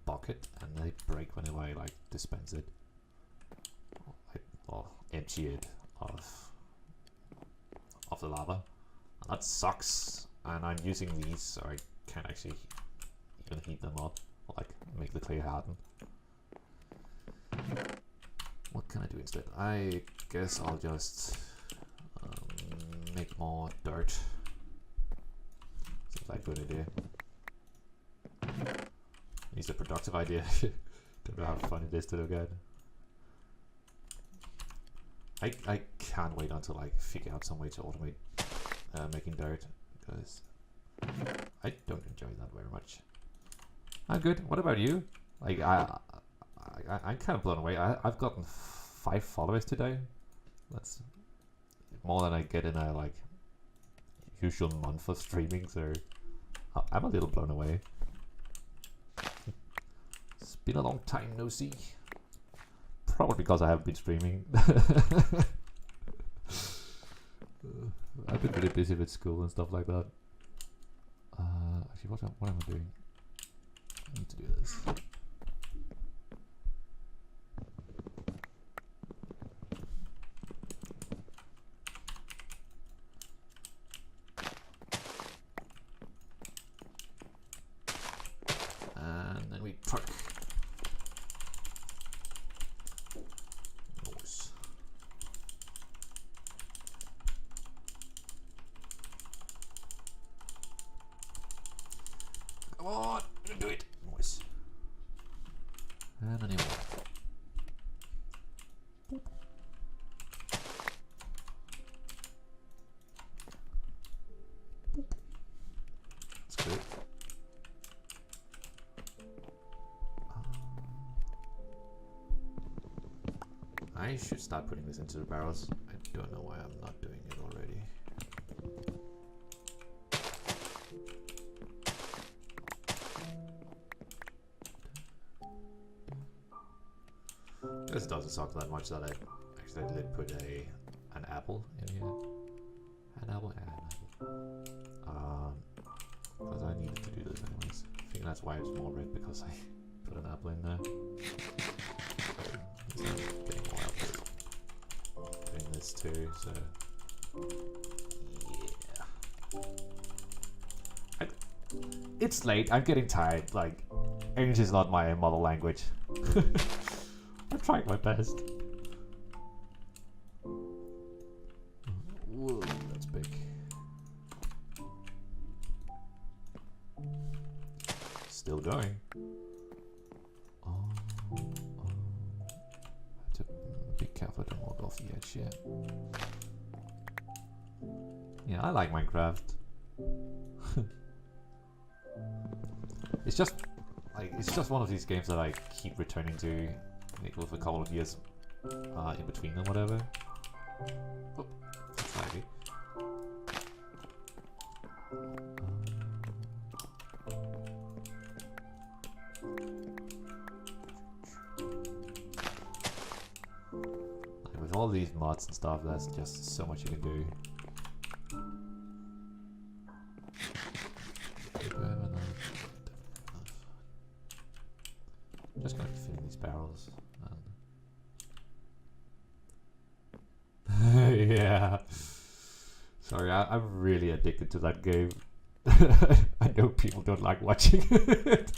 bucket, and they break whenever I like dispense it. Or empty it of the lava. And that sucks. And I'm using these so I can't actually even heat them up, or like make the clay harden. What can I do instead? I guess I'll just make more dirt. Seems like a good idea. At least a productive idea. Don't know how fun it is to look at. I can't wait until I figure out some way to automate making dirt, because I don't enjoy that very much. I'm good. What about you? Like I'm kind of blown away. I've gotten 5 followers today. That's more than I get in a like usual month of streaming. So I'm a little blown away. It's been a long time no see. Probably because I haven't been streaming. I've been really busy with school and stuff like that. Actually, what am I doing? I need to do this. And then we truck. Nice. Come on, you can do it. Nice. And anyway. That's good. I should start putting this into the barrels. I don't know why I'm not doing it already. This doesn't suck that much that I accidentally put an apple in here. An apple and an apple. Because I needed to do this anyways. I think that's why it's more red, because I put an apple in there. So getting more apples. Doing this too, so yeah. It's late, I'm getting tired. Like, English is not my mother language. I'm trying my best. Whoa, that's big. Still going. Have to be careful to walk off the edge here. Yeah, I like Minecraft. It's just one of these games that I keep returning to, like, with a couple of years in between them, whatever. Oh, slightly. Like, with all these mods and stuff, there's just so much you can do. I'm just going to fill in these barrels. And yeah. Sorry, I'm really addicted to that game. I know people don't like watching it.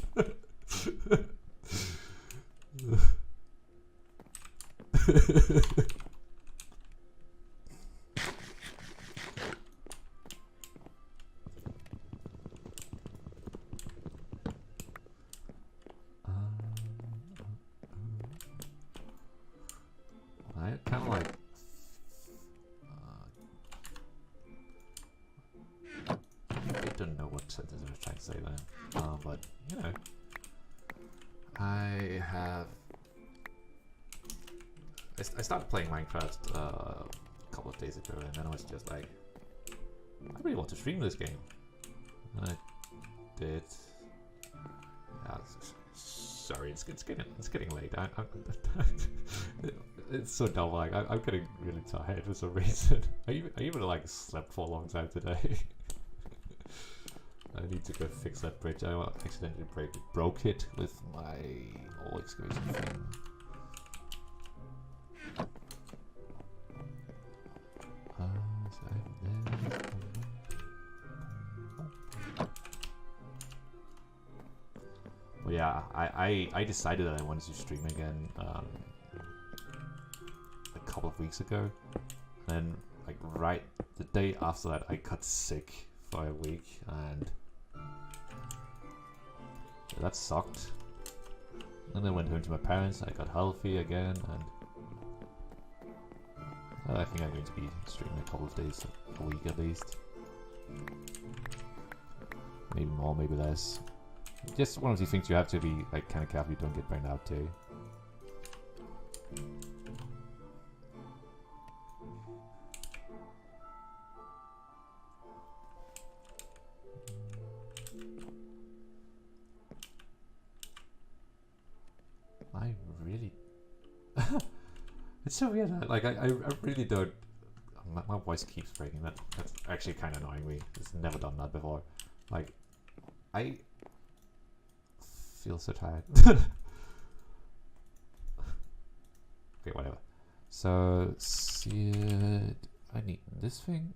what sentence I was trying to say then. But you know, I started playing Minecraft a couple of days ago, and then I was just like, I really want to stream this game, and I did. Yeah, sorry, it's getting late. It's so dumb. Like I'm getting really tired for some reason. I even like slept for a long time today. I need to go fix that bridge. I accidentally broke it with my old excavation thing. Well, yeah, I decided that I wanted to stream again a couple of weeks ago, and then like right the day after that I got sick for a week, and yeah, that sucked. And then I went home to my parents, I got healthy again, and I think I'm going to be streaming a couple of days a week at least. Maybe more, maybe less. Just one of these things you have to be like kind of careful you don't get burned out too. I really... It's so weird. Like I really don't... My voice keeps breaking. That's actually kind of annoying me. It's never done that before. Like, I feel so tired. Okay, whatever. So, see it. I need this thing.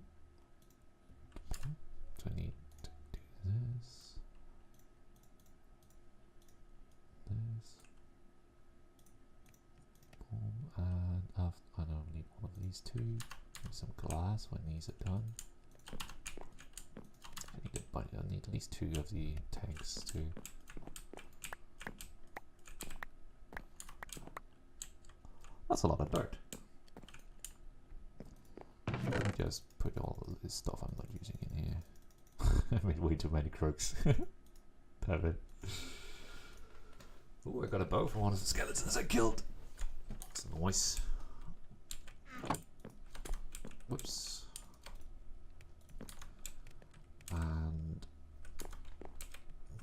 Do I need to do this? This. Boom. And I don't need one of these two. Need some glass when these are done. I need at least 2 of the tanks too. That's a lot of dirt. Let me just put all of this stuff I'm not using in here. I made way too many crooks. Damn it. Oh, I got a bow from one of the skeletons I killed. That's nice. Whoops. And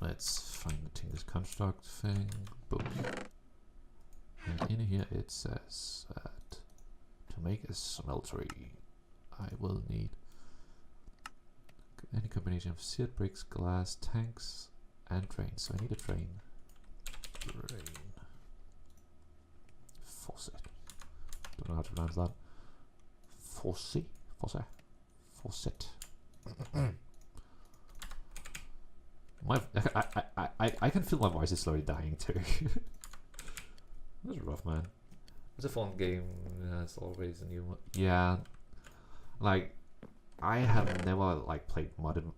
let's find the Tinker's Construct thing. Book. And in here it says that to make a smeltery, I will need any combination of seared bricks, glass, tanks, and drains. So I need a drain. Drain. Faucet. Don't know how to pronounce that. Faucet. Faucet. Faucet. I can feel my voice is slowly dying too. That's rough, man. It's a fun game. It's always a new one. Yeah, like I have never like played modded.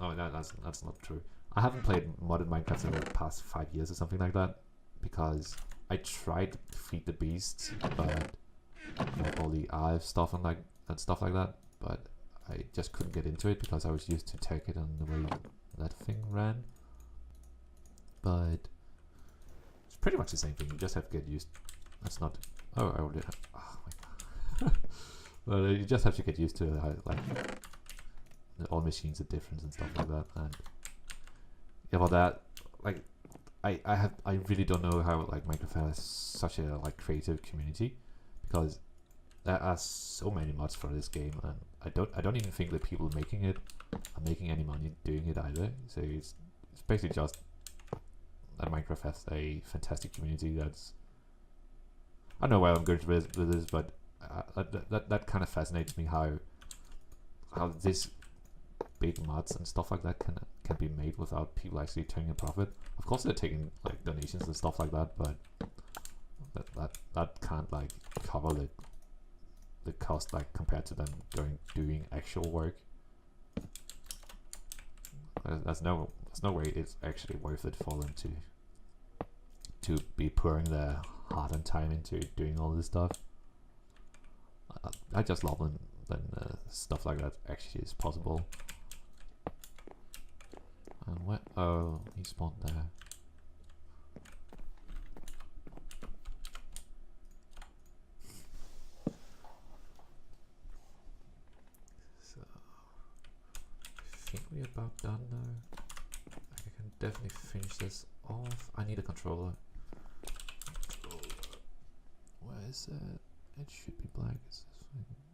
Oh, no, that's not true. I haven't played modded Minecraft in the past 5 years or something like that because I tried to feed the beasts, but like all the RF stuff and stuff like that. But I just couldn't get into it because I was used to take it on the way that thing ran. But it's pretty much the same thing. You just have to get used. That's not. Oh, I already have. Oh my god. Well, you just have to get used to how, like, all machines are different and stuff like that. And yeah, for that, like, I really don't know how like Minecraft has such a like creative community, because there are so many mods for this game, and I don't even think the people making it are making any money doing it either. So it's basically just that Minecraft has a fantastic community. That's, I don't know where I'm going with this, but that kind of fascinates me how this big mods and stuff like that can be made without people actually turning a profit. Of course, they're taking like donations and stuff like that, but that can't like cover the cost like compared to them doing actual work. There's no way it's actually worth it for them to be pouring their heart and time into doing all this stuff. I just love when stuff like that actually is possible. he spawned there. So I think we're about done now. I can definitely finish this off. I need a controller. Where is it? It should be black. It's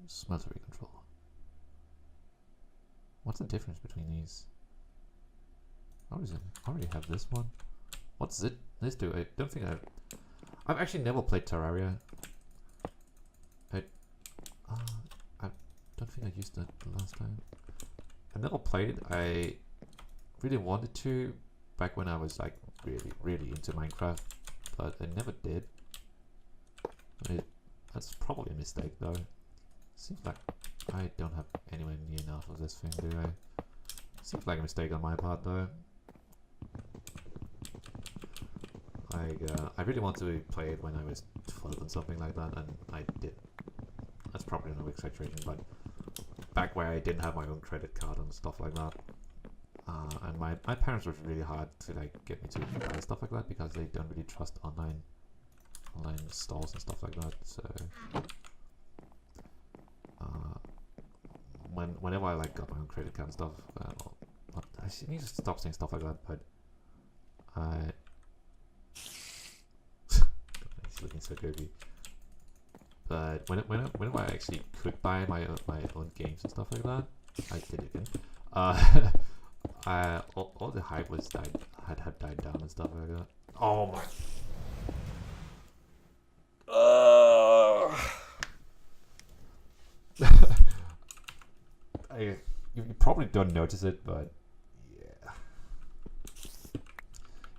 this smeltery controller. What's the difference between these? How is it? I already have this one. What's it? This do? I don't think I've actually never played Terraria. I don't think I used it the last time. I never played it. I really wanted to back when I was like really into Minecraft, but I never did. That's probably a mistake though. Seems like I don't have anywhere near enough of this thing, do I? Seems like a mistake on my part though. I really wanted to play it when I was 12 and something like that, and I did. That's probably no exaggeration, but back where I didn't have my own credit card and stuff like that. And my parents were really hard to like get me to buy stuff like that because they don't really trust online stores and stuff like that. So whenever I like got my own credit card and stuff, I need to stop saying stuff like that. But he's looking so goofy. But whenever I actually could buy my own games and stuff like that, I did it again. All the hype was had died down and stuff like that. Oh my. You probably don't notice it, but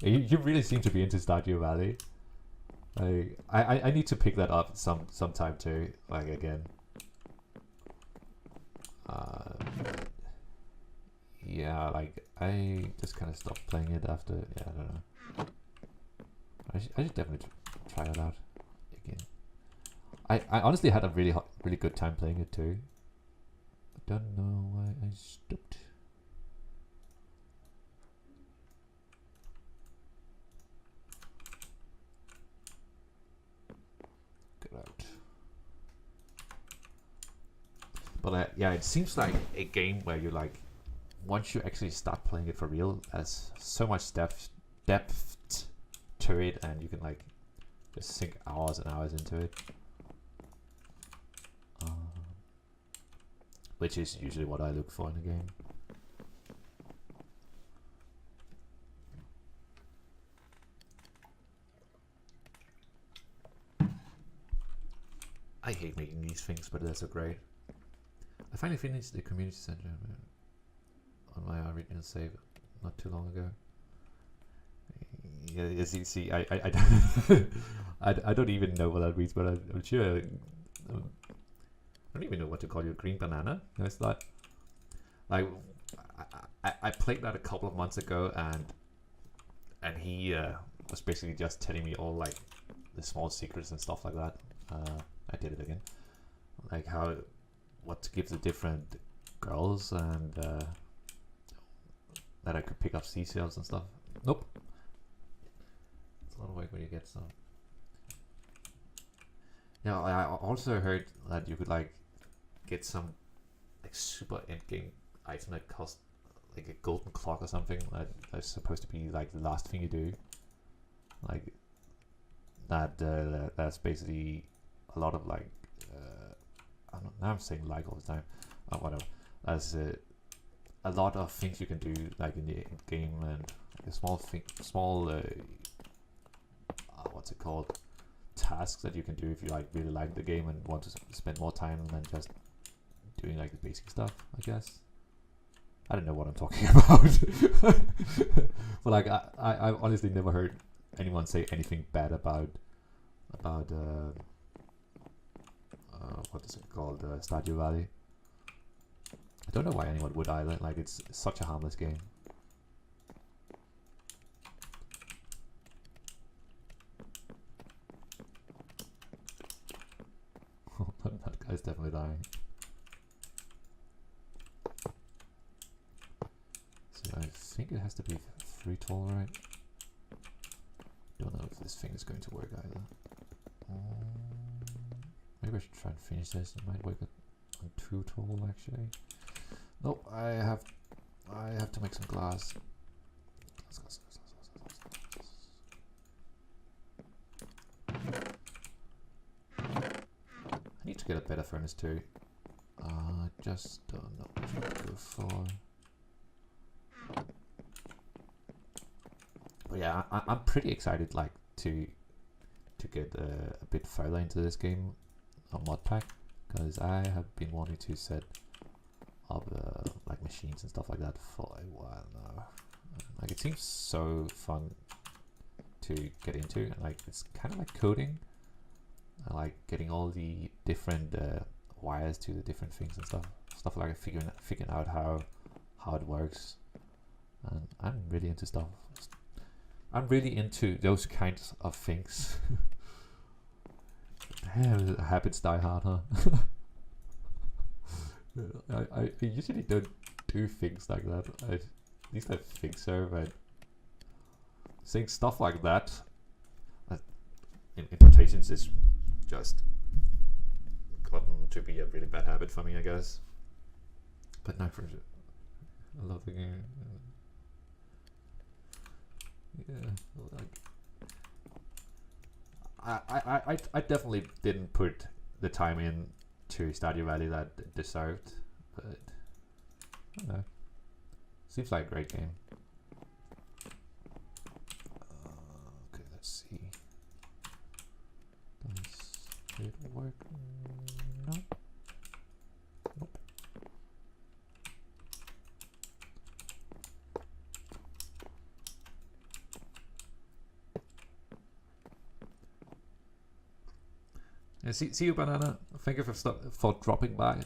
yeah, you really seem to be into Stardew Valley. I need to pick that up sometime too, like again. Yeah, like I just kind of stopped playing it after. Yeah, I don't know. I should definitely try it out again. I honestly had a really good time playing it too. I don't know why I stopped. Get out. But yeah, it seems like a game where you like, once you actually start playing it for real, there's so much depth to it, and you can like just sink hours and hours into it. Which is usually what I look for in a game. I hate making these things, but they're so great. I finally finished the community center on my original save not too long ago. Yeah, as you see, I don't I don't even know what that means, but I'm sure. I don't even know what to call you, green banana. It's like I played that a couple of months ago, and he was basically just telling me all like the small secrets and stuff like that. I did it again, like what to give the different girls, and that I could pick up seashells and stuff. Nope, it's a lot of work when you get some. Yeah, I also heard that you could like get some like super end game item that cost like a golden clock or something that's supposed to be like the last thing you do. Like that that's basically a lot of like I don't know, now I'm saying like all the time. Whatever. That's a lot of things you can do like in the end game, and like a small what's it called? Tasks that you can do if you like really like the game and want to spend more time than just doing like the basic stuff, I guess. I don't know what I'm talking about. But like I've honestly never heard anyone say anything bad about what is it called, Stardew Valley. I don't know why anyone would either. Like it's such a harmless game. That guy's definitely dying. So I think it has to be 3 tall, right? Don't know if this thing is going to work either. Maybe I should try and finish this. It might work on 2 tall actually. Nope, I have to make some glass. I need to get a better furnace too. I just don't know which one to go for. But yeah, I'm pretty excited, like to get a bit further into this game on mod pack, because I have been wanting to set up like machines and stuff like that for a while now. Like it seems so fun to get into, and like it's kind of like coding. I like getting all the different wires to the different things and stuff like figuring out how it works. And I'm really into stuff. I'm really into those kinds of things. Damn, habits die hard, huh? I usually don't do things like that. At least I think so, but saying stuff like that in quotations is just gotten to be a really bad habit for me, I guess. But no, for sure. I love the game. Yeah, like I definitely didn't put the time in to Stardew Valley that it deserved, but I don't know. Seems like a great game. Okay, let's see. Does it work? No. Nope. Yeah, see you, Banana. Thank you for dropping by.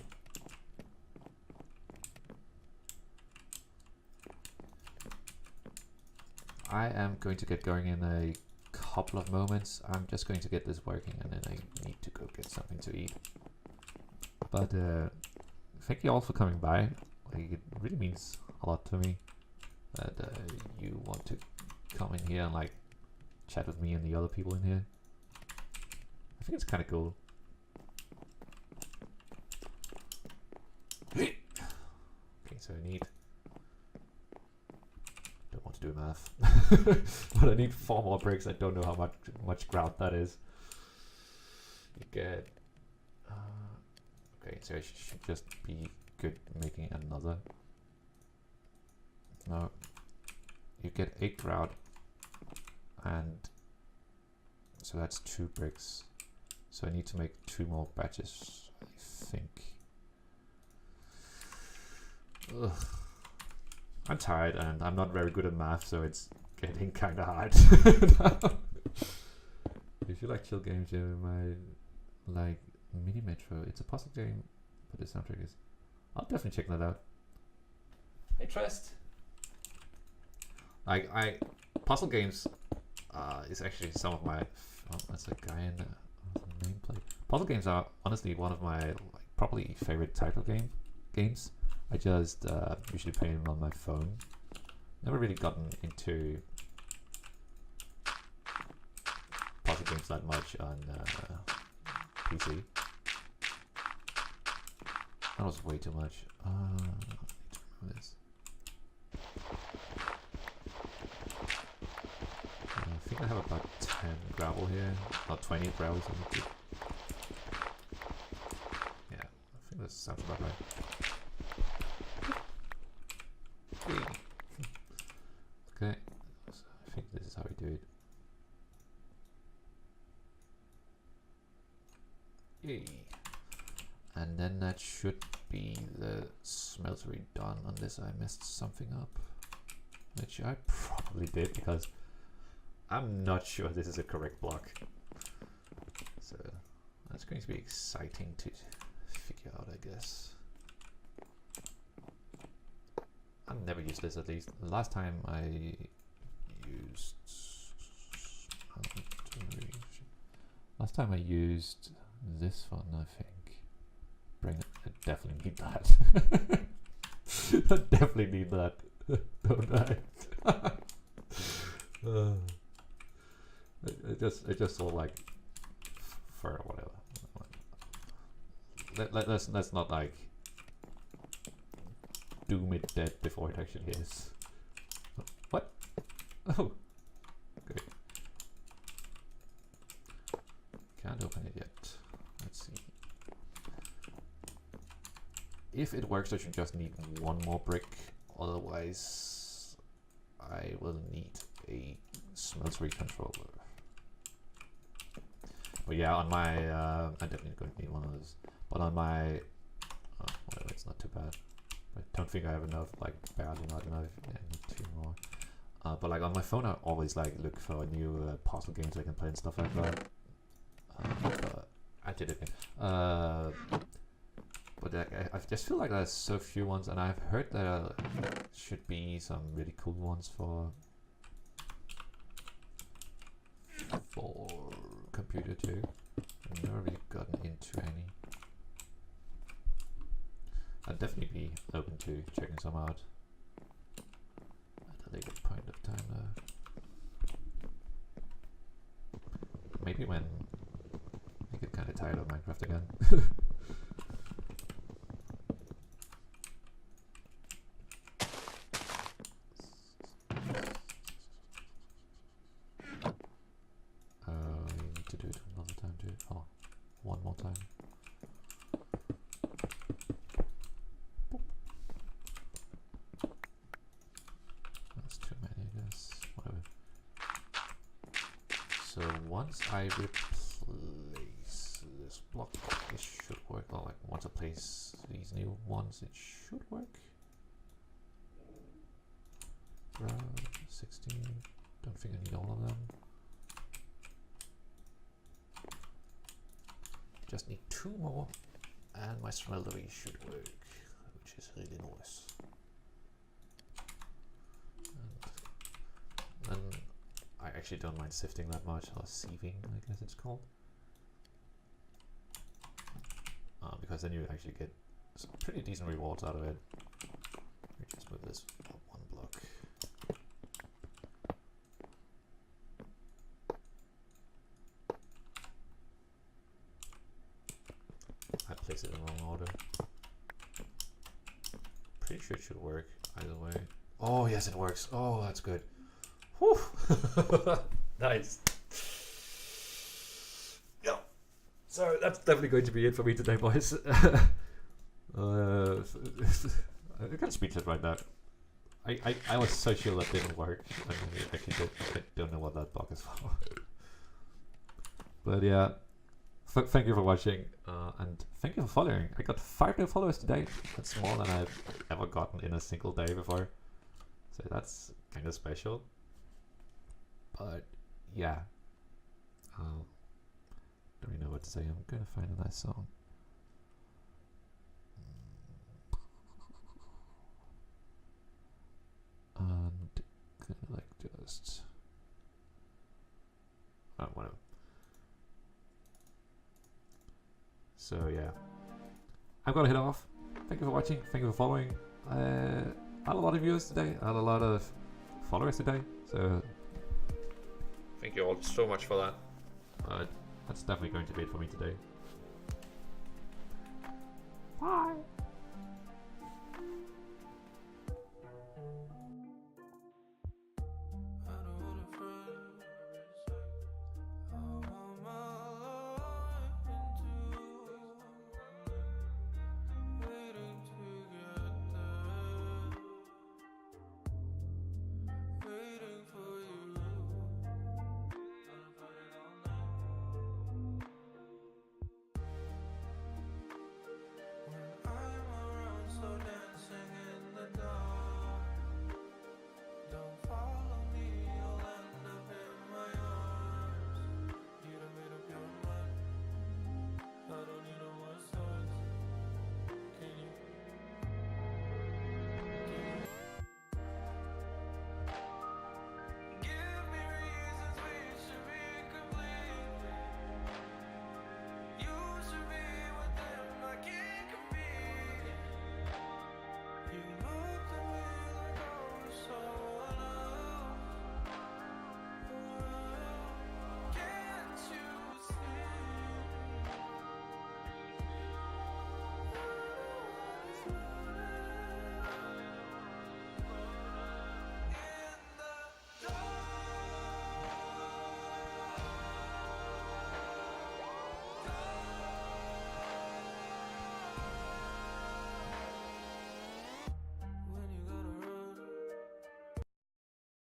I am going to get going in a couple of moments. I'm just going to get this working, and then I need to go get something to eat. But thank you all for coming by. Like, it really means a lot to me that you want to come in here and like chat with me and the other people in here. I think it's kind of cool. Okay, so I need... Don't want to do math. But I need 4 more bricks. I don't know how much ground that is. You get... okay, so I should just be good making another. No. You get 8 ground. And... so that's 2 bricks. So I need to make 2 more batches, I think. Ugh. I'm tired and I'm not very good at math, so it's getting kind of hard. If you like chill games, you might like Mini Metro. It's a puzzle game, but the soundtrack is... I'll definitely check that out. Hey, Trust! Like, puzzle games is actually some of my... oh, that's a guy in the nameplate. Puzzle games are honestly one of my probably favorite type of games. I just usually play them on my phone. Never really gotten into puzzle games that much on PC. That was way too much. I need to remove this. I think I have about 10 gravel here. Not 20 gravel. So yeah, I think that sounds about right. Okay, so I think this is how we do it. Yay! And then that should be the smeltery done, unless I messed something up, which I probably did because I'm not sure this is a correct block. So that's going to be exciting to figure out, I guess. I've never used this, at least. The last time I used... this one, I think. I definitely need that. I definitely need that, don't I? it just all like for whatever. Let's not like doom it dead before it actually is. What? Oh, great. Can't open it yet. Let's see. If it works, I should just need one more brick. Otherwise, I will need a smeltery controller. But yeah, on my, I'm definitely going to need one of those. But on my, oh, whatever, it's not too bad. I don't think I have enough, like barely not enough. Yeah, I need 2 more. But like on my phone, I always like look for new puzzle games I can play and stuff like that. I did it. But I just feel like there's so few ones, and I've heard there should be some really cool ones for computer too. I've never really gotten into any. I'd definitely be open to checking some out at a later point of time though. Maybe when I get kind of tired of Minecraft again. We need to do it another time too. Oh, one more time. That's too many, I guess. Whatever. So once I replace this block, this should work. Or like once I place these new ones, it should work. 16. Don't think I need all of them. Just need 2 more, and my smeltery should work, which is really nice. And then I actually don't mind sifting that much, or sieving, I guess it's called. Because then you actually get some pretty decent rewards out of it. Let me just move this up 1 block. I placed it in the wrong order. Pretty sure it should work either way. Oh yes, it works. Oh, that's good. Whew. Nice. Yeah. So that's definitely going to be it for me today, boys. I got speechless right now. I was so sure that didn't work. I mean, actually don't know what that bug is for. But yeah. Thank you for watching, and thank you for following. I got 5 new followers today. That's more than I've ever gotten in a single day before. So that's kind of special. But yeah, don't really know what to say. I'm gonna find a nice song. And kind of like just whatever. So yeah, I'm gonna head off. Thank you for watching. Thank you for following. I had a lot of viewers today. I had a lot of followers today. So thank you all so much for that. That's definitely going to be it for me today. Bye.